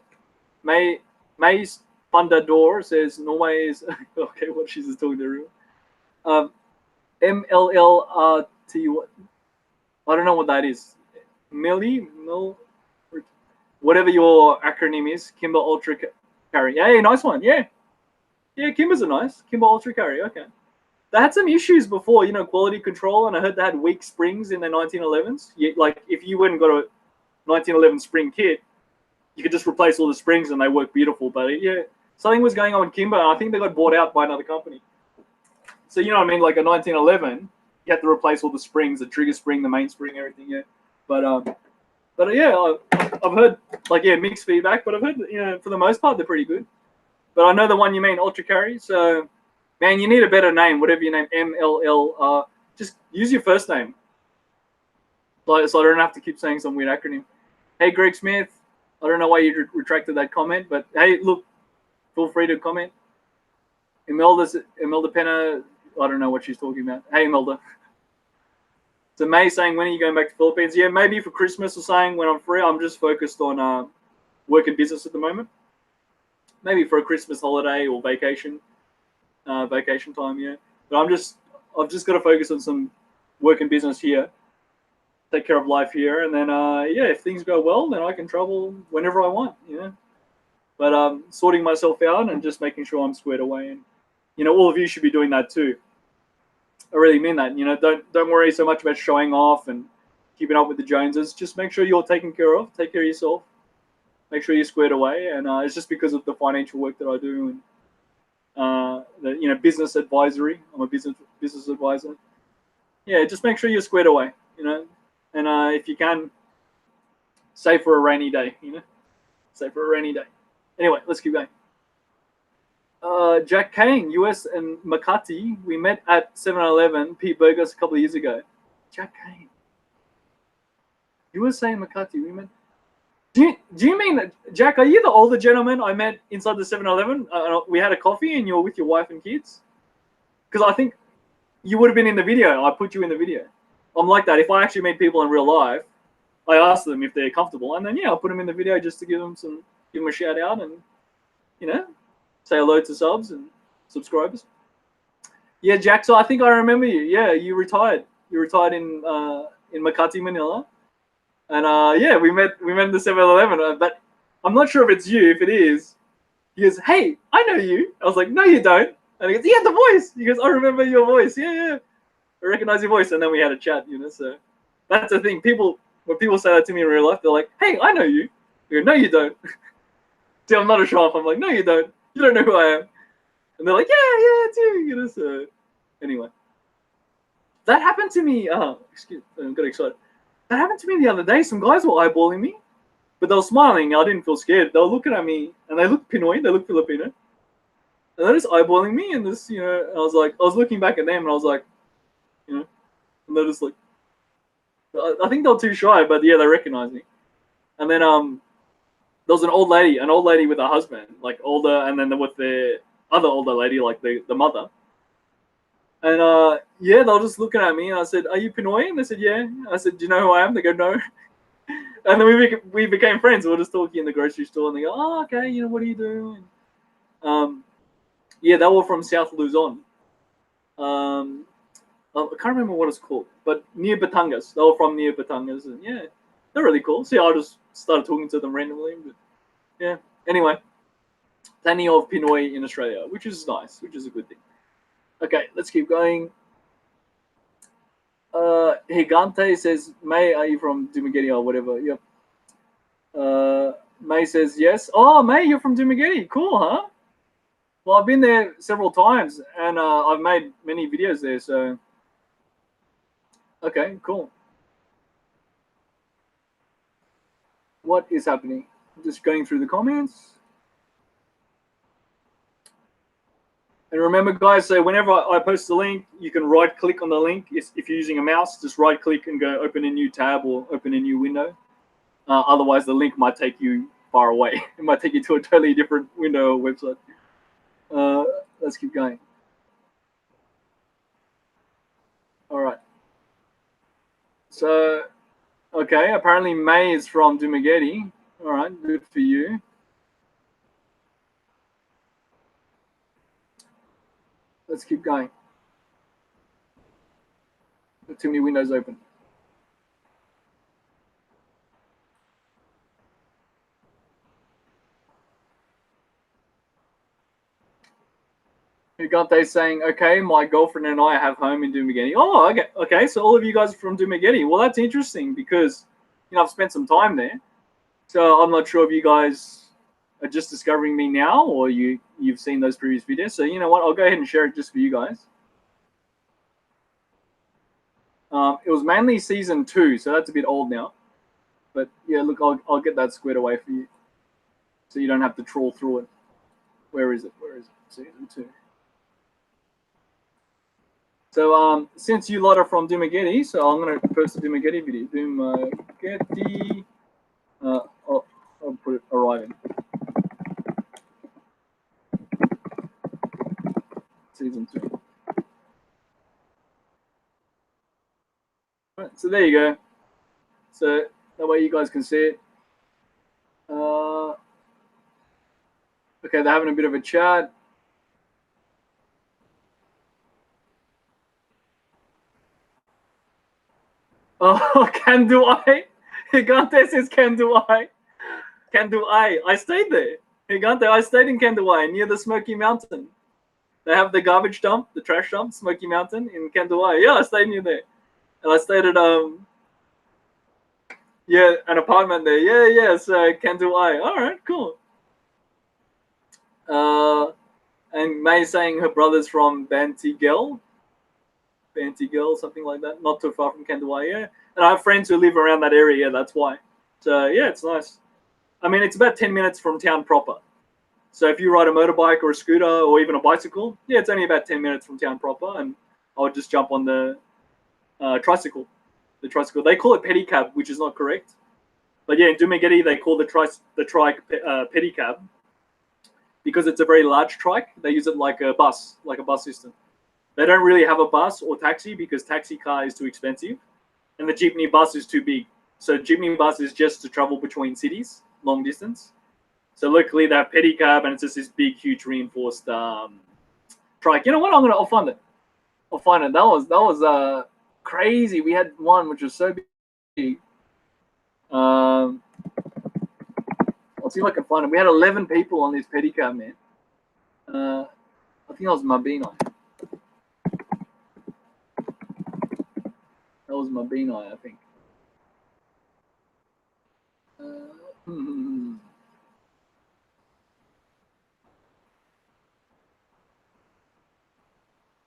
May Fundador says Norway is okay. What she's just talking to everyone. MLLRT. I don't know what that is. Whatever your acronym is. Kimber Ultra Carry. Hey, nice one. Yeah, Kimbers are nice. Kimber Ultra Carry. Okay. They had some issues before, quality control, and I heard they had weak springs in their 1911s. Like if you went and got a 1911 spring kit, you could just replace all the springs and they work beautiful. But yeah, something was going on with Kimber, and I think they got bought out by another company. So you know what I mean? Like a 1911, you have to replace all the springs, the trigger spring, the main spring, everything. Yeah. But yeah, I've heard mixed feedback, but I've heard for the most part they're pretty good. But I know the one you mean, Ultra Carry. So man, you need a better name, whatever your name, MLL. Just use your first name, so I don't have to keep saying some weird acronym. Hey, Greg Smith, I don't know why you retracted that comment, but hey, look, feel free to comment. Imelda Penna, I don't know what she's talking about. Hey, Imelda. So May saying, when are you going back to Philippines? Yeah, maybe for Christmas or saying when I'm free. I'm just focused on work and business at the moment. Maybe for a Christmas holiday or vacation time, yeah. But I've just got to focus on some work and business here, take care of life here, and then yeah, if things go well, then I can travel whenever I want, But sorting myself out and just making sure I'm squared away, and all of you should be doing that too. I really mean that. Don't worry so much about showing off and keeping up with the Joneses. Just make sure you're taken care of. Take care of yourself. Make sure you're squared away. And it's just because of the financial work that I do and the business advisory. I'm a business advisor. Yeah, just make sure you're squared away. And if you can, save for a rainy day. Save for a rainy day. Anyway, let's keep going. Jack Kane, US and Makati. We met at 7-Eleven, Pete Burgers a couple of years ago. Jack Kane. USA and Makati, we met. Do you mean, Jack, are you the older gentleman I met inside the 7-Eleven? We had a coffee and you were with your wife and kids? Because I think you would have been in the video. I put you in the video. I'm like that. If I actually meet people in real life, I ask them if they're comfortable. And then, yeah, I'll put them in the video just to give them a shout out and, you know, say hello to subs and subscribers. Yeah, Jack, so I think I remember you. Yeah, you retired. You retired in Makati, Manila. And yeah, we met in the 7-Eleven. But I'm not sure if it's you. If it is, he goes, "Hey, I know you." I was like, "No, you don't." And he goes, "Yeah, the voice." He goes, "I remember your voice. Yeah. I recognize your voice." And then we had a chat, you know. So that's the thing. When people say that to me in real life, they're like, "Hey, I know you." I go, "No, you don't." See, I'm not a show off. I'm like, "No, you don't. You don't know who I am." And they're like, "Yeah, I do." You know. So anyway, that happened to me. Excuse me, I got excited. That happened to me the other day. Some guys were eyeballing me, but they were smiling. I didn't feel scared. They were looking at me, and they looked Pinoy. They looked Filipino. And they're just eyeballing me, and this, you know, I was looking back at them, and I was like, you know, and they're just like, I think they were too shy, but yeah, they recognized me. And then there was an old lady with her husband, like older, and then with the other older lady, like the mother. And yeah, they were just looking at me, and I said, "Are you Pinoy?" And they said, "Yeah." I said, "Do you know who I am?" They go, "No." And then we became friends. We were just talking in the grocery store, and they go, "Oh, okay, you know, what do you do?" Yeah, they were from South Luzon. I can't remember what it's called, but near Batangas. They were from near Batangas, and yeah, they're really cool. So yeah, I just started talking to them randomly. But yeah, anyway, plenty of Pinoy in Australia, which is nice, which is a good thing. Okay, let's keep going. Higante says, "May, are you from Dumaguete or whatever?" Yep. May says, "Yes." Oh, May, you're from Dumaguete. Cool, huh? Well, I've been there several times, and I've made many videos there, so... Okay, cool. What is happening? I'm just going through the comments. And remember, guys, so whenever I post a link, you can right-click on the link. If you're using a mouse, just right-click and go open a new tab or open a new window. Otherwise, the link might take you far away. It might take you to a totally different window or website. Let's keep going. All right. So, okay, apparently May is from Dumaguete. All right, good for you. Let's keep going. Too many windows open. Higante saying, "Okay, my girlfriend and I have home in Dumaguete." Oh, okay. Okay, so all of you guys are from Dumaguete. Well, that's interesting because, you know, I've spent some time there. So I'm not sure if you guys are just discovering me now or you've seen those previous videos. So you know what? I'll go ahead and share it just for you guys. It was mainly season 2, so that's a bit old now. But yeah, look, I'll get that squared away for you, so you don't have to trawl through it. Where is it? Where is it? Season 2. So since you lot are from Dumaguete, so I'm gonna post a Dumaguete video. Dumaguete. I'll put it arriving. Season 2. Right, so there you go. So that way you guys can see it. Okay, they're having a bit of a chat. Oh, can do I? Higante says, "Can do I?" Can do I? I stayed there. Higante, I stayed in Kanduai near the Smoky Mountain. They have the garbage dump, the trash dump, Smoky Mountain in Kanduai. Yeah, I stayed near there. And I stayed at yeah, an apartment there. Yeah, so Kanduai. All right, cool. And May saying her brother's from Bantigel, something like that. Not too far from Kanduai, yeah. And I have friends who live around that area, yeah, that's why. So yeah, it's nice. I mean, it's about 10 minutes from town proper. So if you ride a motorbike or a scooter or even a bicycle, yeah, it's only about 10 minutes from town proper, and I would just jump on the tricycle. The tricycle. They call it pedicab, which is not correct. But yeah, in Dumaguete, they call the trike pedicab because it's a very large trike. They use it like a bus system. They don't really have a bus or taxi because taxi car is too expensive, and the jeepney bus is too big. So jeepney bus is just to travel between cities, long distance. So luckily they have pedicab, and it's just this big, huge reinforced trike. You know what? I'll find it. I'll find it. That was crazy. We had one which was so big. I'll see if I can find it. We had 11 people on this pedicab, man. I think that was Mabini. That was Mabini, I think.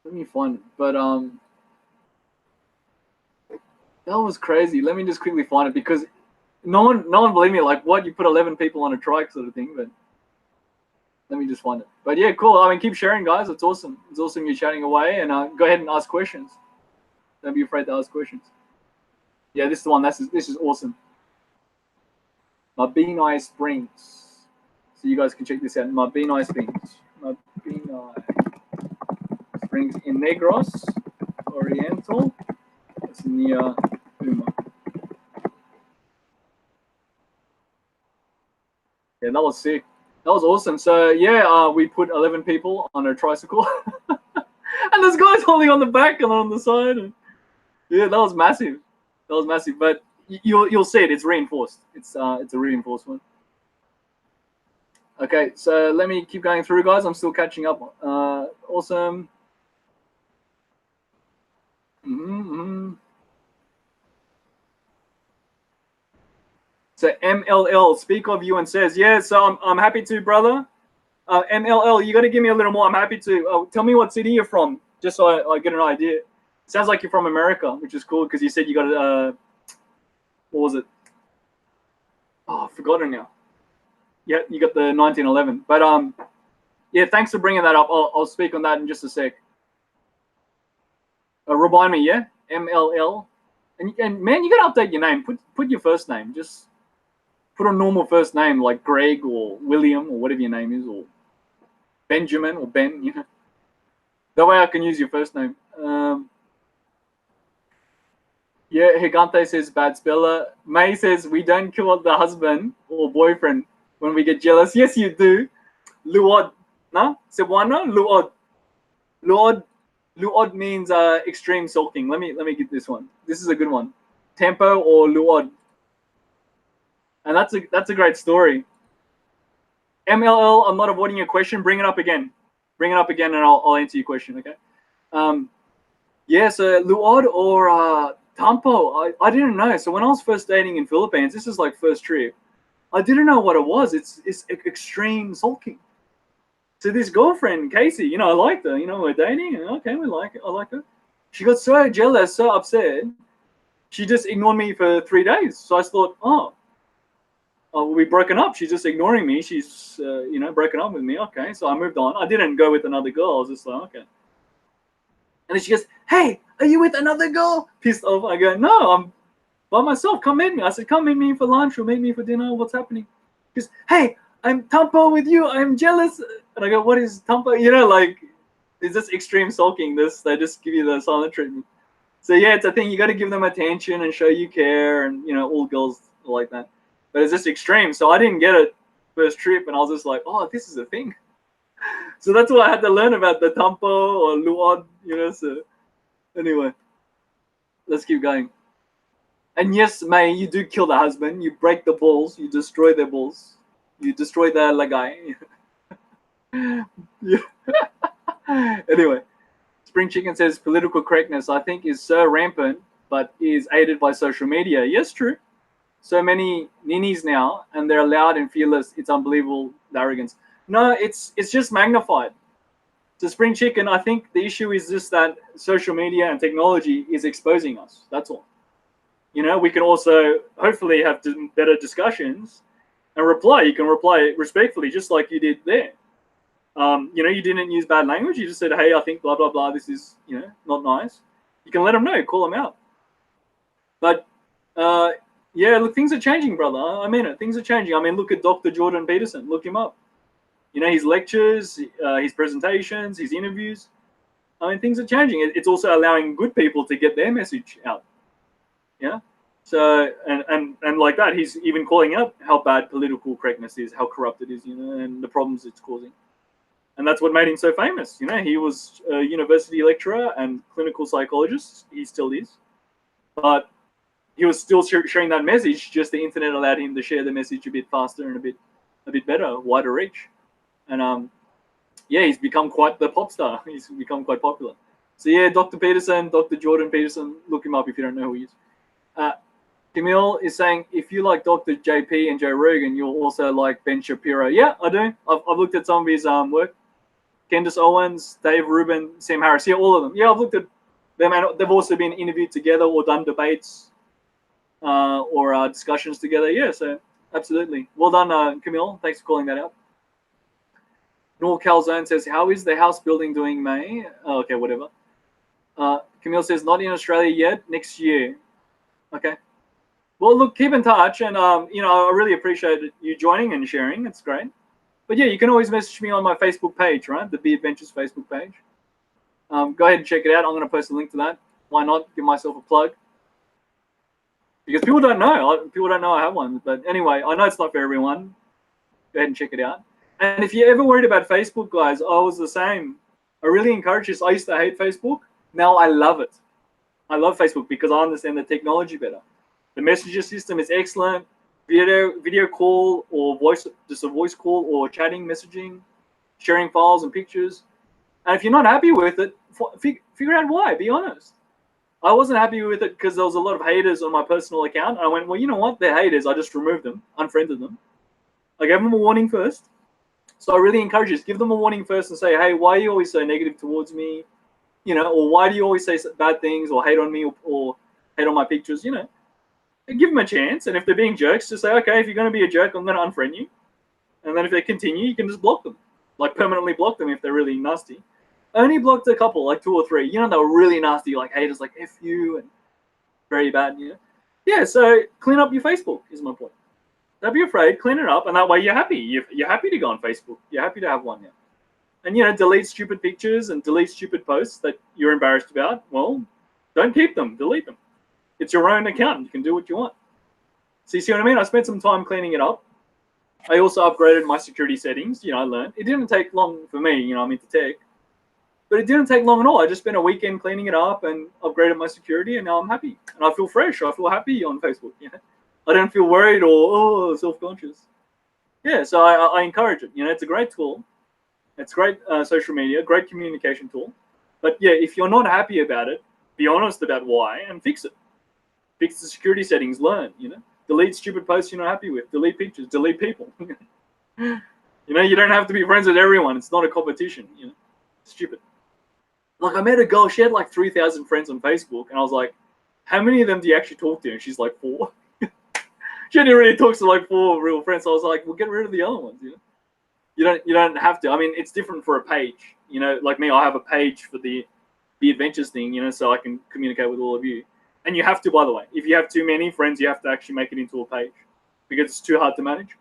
Let me find it. But that was crazy. Let me just quickly find it because no one believed me. Like, what? You put 11 people on a trike, sort of thing. But let me just find it. But yeah, cool. I mean, keep sharing, guys. It's awesome. It's awesome you're chatting away, and go ahead and ask questions. Don't be afraid to ask questions. Yeah, this is the one. This is awesome. Mabini Springs. So you guys can check this out. Mabini Springs. Mabini Springs in Negros Oriental. It's near Uma. Yeah, that was sick. That was awesome. So yeah, we put 11 people on a tricycle, and there's guys holding on the back and on the side. And yeah, that was massive. That was massive. But you'll see it. It's reinforced. It's a reinforced one. Okay, so let me keep going through, guys. I'm still catching up. Awesome. So MLL, speak of you and says, yeah, so I'm happy to, brother. MLL, you got to give me a little more. I'm happy to. Tell me what city you're from, just so I get an idea. Sounds like you're from America, which is cool because you said you got what was it? Oh, I've forgotten now. Yeah, you got the 1911. But yeah, thanks for bringing that up. I'll speak on that in just a sec. Remind me, yeah, MLL, and man, you got to update your name. Put your first name. Just put a normal first name like Greg or William or whatever your name is, or Benjamin or Ben. You know, that way I can use your first name. Yeah, Higante says bad speller. May says we don't kill the husband or boyfriend when we get jealous. Yes, you do. Luod, na? Cebuano? Luod. Luod means extreme sulking. Let me get this one. This is a good one. Tampo or Luod. And that's a great story. MLL, I'm not avoiding your question. Bring it up again. Bring it up again, and I'll answer your question. Okay. Yeah. So Luod or Tampo, I didn't know. So when I was first dating in Philippines, this is like first trip. I didn't know what it was. It's extreme sulking. So this girlfriend, Casey, you know, I liked her. You know, we're dating. And okay, we like it. I like her. She got so jealous, so upset. She just ignored me for 3 days. So I thought, oh, we broken up. She's just ignoring me. She's, you know, broken up with me. Okay, so I moved on. I didn't go with another girl. I was just like, okay. And then she goes, hey, are you with another girl? Pissed off. I go, no, I'm by myself. Come meet me. I said, come meet me for lunch or meet me for dinner. What's happening? She goes, hey, I'm Tampo with you. I'm jealous. And I go, what is Tampo? You know, like, it's just extreme sulking. They just give you the silent treatment. So yeah, it's a thing. You got to give them attention and show you care. And, you know, all girls are like that. But it's just extreme. So I didn't get it first trip. And I was just like, oh, this is a thing. So that's what I had to learn about the Tampo or Luod, you know. So anyway, let's keep going. And yes, May, you do kill the husband. You break the balls. You destroy their balls. You destroy the lagay. Yeah. Anyway, Spring Chicken says political correctness, I think, is so rampant, but is aided by social media. Yes, true. So many ninnies now, and they're loud and fearless. It's unbelievable, the arrogance. No, it's just magnified. So Spring Chicken, I think the issue is just that social media and technology is exposing us. That's all. You know, we can also hopefully have better discussions and reply. You can reply respectfully, just like you did there. You didn't use bad language. You just said, hey, I think blah, blah, blah. This is, not nice. You can let them know, call them out. But, yeah, look, things are changing, brother. I mean it. Things are changing. I mean, look at Dr. Jordan Peterson. Look him up. His lectures, his presentations, his interviews. I mean, things are changing. It's also allowing good people to get their message out. Yeah. So, and like that, he's even calling out how bad political correctness is, how corrupt it is, and the problems it's causing. And that's what made him so famous. He was a university lecturer and clinical psychologist. He still is. But he was still sharing that message, just the internet allowed him to share the message a bit faster and a bit better, wider reach. And yeah, he's become quite the pop star. He's become quite popular. So yeah, Dr. Peterson, Dr. Jordan Peterson, look him up if you don't know who he is. Camille is saying, if you like Dr. JP and Joe Rogan, you'll also like Ben Shapiro. Yeah, I do. I've looked at some of his work. Candace Owens, Dave Rubin, Sam Harris. Yeah, all of them. Yeah, I've looked at them, and they've also been interviewed together or done debates or discussions together. Yeah, so absolutely. Well done, Camille. Thanks for calling that out. Nor Calzone says, how is the house building doing, May? Oh, okay, whatever. Camille says, not in Australia yet, next year. Okay. Well, look, keep in touch, and I really appreciate you joining and sharing. It's great. But yeah, you can always message me on my Facebook page, right? The Be Adventures Facebook page. Go ahead and check it out. I'm going to post a link to that. Why not? Give myself a plug. Because people don't know. People don't know I have one. But anyway, I know it's not for everyone. Go ahead and check it out. And if you're ever worried about Facebook, guys, I was the same. I really encourage this. I used to hate Facebook. Now I love it. I love Facebook because I understand the technology better. The messenger system is excellent. Video call or just a voice call or chatting, messaging, sharing files and pictures. And if you're not happy with it, figure out why. Be honest. I wasn't happy with it because there was a lot of haters on my personal account. And I went, well, you know what? They're haters. I just removed them, unfriended them. I gave them a warning first. So I really encourage you, give them a warning first and say, hey, why are you always so negative towards me? Or why do you always say bad things or hate on me or hate on my pictures? Give them a chance. And if they're being jerks, just say, okay, if you're going to be a jerk, I'm going to unfriend you. And then if they continue, you can just block them. Like permanently block them if they're really nasty. I only blocked a couple, like 2 or 3. They were really nasty, like haters, like F you and very bad, Yeah, so clean up your Facebook is my point. Don't be afraid, clean it up, and that way you're happy. You're happy to go on Facebook. You're happy to have one now. And, delete stupid pictures and delete stupid posts that you're embarrassed about. Well, don't keep them. Delete them. It's your own account. You can do what you want. So you see what I mean? I spent some time cleaning it up. I also upgraded my security settings. I learned. It didn't take long for me. I'm into tech. But it didn't take long at all. I just spent a weekend cleaning it up and upgraded my security, and now I'm happy. And I feel fresh. I feel happy on Facebook. I don't feel worried or self-conscious. Yeah, so I encourage it. It's a great tool. It's great social media, great communication tool. But yeah, if you're not happy about it, be honest about why and fix it. Fix the security settings, learn, Delete stupid posts you're not happy with. Delete pictures, delete people. You don't have to be friends with everyone. It's not a competition, Stupid. Like, I met a girl, she had like 3,000 friends on Facebook, and I was like, how many of them do you actually talk to? And she's like, 4. She only really talks to like 4 real friends. So I was like, well, get rid of the other ones, You don't have to. I mean, it's different for a page. Like me, I have a page for the adventures thing, so I can communicate with all of you. And you have to, by the way, if you have too many friends, you have to actually make it into a page because it's too hard to manage.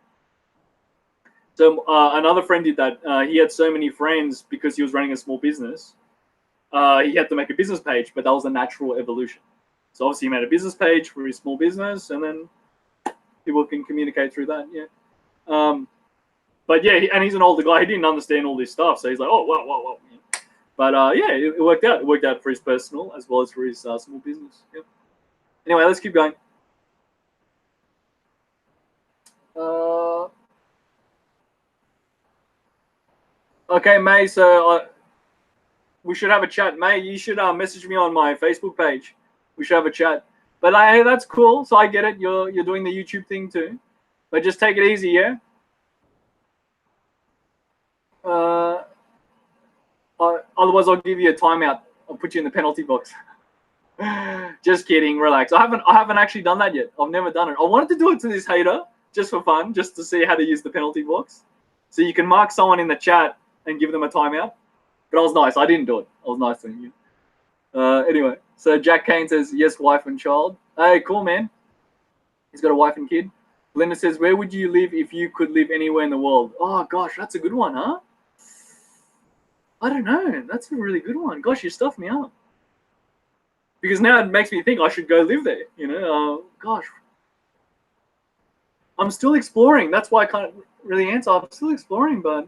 So another friend did that. He had so many friends because he was running a small business. He had to make a business page, but that was a natural evolution. So obviously he made a business page for his small business, and then people can communicate through that. Yeah. But yeah, and he's an older guy. He didn't understand all this stuff, so he's like, oh, whoa. But yeah, it worked out. It worked out for his personal as well as for his small business. Yeah. Anyway, let's keep going. Okay, May. So we should have a chat, May. You should message me on my Facebook page. We should have a chat. But hey, that's cool. So I get it. You're doing the YouTube thing too. But just take it easy, yeah. Otherwise, I'll give you a timeout. I'll put you in the penalty box. Just kidding. Relax. I haven't actually done that yet. I've never done it. I wanted to do it to this hater just for fun, just to see how to use the penalty box. So you can mark someone in the chat and give them a timeout. But I was nice. I didn't do it. I was nice to you. Anyway, so Jack Kane says, yes, wife and child. Hey, cool, man. He's got a wife and kid. Linda says, where would you live if you could live anywhere in the world? Oh, gosh, that's a good one, huh? I don't know. That's a really good one. Gosh, you stuffed me up. Because now it makes me think I should go live there, you know? Gosh. I'm still exploring. That's why I can't really answer. I'm still exploring, but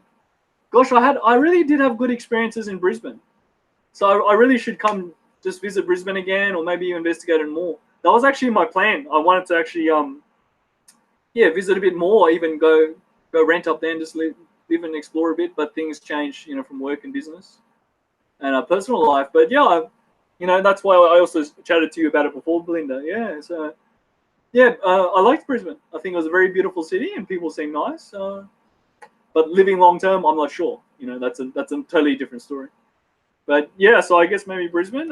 gosh, I really did have good experiences in Brisbane. So I really should come just visit Brisbane again, or maybe investigate it more. That was actually my plan. I wanted to actually, visit a bit more, even go rent up there and just live and explore a bit. But things change, you know, from work and business and personal life. But yeah, that's why I also chatted to you about it before, Belinda. Yeah, so yeah, I liked Brisbane. I think it was a very beautiful city and people seem nice. But living long term, I'm not sure. You know, that's a totally different story. But yeah, so I guess maybe Brisbane.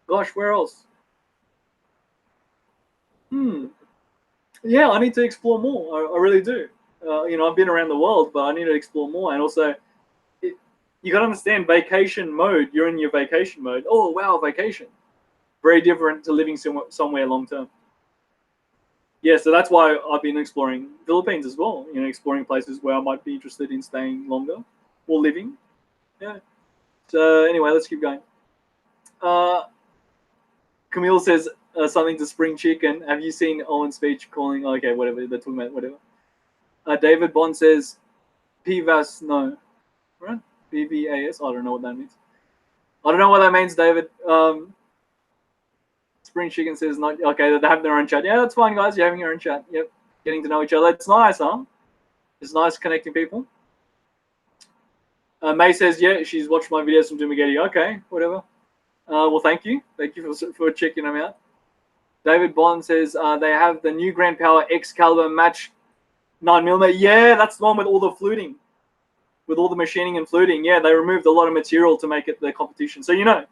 Gosh, where else? Yeah, I need to explore more. I really do. I've been around the world, but I need to explore more. And also, you got to understand vacation mode. You're in your vacation mode. Oh, wow, vacation. Very different to living somewhere long term. Yeah, so that's why I've been exploring Philippines as well. You know, exploring places where I might be interested in staying longer or living. Yeah. So anyway, let's keep going. Camille says something to Spring Chicken. Have you seen Owen's speech calling? Okay, whatever. They're talking about whatever. David Bond says, PVAS, no. Right? PVAS? I don't know what that means. I don't know what that means, David. Spring Chicken says, not okay, they have their own chat. Yeah, that's fine, guys. You're having your own chat. Yep. Getting to know each other. It's nice, huh? It's nice connecting people. May says, yeah, she's watched my videos from Dumageddon. Okay, whatever. Well, thank you. Thank you for checking them out. David Bond says they have the new Grand Power Excalibur match 9mm. Yeah, that's the one with all the fluting. With all the machining and fluting. Yeah, they removed a lot of material to make it the competition. So, you know.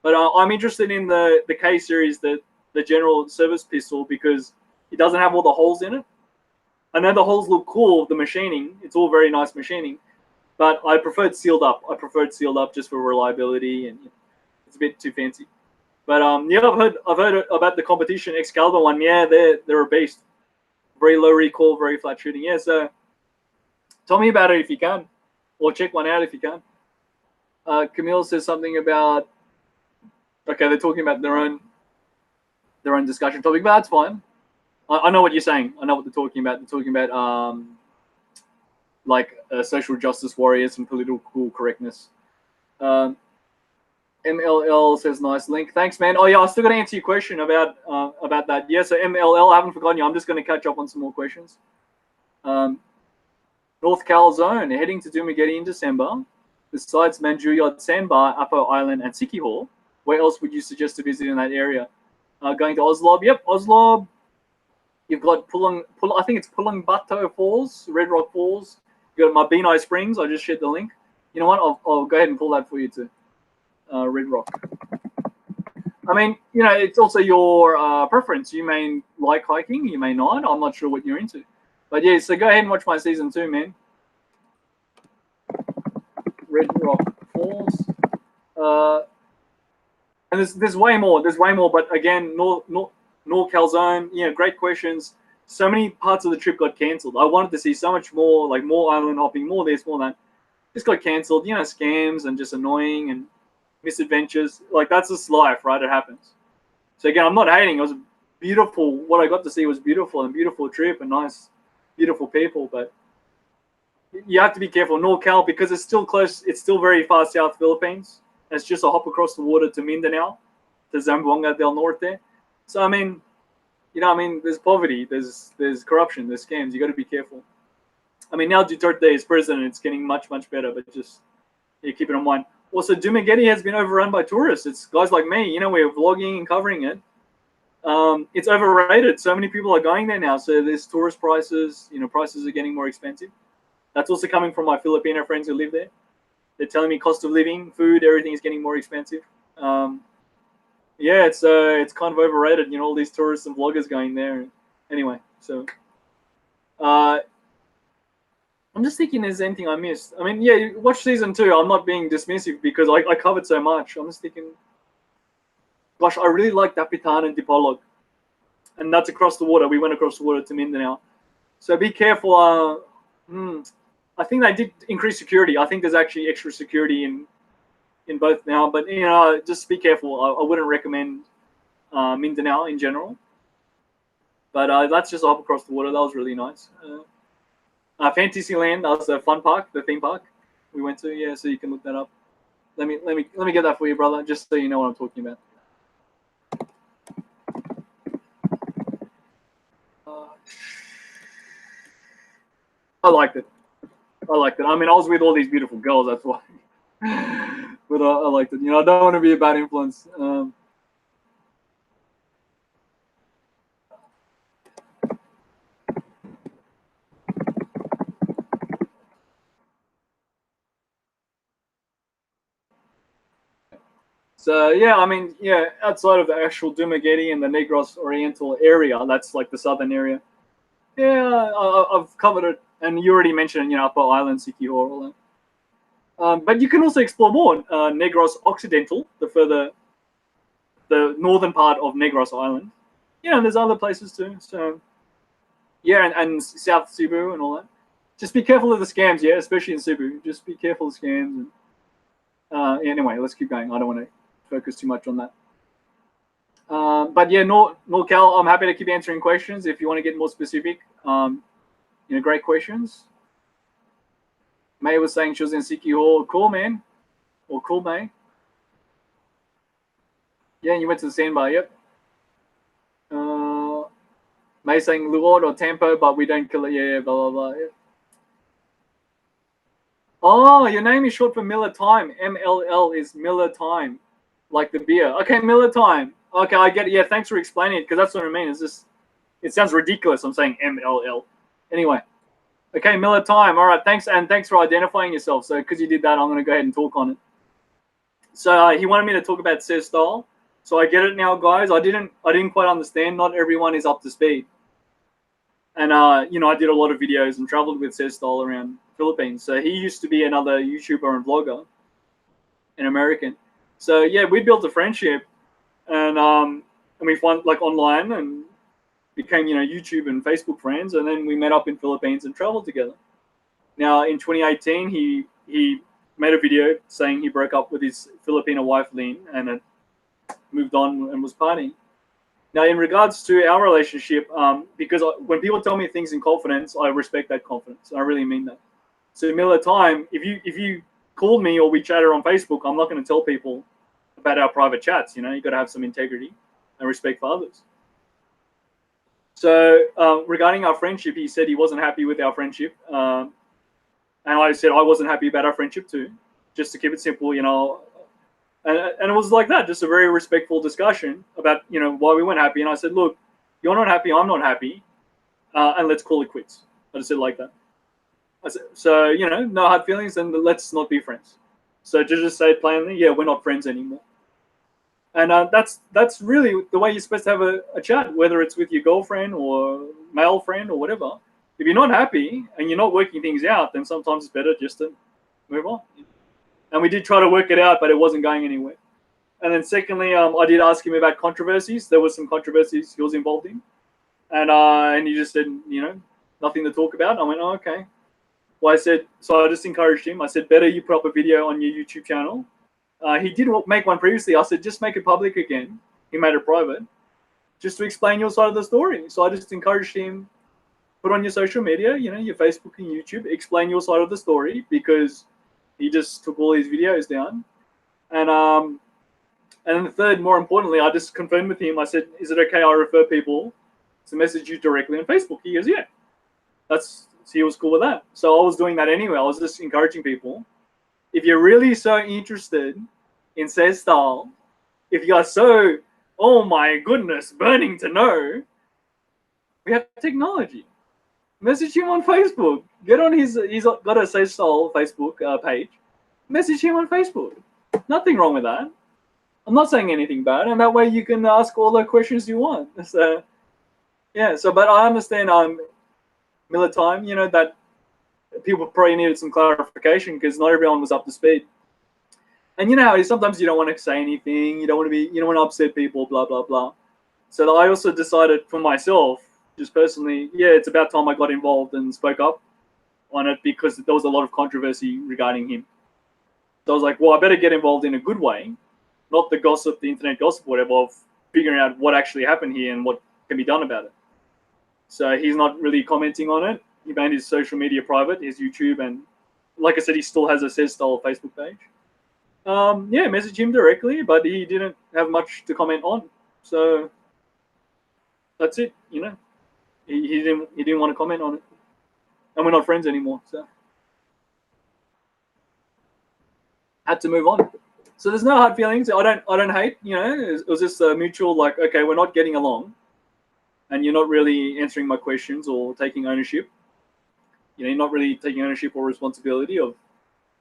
But I'm interested in the K series, the general service pistol, because it doesn't have all the holes in it. I know the holes look cool, the machining. It's all very nice machining. But I preferred sealed up. I preferred sealed up just for reliability, and it's a bit too fancy. But yeah, I've heard about the competition Excalibur one. Yeah, they're a beast. Very low recoil, very flat shooting. Yeah, so tell me about it if you can, or check one out if you can. Camille says something about. Okay, they're talking about their own discussion topic, but that's fine. I know what you're saying. I know what they're talking about. They're talking about like social justice warriors and political correctness. MLL says nice link. Thanks, man. Oh yeah, I still got to answer your question about that. Yeah, so MLL, I haven't forgotten you. I'm just going to catch up on some more questions. North Cal Zone heading to Dumageddon in December. Besides Manjuyod Sandbar, Upper Island, and Sikihor, where else would you suggest to visit in that area? Going to Oslob. Yep, Oslob. You've got I think it's Pulangbato Falls, Red Rock Falls. You've got Mabinai Springs. I just shared the link. You know what? I'll go ahead and pull that for you too. Red Rock. I mean, you know, it's also your preference. You may like hiking, you may not. I'm not sure what you're into. But yeah, so go ahead and watch my season 2, man. Red Rock Falls. And there's way more. There's way more. But again, North Calzone, you know, great questions. So many parts of the trip got cancelled. I wanted to see so much more, like more island hopping, more this, more that. Just got cancelled. You know, scams and just annoying and misadventures. Like, that's just life, right? It happens. So again, I'm not hating. It was beautiful. What I got to see was beautiful, and beautiful trip and nice, beautiful people. But you have to be careful. NorCal, because it's still close. It's still very far south Philippines. It's just a hop across the water to Mindanao, to Zamboanga del Norte. So I mean, you know, there's poverty, there's corruption, there's scams. You got to be careful. I mean, now Duterte is president. It's getting much better, but just keep it in mind. Also, Dumageddon has been overrun by tourists. It's guys like me. You know, we're vlogging and covering it. It's overrated. So many people are going there now. So there's tourist prices. You know, prices are getting more expensive. That's also coming from my Filipino friends who live there. They're telling me cost of living, food, everything is getting more expensive. Yeah, it's kind of overrated. You know, all these tourists and vloggers going there. Anyway, so I'm just thinking there's anything I missed. I mean, yeah, watch season 2. I'm not being dismissive because I covered so much. I'm just thinking, gosh, I really like Dapitan and Dipolog. And that's across the water. We went across the water to Mindanao. So be careful. I think they did increase security. I think there's actually extra security in both now. But, you know, just be careful. I wouldn't recommend Mindanao in general. But that's just a hop across the water. That was really nice. Fantasyland, that was the fun park, the theme park we went to. Yeah, so you can look that up. Let me get that for you, brother, just so you know what I'm talking about. I liked it. I mean, I was with all these beautiful girls, that's why. But I liked it. You know, I don't want to be a bad influence. So yeah, I mean, yeah, outside of the actual Dumaguete and the Negros Oriental area, that's like the southern area. Yeah, I've covered it, and you already mentioned, you know, Upper Island, Siquijor, all that. But you can also explore more. Negros Occidental, the northern part of Negros Island. You know, there's other places too. So yeah, and South Cebu and all that. Just be careful of the scams, yeah, especially in Cebu. Just be careful of scams. And anyway, let's keep going. I don't want to focus too much on that. But yeah, NorCal, I'm happy to keep answering questions if you want to get more specific. You know, great questions. May was saying she was in Siquijor. Cool, man. Or cool, May. Yeah, and you went to the sandbar, yep. May saying Luod or Tampo, but we don't kill it. Yeah, blah, blah, blah. Yeah. Oh, your name is short for Miller Time. MLL is Miller Time, like the beer. Okay, Miller Time. Okay, I get it. Yeah, thanks for explaining it, because that's what I mean. It's just, it sounds ridiculous. I'm saying MLL. Anyway, okay, Miller Time. All right, thanks, and thanks for identifying yourself. So, because you did that, I'm going to go ahead and talk on it. So he wanted me to talk about SES style. So I get it now, guys. I didn't quite understand. Not everyone is up to speed. And you know, I did a lot of videos and traveled with SES style around Philippines. So he used to be another YouTuber and vlogger, an American. So yeah, we built a friendship, and we found like online and became, you know, YouTube and Facebook friends, and then we met up in Philippines and traveled together. Now in 2018, he made a video saying he broke up with his Filipino wife Lynn and moved on and was partying. Now, in regards to our relationship, because when people tell me things in confidence, I respect that confidence. I really mean that. So, Miller Time, if you called me or we chatted on Facebook, I'm not going to tell people about our private chats. You know, you got to have some integrity and respect for others. So, regarding our friendship, he said he wasn't happy with our friendship, and I said I wasn't happy about our friendship too. Just to keep it simple, you know. And it was like that, just a very respectful discussion about, you know, why we weren't happy. And I said, look, you're not happy, I'm not happy, and let's call it quits. I just said like that. I said, so, you know, no hard feelings, and let's not be friends. So to just say plainly, yeah, we're not friends anymore. And that's really the way you're supposed to have a chat, whether it's with your girlfriend or male friend or whatever. If you're not happy and you're not working things out, then sometimes it's better just to move on. And we did try to work it out, but it wasn't going anywhere. And then secondly, I did ask him about controversies. There was some controversies he was involved in. And he just said, you know, nothing to talk about. I went, oh, okay. Well, I said, so I just encouraged him. I said, better you put up a video on your YouTube channel. He did make one previously. I said, just make it public again. He made it private, just to explain your side of the story. So I just encouraged him, put on your social media, you know, your Facebook and YouTube, explain your side of the story, because he just took all his videos down. And then the third, more importantly, I just confirmed with him. I said, is it okay I refer people to message you directly on Facebook? He goes, yeah. He was cool with that. So I was doing that anyway. I was just encouraging people. If you're really so interested in SES style, if you are so, oh my goodness, burning to know, we have technology. Message him on Facebook. Get on he's got a SES style Facebook page. Message him on Facebook. Nothing wrong with that. I'm not saying anything bad, and that way you can ask all the questions you want. So yeah, but I understand Miller Time, you know, that people probably needed some clarification because not everyone was up to speed. And you know how sometimes you don't want to say anything, you don't want to upset people, blah blah blah. So I also decided for myself, just personally, yeah, it's about time I got involved and spoke up on it because there was a lot of controversy regarding him. So I was like, well, I better get involved in a good way, not the gossip, the internet gossip, whatever, of figuring out what actually happened here and what can be done about it. So he's not really commenting on it. He made his social media private, his YouTube, and like I said, he still has a says style Facebook page. Yeah, message him directly, but he didn't have much to comment on. So that's it, you know. He didn't want to comment on it, and we're not friends anymore. So had to move on. So there's no hard feelings. I don't hate. You know, it was just a mutual like, okay, we're not getting along, and you're not really answering my questions or taking ownership. You know, you're not really taking ownership or responsibility of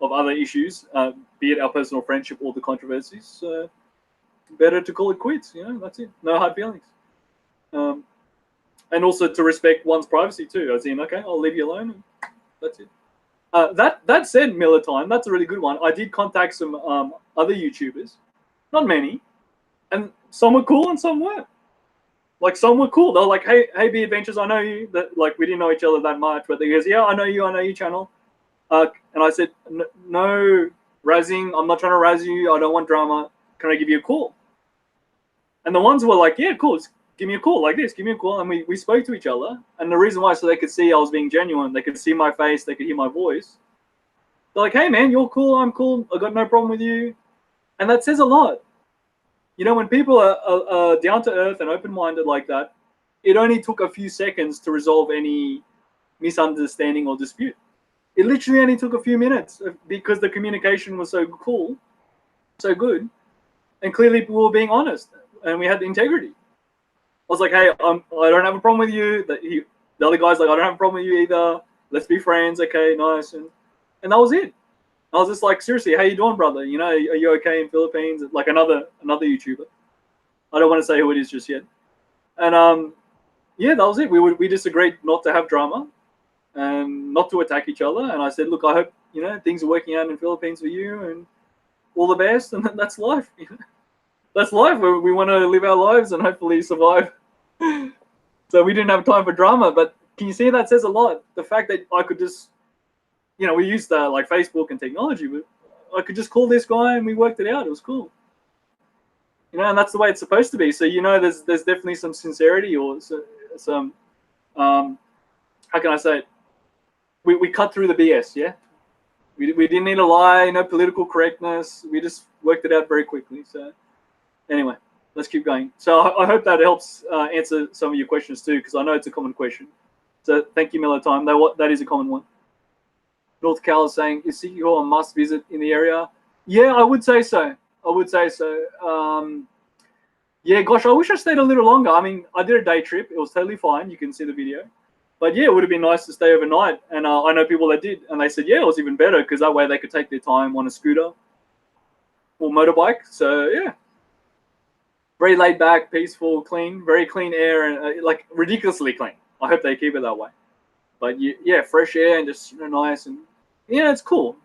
other issues, be it our personal friendship or the controversies. So better to call it quits. You know, that's it. No hard feelings. And also to respect one's privacy too. As in, okay, I'll leave you alone. And that's it. That said, Miller Time, that's a really good one. I did contact some other YouTubers, not many, and some were cool and some weren't. Like some were cool. They're like, hey, B Adventures, I know you. That like we didn't know each other that much, but they goes, yeah, I know you channel. And I said, no, razzing. I'm not trying to razz you. I don't want drama. Can I give you a call? And the ones were like, yeah, cool. Give me a call like this. Give me a call. And we spoke to each other. And the reason why, so they could see I was being genuine. They could see my face. They could hear my voice. They're like, hey, man, you're cool. I'm cool. I got no problem with you. And that says a lot. You know, when people are down to earth and open-minded like that, it only took a few seconds to resolve any misunderstanding or dispute. It literally only took a few minutes because the communication was so cool, so good, and clearly we were being honest and we had integrity. I was like, hey, I don't have a problem with you. The other guy's like, I don't have a problem with you either. Let's be friends. Okay, nice. And that was it. I was just like, seriously, how you doing, brother? You know, are you okay in Philippines? Like another YouTuber. I don't want to say who it is just yet. And yeah, that was it. We just agreed not to have drama and not to attack each other. And I said, look, I hope, you know, things are working out in the Philippines for you and all the best. And that's life. You know? That's life. We want to live our lives and hopefully survive. So we didn't have time for drama. But can you see that says a lot? The fact that I could just, you know, we used like Facebook and technology, but I could just call this guy and we worked it out. It was cool. You know, and that's the way it's supposed to be. So, you know, there's definitely some sincerity or some, how can I say it? We cut through the BS, yeah? We didn't need to lie, no political correctness. We just worked it out very quickly. So anyway, let's keep going. So I hope that helps answer some of your questions too, because I know it's a common question. So thank you, Miller Time. That is a common one. North Cal is saying, is Sikihor a must visit in the area? Yeah, I would say so. Yeah, gosh, I wish I stayed a little longer. I mean, I did a day trip. It was totally fine. You can see the video. But yeah, it would have been nice to stay overnight. And I know people that did. And they said, yeah, it was even better because that way they could take their time on a scooter or motorbike. So yeah, very laid back, peaceful, clean, very clean air, and like ridiculously clean. I hope they keep it that way. But yeah, fresh air and just, you know, nice. And yeah, it's cool.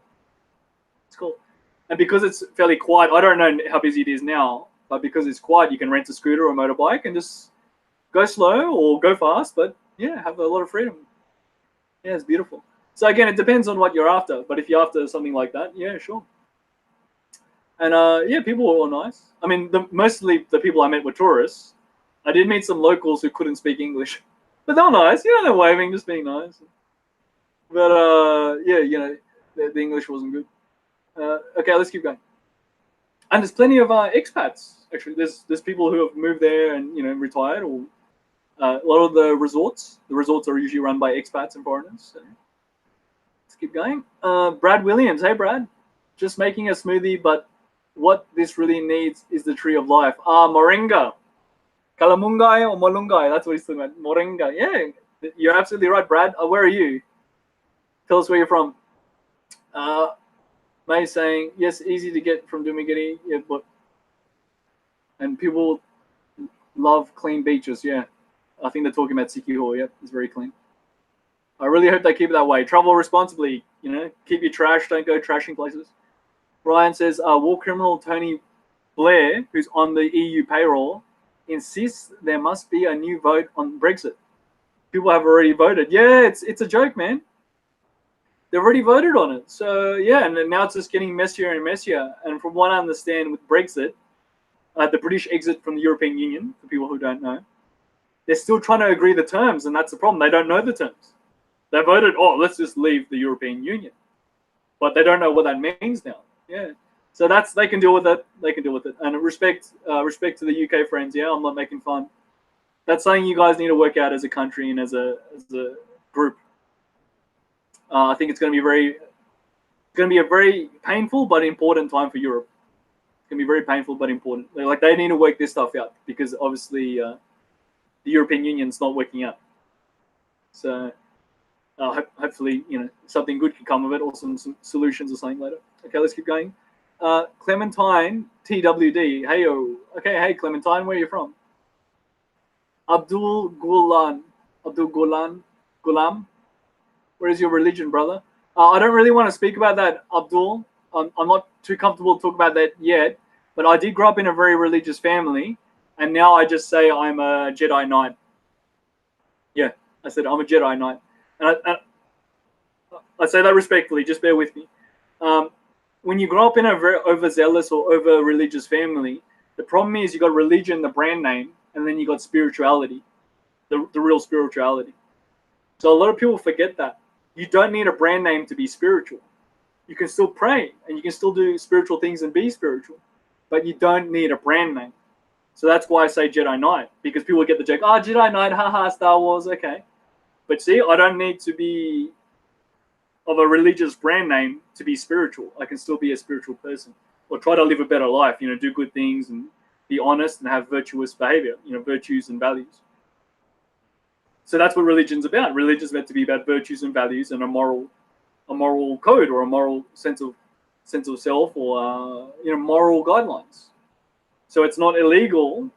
It's cool. And because it's fairly quiet, I don't know how busy it is now, but because it's quiet, you can rent a scooter or a motorbike and just go slow or go fast, but yeah, have a lot of freedom. Yeah, it's beautiful. So again, it depends on what you're after, but if you're after something like that, yeah, sure. And yeah, people were all nice. I mean, mostly the people I met were tourists. I did meet some locals who couldn't speak English, but they were nice. You know, they're waving, just being nice. But yeah, you know, the English wasn't good. Okay, let's keep going. And there's plenty of expats. Actually, there's people who have moved there and, you know, retired, or a lot of the resorts are usually run by expats and foreigners. So let's keep going. Brad Williams, hey Brad, just making a smoothie, but what this really needs is the tree of life. Moringa, Kalamungai or Malungai. That's what he's talking about. Moringa. Yeah, you're absolutely right, Brad. Where are you? Tell us where you're from. May saying, yes, easy to get from Dumigiri, yeah, but and people love clean beaches, yeah. I think they're talking about Sikihor, yeah, it's very clean. I really hope they keep it that way. Travel responsibly, you know, keep your trash, don't go trashing places. Ryan says, war criminal Tony Blair, who's on the EU payroll, insists there must be a new vote on Brexit. People have already voted. Yeah, it's a joke, man. They've already voted on it. So, yeah, and now it's just getting messier and messier. And from what I understand with Brexit, the British exit from the European Union, for people who don't know, they're still trying to agree the terms, and that's the problem. They don't know the terms. They voted, oh, let's just leave the European Union. But they don't know what that means now. Yeah. So that's, they can deal with it. They can deal with it. And respect to the UK friends. Yeah, I'm not making fun. That's something you guys need to work out as a country and as a group. I think it's going to be a very painful but important time for Europe. It's going to be very painful but important. Like, they need to work this stuff out because obviously the European Union's not working out. So hopefully, you know, something good can come of it, or some solutions or something later. Okay, let's keep going. Clementine TWD. Heyo. Okay, hey Clementine, where are you from? Abdul Gulam. Where is your religion, brother? I don't really want to speak about that, Abdul. I'm not too comfortable to talk about that yet. But I did grow up in a very religious family, and now I just say I'm a Jedi Knight. Yeah, I said I'm a Jedi Knight, and I say that respectfully. Just bear with me. When you grow up in a very overzealous or over-religious family, the problem is you got religion, the brand name, and then you got spirituality, the real spirituality. So a lot of people forget that. You don't need a brand name to be spiritual. You can still pray, and you can still do spiritual things and be spiritual, but you don't need a brand name. So that's why I say Jedi Knight, because people get the joke, oh, Jedi Knight, haha, Star Wars, okay. But see, I don't need to be of a religious brand name to be spiritual. I can still be a spiritual person, or try to live a better life, you know, do good things and be honest and have virtuous behavior, you know, virtues and values. So that's what religion's about. Religion's meant to be about virtues and values and a moral code, or a moral sense of self, or you know, moral guidelines. So it's not illegal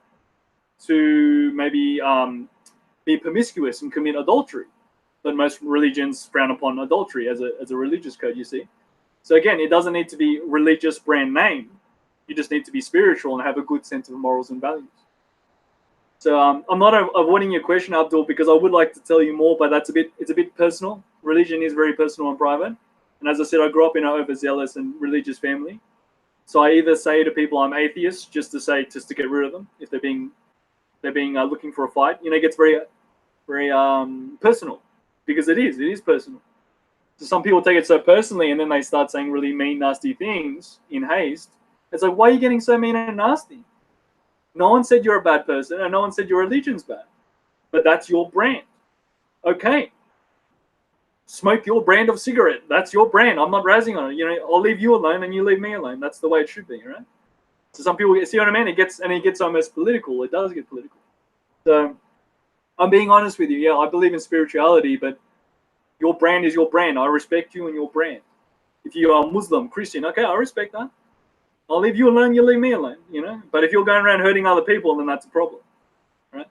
to maybe be promiscuous and commit adultery, but most religions frown upon adultery as a religious code, you see. So again, it doesn't need to be religious brand name. You just need to be spiritual and have a good sense of morals and values. So I'm not avoiding your question, Abdul, because I would like to tell you more, but it's a bit personal. Religion is very personal and private. And as I said, I grew up in an overzealous and religious family. So I either say to people I'm atheist just to get rid of them if they're being looking for a fight. You know, it gets very personal, because it is personal. So some people take it so personally, and then they start saying really mean, nasty things in haste. It's like, why are you getting so mean and nasty? No one said you're a bad person, and no one said your religion's bad. But that's your brand. Okay. Smoke your brand of cigarette. That's your brand. I'm not razzing on it. You know, I'll leave you alone and you leave me alone. That's the way it should be, right? So some people, see what I mean? It gets almost political. It does get political. So I'm being honest with you. Yeah, I believe in spirituality, but your brand is your brand. I respect you and your brand. If you are Muslim, Christian, okay, I respect that. I'll leave you alone, you leave me alone, you know? But if you're going around hurting other people, then that's a problem, right?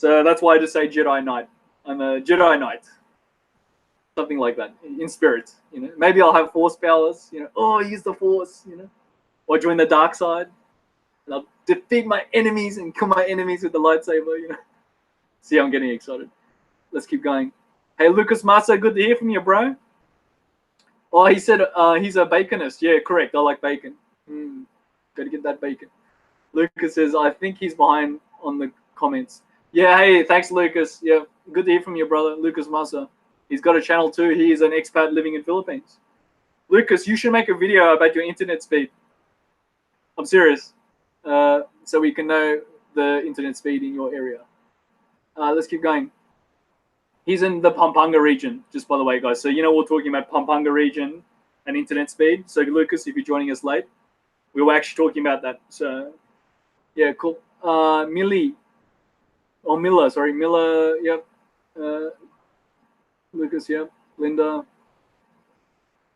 So that's why I just say Jedi Knight. I'm a Jedi Knight. Something like that, in spirit, you know? Maybe I'll have force powers, you know? Oh, use the force, you know? Or join the dark side. And I'll defeat my enemies and kill my enemies with the lightsaber, you know? See, I'm getting excited. Let's keep going. Hey, Lucas Massa, good to hear from you, bro. Oh, he said he's a baconist. Yeah, correct. I like bacon. Gotta get that bacon. Lucas says, I think he's behind on the comments. Yeah, hey, thanks, Lucas. Yeah, good to hear from you, brother. Lucas Massa. He's got a channel too. He is an expat living in Philippines. Lucas, you should make a video about your internet speed. I'm serious. So we can know the internet speed in your area. Let's keep going. He's in the Pampanga region, just by the way, guys. So, you know, we're talking about Pampanga region and internet speed. So, Lucas, if you're joining us late, we were actually talking about that. So, yeah, cool. Miller, yep. Lucas, yep.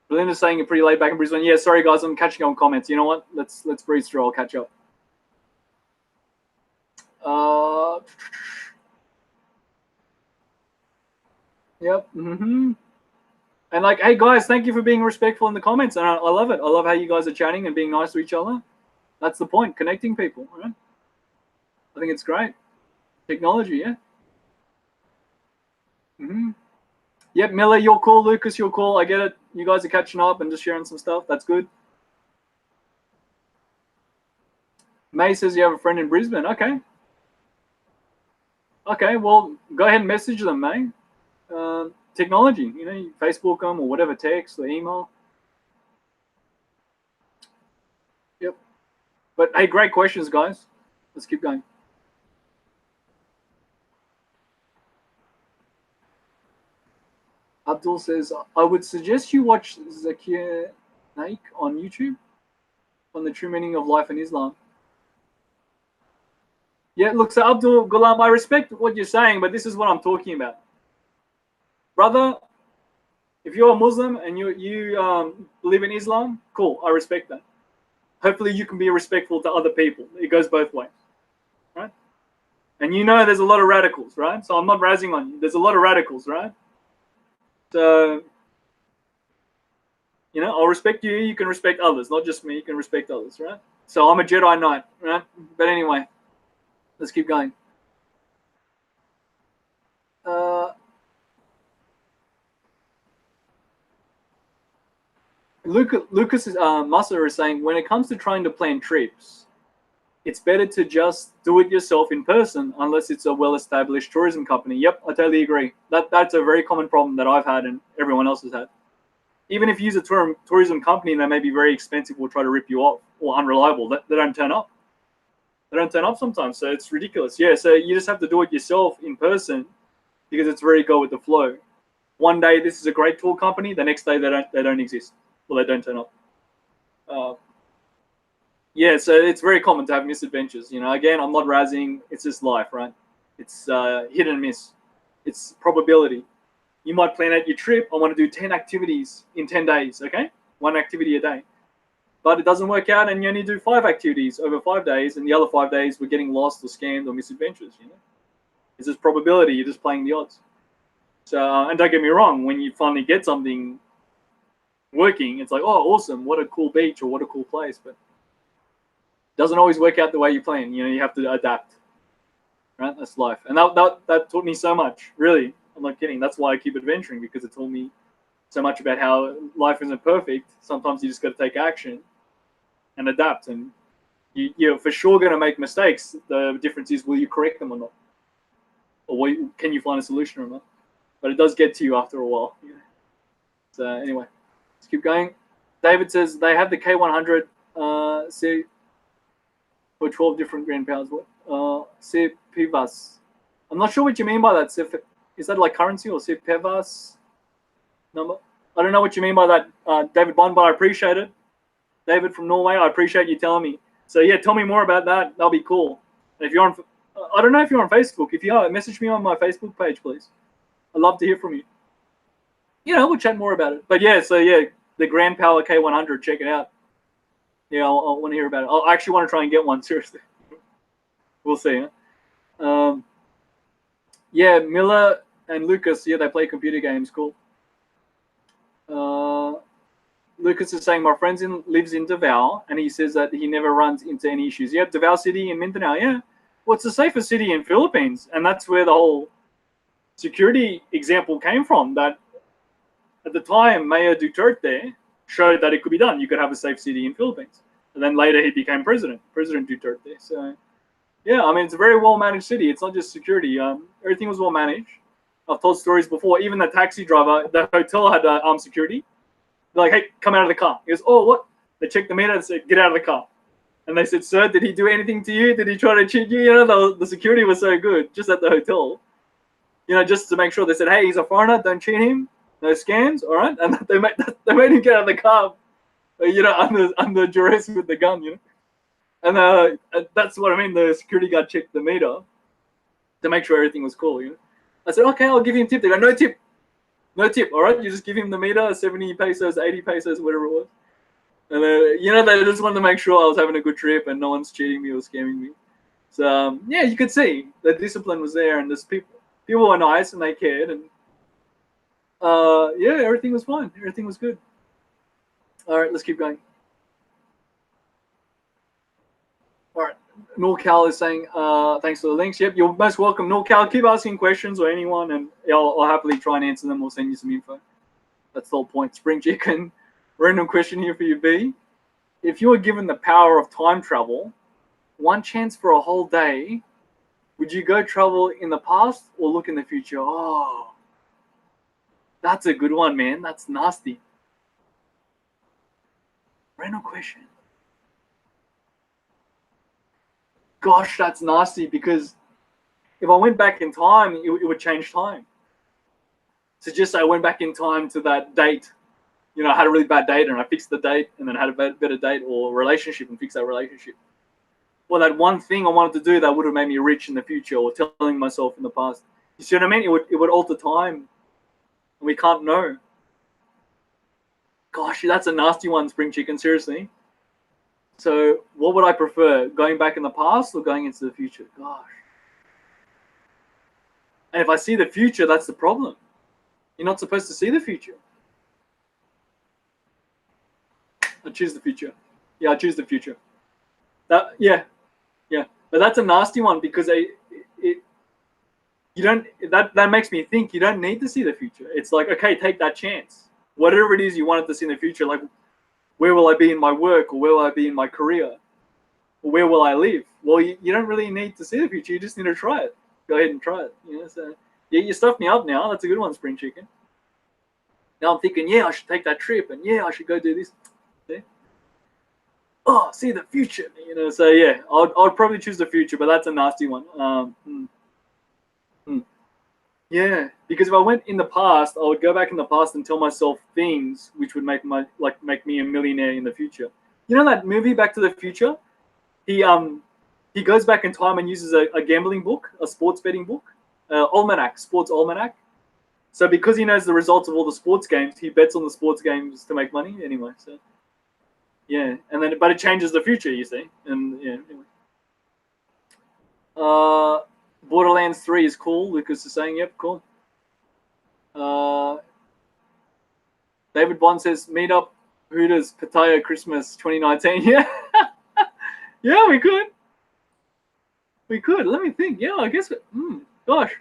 Belinda's saying you're pretty late back in Brisbane. Yeah, sorry, guys, I'm catching on comments. You know what? Let's breeze through. I'll catch up. Yep. And like, hey guys, thank you for being respectful in the comments, and I love it. I love how you guys are chatting and being nice to each other. That's the point, connecting people. Right? I think it's great. Technology, yeah. Yep, Miller, you're cool. Lucas, you're cool. I get it. You guys are catching up and just sharing some stuff. That's good. May says you have a friend in Brisbane. Okay. Okay, well, go ahead and message them, May. Technology, you know, you Facebook them or whatever, text or email. Yep. But hey, great questions, guys. Let's keep going. Abdul says, I would suggest you watch Zakir Naik on YouTube on the true meaning of life in Islam. Yeah, look, so Abdul Ghulam, I respect what you're saying, but this is what I'm talking about. Brother, if you're a Muslim and you believe in Islam, cool, I respect that. Hopefully you can be respectful to other people. It goes both ways, right? And you know there's a lot of radicals, right? So I'm not razzing on you. There's a lot of radicals, right? So, you know, I'll respect you. You can respect others, not just me. You can respect others, right? So I'm a Jedi Knight, right? But anyway, let's keep going. Lucas Musser is saying, when it comes to trying to plan trips, it's better to just do it yourself in person unless it's a well-established tourism company. Yep, I totally agree. That's a very common problem that I've had and everyone else has had. Even if you use a tourism company and they may be very expensive or try to rip you off or unreliable, they don't turn up. They don't turn up sometimes, so it's ridiculous. Yeah, so you just have to do it yourself in person because it's very go with the flow. One day this is a great tour company, the next day they don't exist. Well, they don't turn up. Yeah, so it's very common to have misadventures. You know, again, I'm not razzing. It's just life, right? It's hit and miss. It's probability. You might plan out your trip. I want to do 10 activities in 10 days, okay? 1 activity a day. But it doesn't work out, and you only do 5 activities over 5 days, and the other 5 days we're getting lost or scammed or misadventures, you know? It's just probability. You're just playing the odds. So, and don't get me wrong, when you finally get something working, it's like, oh, awesome, what a cool beach or what a cool place, but it doesn't always work out the way you plan. You know, you have to adapt, right? That's life. And that taught me so much, really. I'm not kidding. That's why I keep adventuring, because it taught me so much about how life isn't perfect. Sometimes you just got to take action and adapt, and you're for sure going to make mistakes. The difference is, will you correct them or not? Or can you find a solution or not? But it does get to you after a while. You know? So anyway, let's keep going. David says they have the K100 C for 12 different grand powers. CPVAS. I'm not sure what you mean by that. Is that like currency or CPVAS number? I don't know what you mean by that, David Bond, but I appreciate it. David from Norway, I appreciate you telling me. So yeah, tell me more about that. That'll be cool. And if you're on, I don't know if you're on Facebook. If you are, message me on my Facebook page, please. I'd love to hear from you. You know, we'll chat more about it. But yeah, so yeah, the Grand Power K100, check it out. Yeah, I want to hear about it. I actually want to try and get one, seriously. We'll see. Huh? Yeah, Miller and Lucas, yeah, they play computer games. Cool. Lucas is saying, my friend lives in Davao, and he says that he never runs into any issues. Yeah, Davao City in Mindanao, yeah. Well, it's the safest city in Philippines, and that's where the whole security example came from, that at the time, Mayor Duterte showed that it could be done. You could have a safe city in Philippines. And then later he became President Duterte. So, yeah, I mean, it's a very well-managed city. It's not just security. Everything was well-managed. I've told stories before. Even the taxi driver, the hotel had armed security. They're like, hey, come out of the car. He goes, oh, what? They checked the meter and said, get out of the car. And they said, sir, did he do anything to you? Did he try to cheat you? You know, the security was so good just at the hotel. You know, just to make sure. They said, hey, he's a foreigner. Don't cheat him. No scams, all right? And they made him get out of the car, you know, under duress with the gun, you know? And that's what I mean. The security guard checked the meter to make sure everything was cool, you know? I said, okay, I'll give him a tip. They go, no tip. No tip, all right? You just give him the meter, 70 pesos, 80 pesos, whatever it was. And, you know, they just wanted to make sure I was having a good trip and no one's cheating me or scamming me. So, yeah, you could see the discipline was there, and there's people were nice and they cared, and Yeah, everything was fine. Everything was good. All right, let's keep going. All right, NorCal is saying, thanks for the links. Yep, you're most welcome. NorCal, keep asking questions or anyone, and I'll happily try and answer them or send you some info. That's the whole point. Spring Chicken, random question here for you, B. If you were given the power of time travel, one chance for a whole day, would you go travel in the past or look in the future? Oh, that's a good one, man. That's nasty. Random question. Gosh, that's nasty, because if I went back in time, it would change time. So just say I went back in time to that date. You know, I had a really bad date and I fixed the date, and then had a better date or relationship and fixed that relationship. Well, that one thing I wanted to do that would have made me rich in the future, or telling myself in the past. You see what I mean? It would alter time, and we can't know. Gosh, that's a nasty one, Spring Chicken, seriously. So what would I prefer, going back in the past or going into the future? Gosh. And if I see the future, that's the problem. You're not supposed to see the future. I choose the future. Yeah, I choose the future. Yeah. But that's a nasty one, because that makes me think you don't need to see the future. It's like, okay, take that chance. Whatever it is you wanted to see in the future, like where will I be in my work, or where will I be in my career, or where will I live? Well, you don't really need to see the future. You just need to try it. Go ahead and try it. You know, so yeah, you stuffed me up now. That's a good one, Spring Chicken. Now I'm thinking, yeah, I should take that trip, and yeah, I should go do this. See? Oh, see the future. You know, so yeah, I'd probably choose the future, but that's a nasty one. Yeah, because if I went in the past, I would go back in the past and tell myself things which would make me a millionaire in the future. You know that movie Back to the Future? He goes back in time and uses a gambling book, a sports betting book, sports almanac. So because he knows the results of all the sports games, he bets on the sports games to make money anyway. So yeah, but it changes the future, you see, and yeah. Anyway. Borderlands 3 is cool. Lucas is saying, yep, cool. David Bond says, meet up Hooters Pattaya Christmas 2019. Yeah. Yeah, we could. We could. Let me think. Yeah, I guess. Gosh,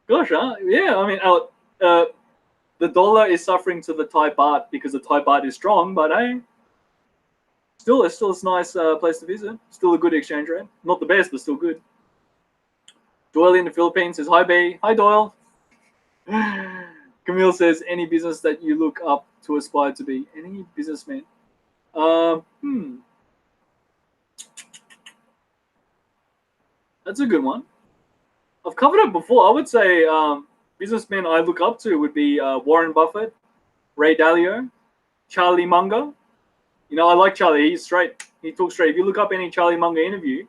huh? Yeah, I mean, the dollar is suffering to the Thai baht because the Thai baht is strong, but hey, it's a nice place to visit. Still a good exchange rate. Not the best, but still good. Doyle in the Philippines says, hi, B. Hi, Doyle. Camille says, any business that you look up to aspire to be? Any businessman? That's a good one. I've covered it before. I would say businessmen I look up to would be Warren Buffett, Ray Dalio, Charlie Munger. You know, I like Charlie. He's straight. He talks straight. If you look up any Charlie Munger interview,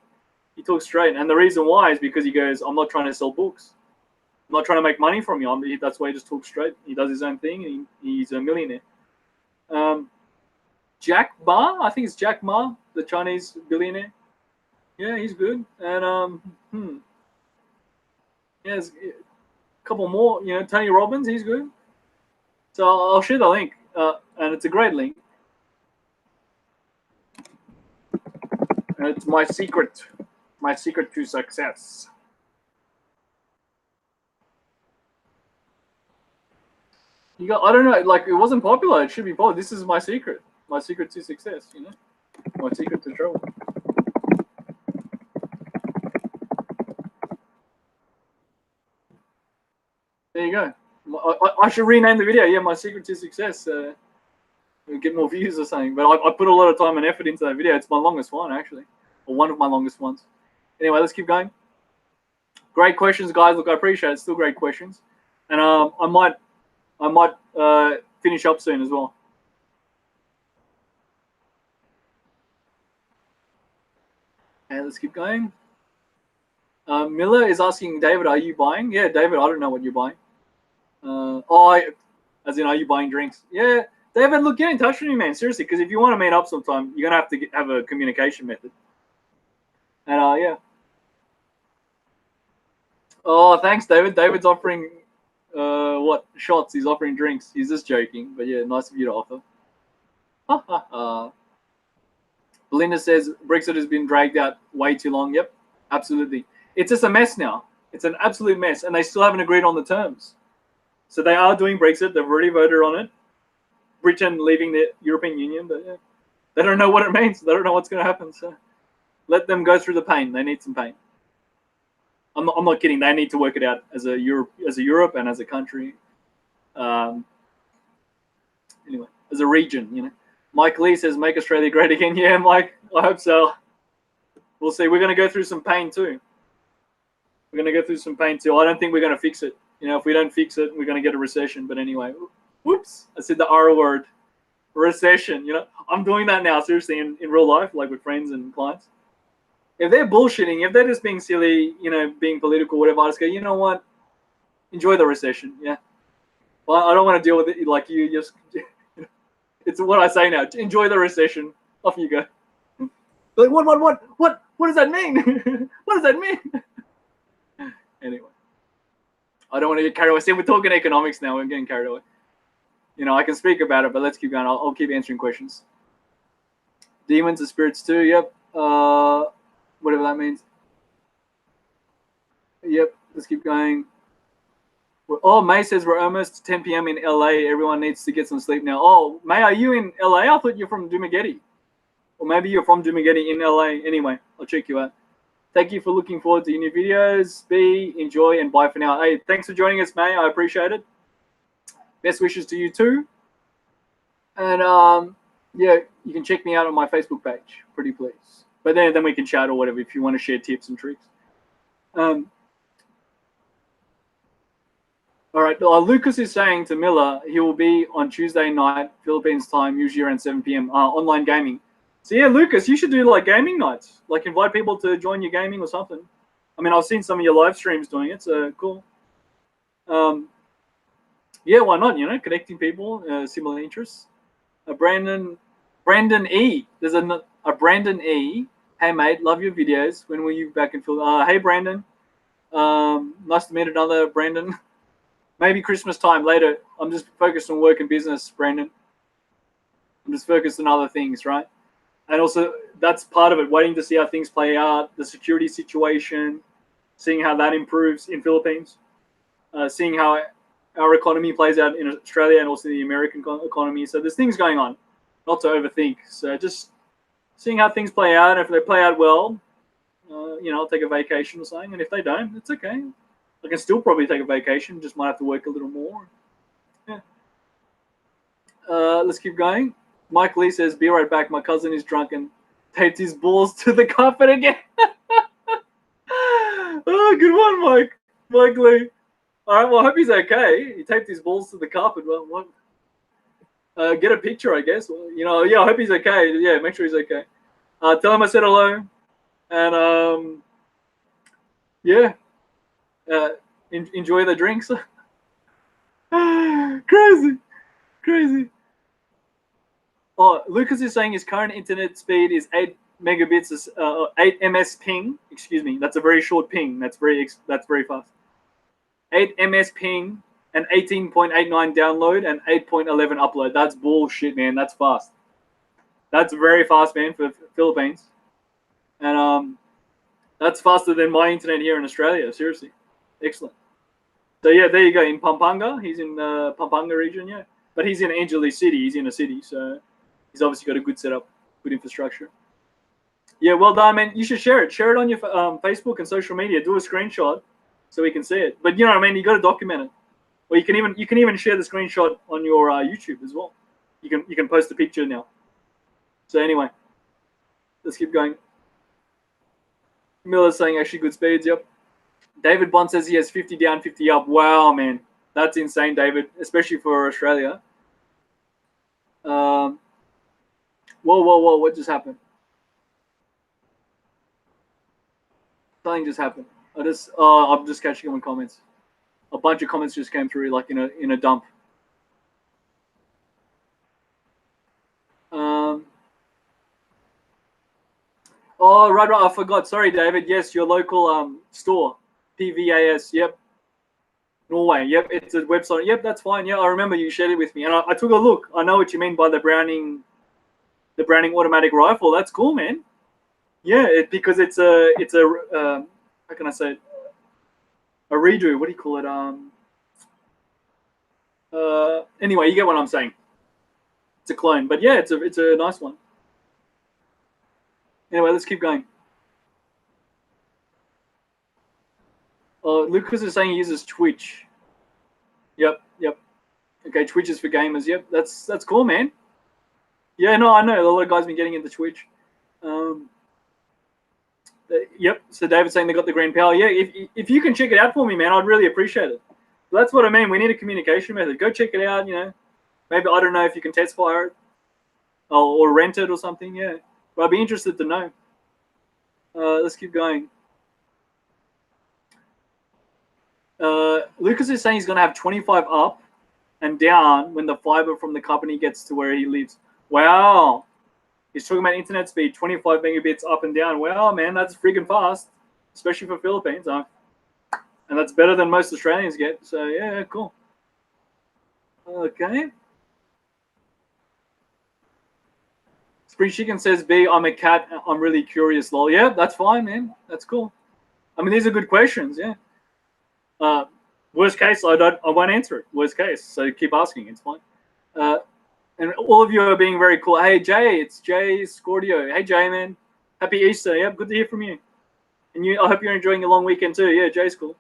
he talks straight, and the reason why is because he goes, I'm not trying to sell books. I'm not trying to make money from you. That's why he just talks straight. He does his own thing, and he's a millionaire. Jack Ma, I think it's Jack Ma, the Chinese billionaire. Yeah, he's good. And yeah, there's a couple more. You know, Tony Robbins, he's good. So I'll share the link, and it's a great link. And it's my secret to success. I don't know, like, it wasn't popular. It should be popular. This is my secret to success. You know, my secret to trouble. There you go. I should rename the video. Yeah, my secret to success. Get more views or something. But I put a lot of time and effort into that video. It's my longest one, actually, or one of my longest ones. Anyway, let's keep going. Great questions, guys. Look, I appreciate it. Still great questions, and I might finish up soon as well. And let's keep going. Miller is asking, David, are you buying? Yeah, David, I don't know what you're buying. As in, are you buying drinks? Yeah, David, look, get in touch with me, man. Seriously, because if you want to meet up sometime, you're gonna have to have a communication method. And yeah. Oh, thanks, David. David's offering What shots? He's offering drinks. He's just joking, but yeah, nice of you to offer. Ha ha ha. Belinda says Brexit has been dragged out way too long. Yep, absolutely. It's just a mess now. It's an absolute mess, and they still haven't agreed on the terms. So they are doing Brexit. They've already voted on it. Britain leaving the European Union, but yeah, they don't know what it means. They don't know what's going to happen. So let them go through the pain. They need some pain. I'm not kidding. They need to work it out as a Europe and as a country. Anyway, as a region, you know. Mike Lee says, "Make Australia great again." Yeah, Mike. I hope so. We'll see. We're going to go through some pain too. We're going to go through some pain too. I don't think we're going to fix it. You know, if we don't fix it, we're going to get a recession. But anyway, whoops! I said the R word, recession. You know, I'm doing that now seriously in real life, like with friends and clients. If they're bullshitting, if they're just being silly, you know, being political, whatever, I just go, you know what? Enjoy the recession, yeah. Well, I don't want to deal with it like you just. It's what I say now. Enjoy the recession. Off you go. Like what does that mean? What does that mean? Anyway, I don't want to get carried away. See, we're talking economics now. We're getting carried away. You know, I can speak about it, but let's keep going. I'll keep answering questions. Demons are spirits too. Yep. Whatever that means. Yep. Let's keep going. Oh, May says we're almost 10 p.m. in LA. Everyone needs to get some sleep now. Oh, May, are you in LA? I thought you're from Dumageddon. Or maybe you're from Dumageddon in LA. Anyway, I'll check you out. Thank you for looking forward to your new videos. Be, enjoy, and bye for now. Hey, thanks for joining us, May. I appreciate it. Best wishes to you too. And yeah, you can check me out on my Facebook page. Pretty please. But then we can chat or whatever if you want to share tips and tricks. All right, Lucas is saying to Miller he will be on Tuesday night, Philippines time, usually around 7 p.m. Online gaming. So yeah, Lucas, you should do like gaming nights, like invite people to join your gaming or something. I mean, I've seen some of your live streams doing it, so cool. Yeah, why not? You know, connecting people, similar interests. Brandon E. There's a Brandon E. Hey mate, love your videos. When were you back in Philippines? Hey Brandon, nice to meet another Brandon. Maybe Christmas time later. I'm just focused on work and business, Brandon. I'm just focused on other things, right? And also, that's part of it, waiting to see how things play out, the security situation, seeing how that improves in Philippines, seeing how our economy plays out in Australia and also the American economy. So there's things going on, not to overthink. So just seeing how things play out. If they play out well, you know, I'll take a vacation or something. And if they don't, it's okay. I can still probably take a vacation, just might have to work a little more. Yeah. Let's keep going. Mike Lee says, be right back. My cousin is drunk and taped his balls to the carpet again. Oh, good one, Mike. Mike Lee. All right, well, I hope he's okay. He taped his balls to the carpet. Well, what? Get a picture, I guess. Well, you know, yeah, I hope he's okay. Yeah, make sure he's okay. Tell him I said hello. And, yeah. Enjoy the drinks. Crazy. Oh, Lucas is saying his current internet speed is 8 megabits, 8 ms ping. Excuse me, that's a very short ping. That's very fast. 8 ms ping and 18.89 download and 8.11 upload. That's bullshit, man. That's fast. That's very fast, man, for Philippines. And that's faster than my internet here in Australia. Seriously. Excellent. So yeah, there you go. In Pampanga, he's in Pampanga region, yeah. But he's in Angeles City. He's in a city, so he's obviously got a good setup, good infrastructure. Yeah, well done, man. You should share it. Share it on your Facebook and social media. Do a screenshot so we can see it. But you know what I mean. You got to document it. Or you can even share the screenshot on your YouTube as well. You can post a picture now. So anyway, let's keep going. Miller's saying actually good speeds. Yep. David Bond says he has 50 down, 50 up. Wow, man. That's insane, David, especially for Australia. Whoa. What just happened? Something just happened. I'm just catching on comments. A bunch of comments just came through like in a dump. Oh, right. I forgot. Sorry, David. Yes, your local store. PVAS, yep. Norway. Yep, it's a website. Yep, that's fine. Yeah, I remember you shared it with me, and I took a look. I know what you mean by the Browning automatic rifle. That's cool, man. Yeah, because it's a how can I say it? A redo. What do you call it? Anyway, you get what I'm saying. It's a clone, but yeah, it's a nice one. Anyway, let's keep going. Lucas is saying he uses Twitch. Yep. Okay, Twitch is for gamers. Yep, that's cool, man. Yeah, no, I know a lot of guys been getting into Twitch. Yep. So David's saying they got the green power. Yeah, if you can check it out for me, man, I'd really appreciate it. So that's what I mean. We need a communication method. Go check it out. Maybe I don't know if you can test fire it or rent it or something. Yeah, but I'd be interested to know. Let's keep going. Lucas is saying he's going to have 25 up and down when the fiber from the company gets to where he lives. Wow. He's talking about internet speed, 25 megabits up and down. Wow, man, that's freaking fast, especially for Philippines. And that's better than most Australians get. So, yeah, cool. Okay. Spring Chicken says, B, I'm a cat. I'm really curious, lol. Yeah, that's fine, man. That's cool. I mean, these are good questions, yeah. Worst case, I won't answer it. Worst case, so keep asking. It's fine. And all of you are being very cool. Hey, Jay, it's Jay Scordio. Hey, Jay, man. Happy Easter. Yep, good to hear from you. And I hope you're enjoying your long weekend too. Yeah, Jay's cool.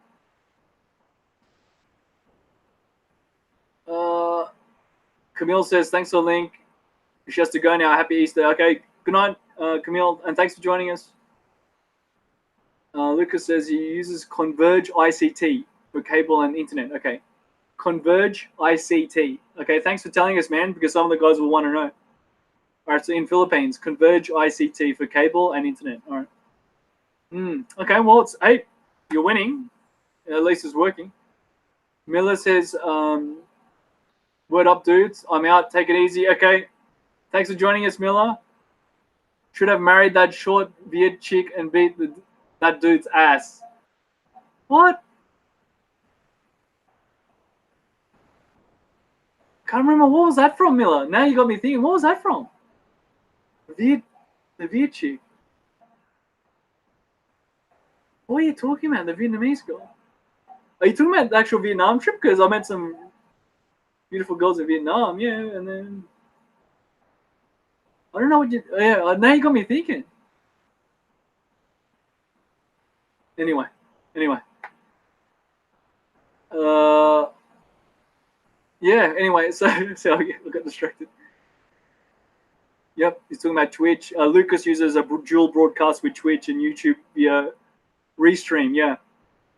Camille says, thanks for the link. She has to go now. Happy Easter. Okay, good night, Camille, and thanks for joining us. Lucas says he uses Converge ICT for cable and internet. Okay. Converge ICT. Okay, thanks for telling us, man, because some of the guys will want to know. All right, so in Philippines, Converge ICT for cable and internet. All right. Okay, well, hey, you're winning. At least it's working. Miller says, word up, dudes. I'm out. Take it easy. Okay. Thanks for joining us, Miller. Should have married that short Viet chick and beat that dude's ass. What? Can't remember. What was that from, Miller? Now you got me thinking. What was that from? The Viet chick. What are you talking about? The Vietnamese girl? Are you talking about the actual Vietnam trip? Because I met some beautiful girls in Vietnam, yeah, and then I don't know what you. Yeah, now you got me thinking. Anyway. Yeah, anyway, so I got distracted. Yep, he's talking about Twitch. Lucas uses a dual broadcast with Twitch and YouTube via Restream, yeah.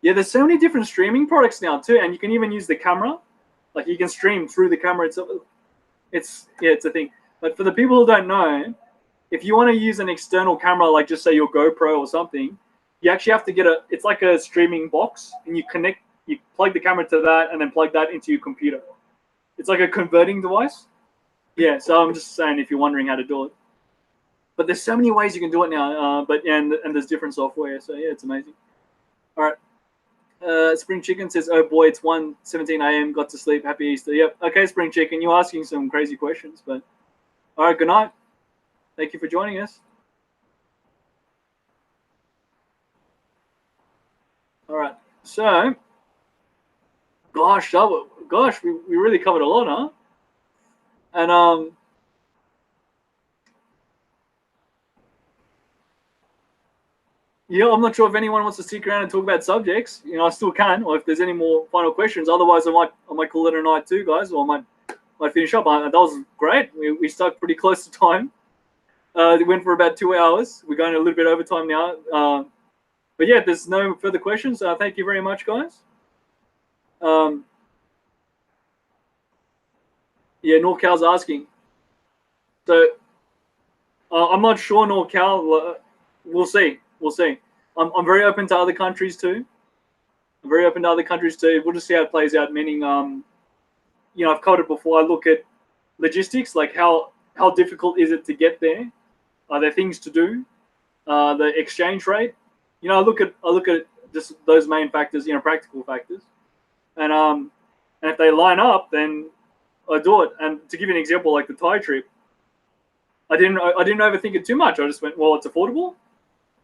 Yeah, there's so many different streaming products now too, and you can even use the camera. Like you can stream through the camera itself. It's a thing. But for the people who don't know, if you want to use an external camera, like just say your GoPro or something, you actually have to get it's like a streaming box, and you plug the camera to that and then plug that into your computer. It's like a converting device. Yeah, so I'm just saying if you're wondering how to do it. But there's so many ways you can do it now. And there's different software. So yeah, it's amazing. All right. Spring Chicken says, "Oh boy, it's 1:17 a.m. Got to sleep. Happy Easter." Yep. Okay, Spring Chicken, you're asking some crazy questions, but all right. Good night. Thank you for joining us. All right. So, gosh, we really covered a lot, huh? And yeah, I'm not sure if anyone wants to stick around and talk about subjects. I still can, or if there's any more final questions. Otherwise, I might call it a night too, guys, or I might finish up. That was great. We stuck pretty close to time. It went for about 2 hours. We're going a little bit over time now. But yeah, there's no further questions. Thank you very much, guys. Yeah, NorCal's asking. So I'm not sure, NorCal. We'll see. I'm very open to other countries too. We'll just see how it plays out. Meaning, I've covered it before. I look at logistics, like how difficult is it to get there? Are there things to do? The exchange rate. I look at just those main factors. Practical factors. and if they line up, then I do it. And to give you an example, like the Thai trip, I didn't overthink it too much. I just went, well, it's affordable.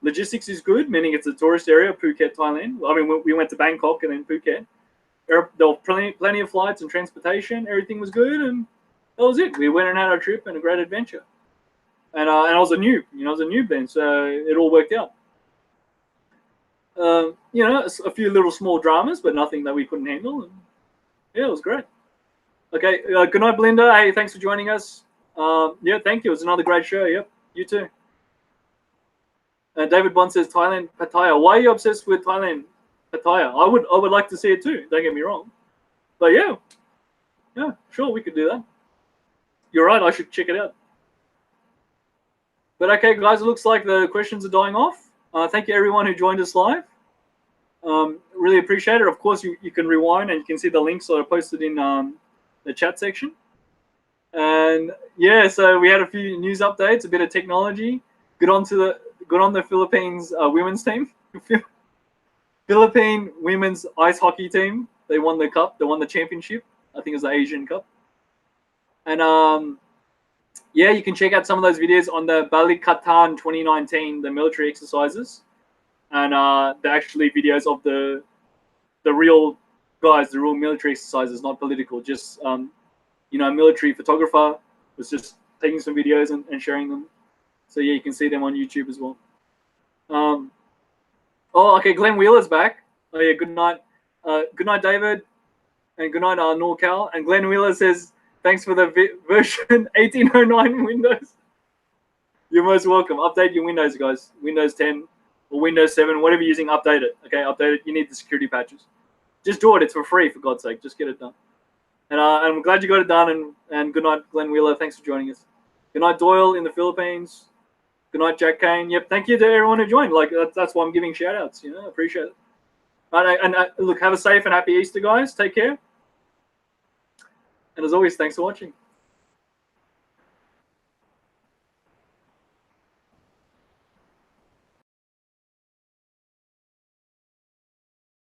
Logistics is good, meaning it's a tourist area, Phuket, Thailand. I mean, we went to Bangkok and then Phuket. There were plenty of flights and transportation. Everything was good, and that was it. We went and had our trip and a great adventure. And I was a noob, I was a noob then, so it all worked out. A few little small dramas, but nothing that we couldn't handle. And yeah, it was great. Okay, good night, Belinda. Hey, thanks for joining us. Yeah, thank you. It was another great show. Yep, you too. David Bond says Thailand Pattaya. Why are you obsessed with Thailand Pattaya? I would like to see it too. Don't get me wrong, but yeah, sure, we could do that. You're right. I should check it out. But okay, guys, it looks like the questions are dying off. Thank you everyone who joined us live. Really appreciate it. Of course, you can rewind and you can see the links that are posted in the chat section. And yeah, so we had a few news updates, a bit of technology. Good on the Philippines women's team. Philippine women's ice hockey team. They won the cup. They won the championship. I think it was the Asian Cup. And yeah, you can check out some of those videos on the Balikatan 2019, the military exercises. And they're actually videos of the real guys, the real military exercises, not political. Just a military photographer was just taking some videos and sharing them. So yeah, you can see them on YouTube as well. Oh, okay, Glenn Wheeler's back. Oh yeah, good night. Good night, David, and good night, NorCal. And Glenn Wheeler says, thanks for the version 1809 Windows. You're most welcome. Update your Windows, guys. Windows 10 or Windows 7, whatever you're using, update it. Okay, update it. You need the security patches. Just do it. It's for free, for God's sake. Just get it done. And I'm glad you got it done. And good night, Glenn Wheeler. Thanks for joining us. Good night, Doyle in the Philippines. Good night, Jack Kane. Yep, thank you to everyone who joined. Like that's why I'm giving shout outs. Appreciate it. And look, have a safe and happy Easter, guys. Take care. And as always, thanks for watching.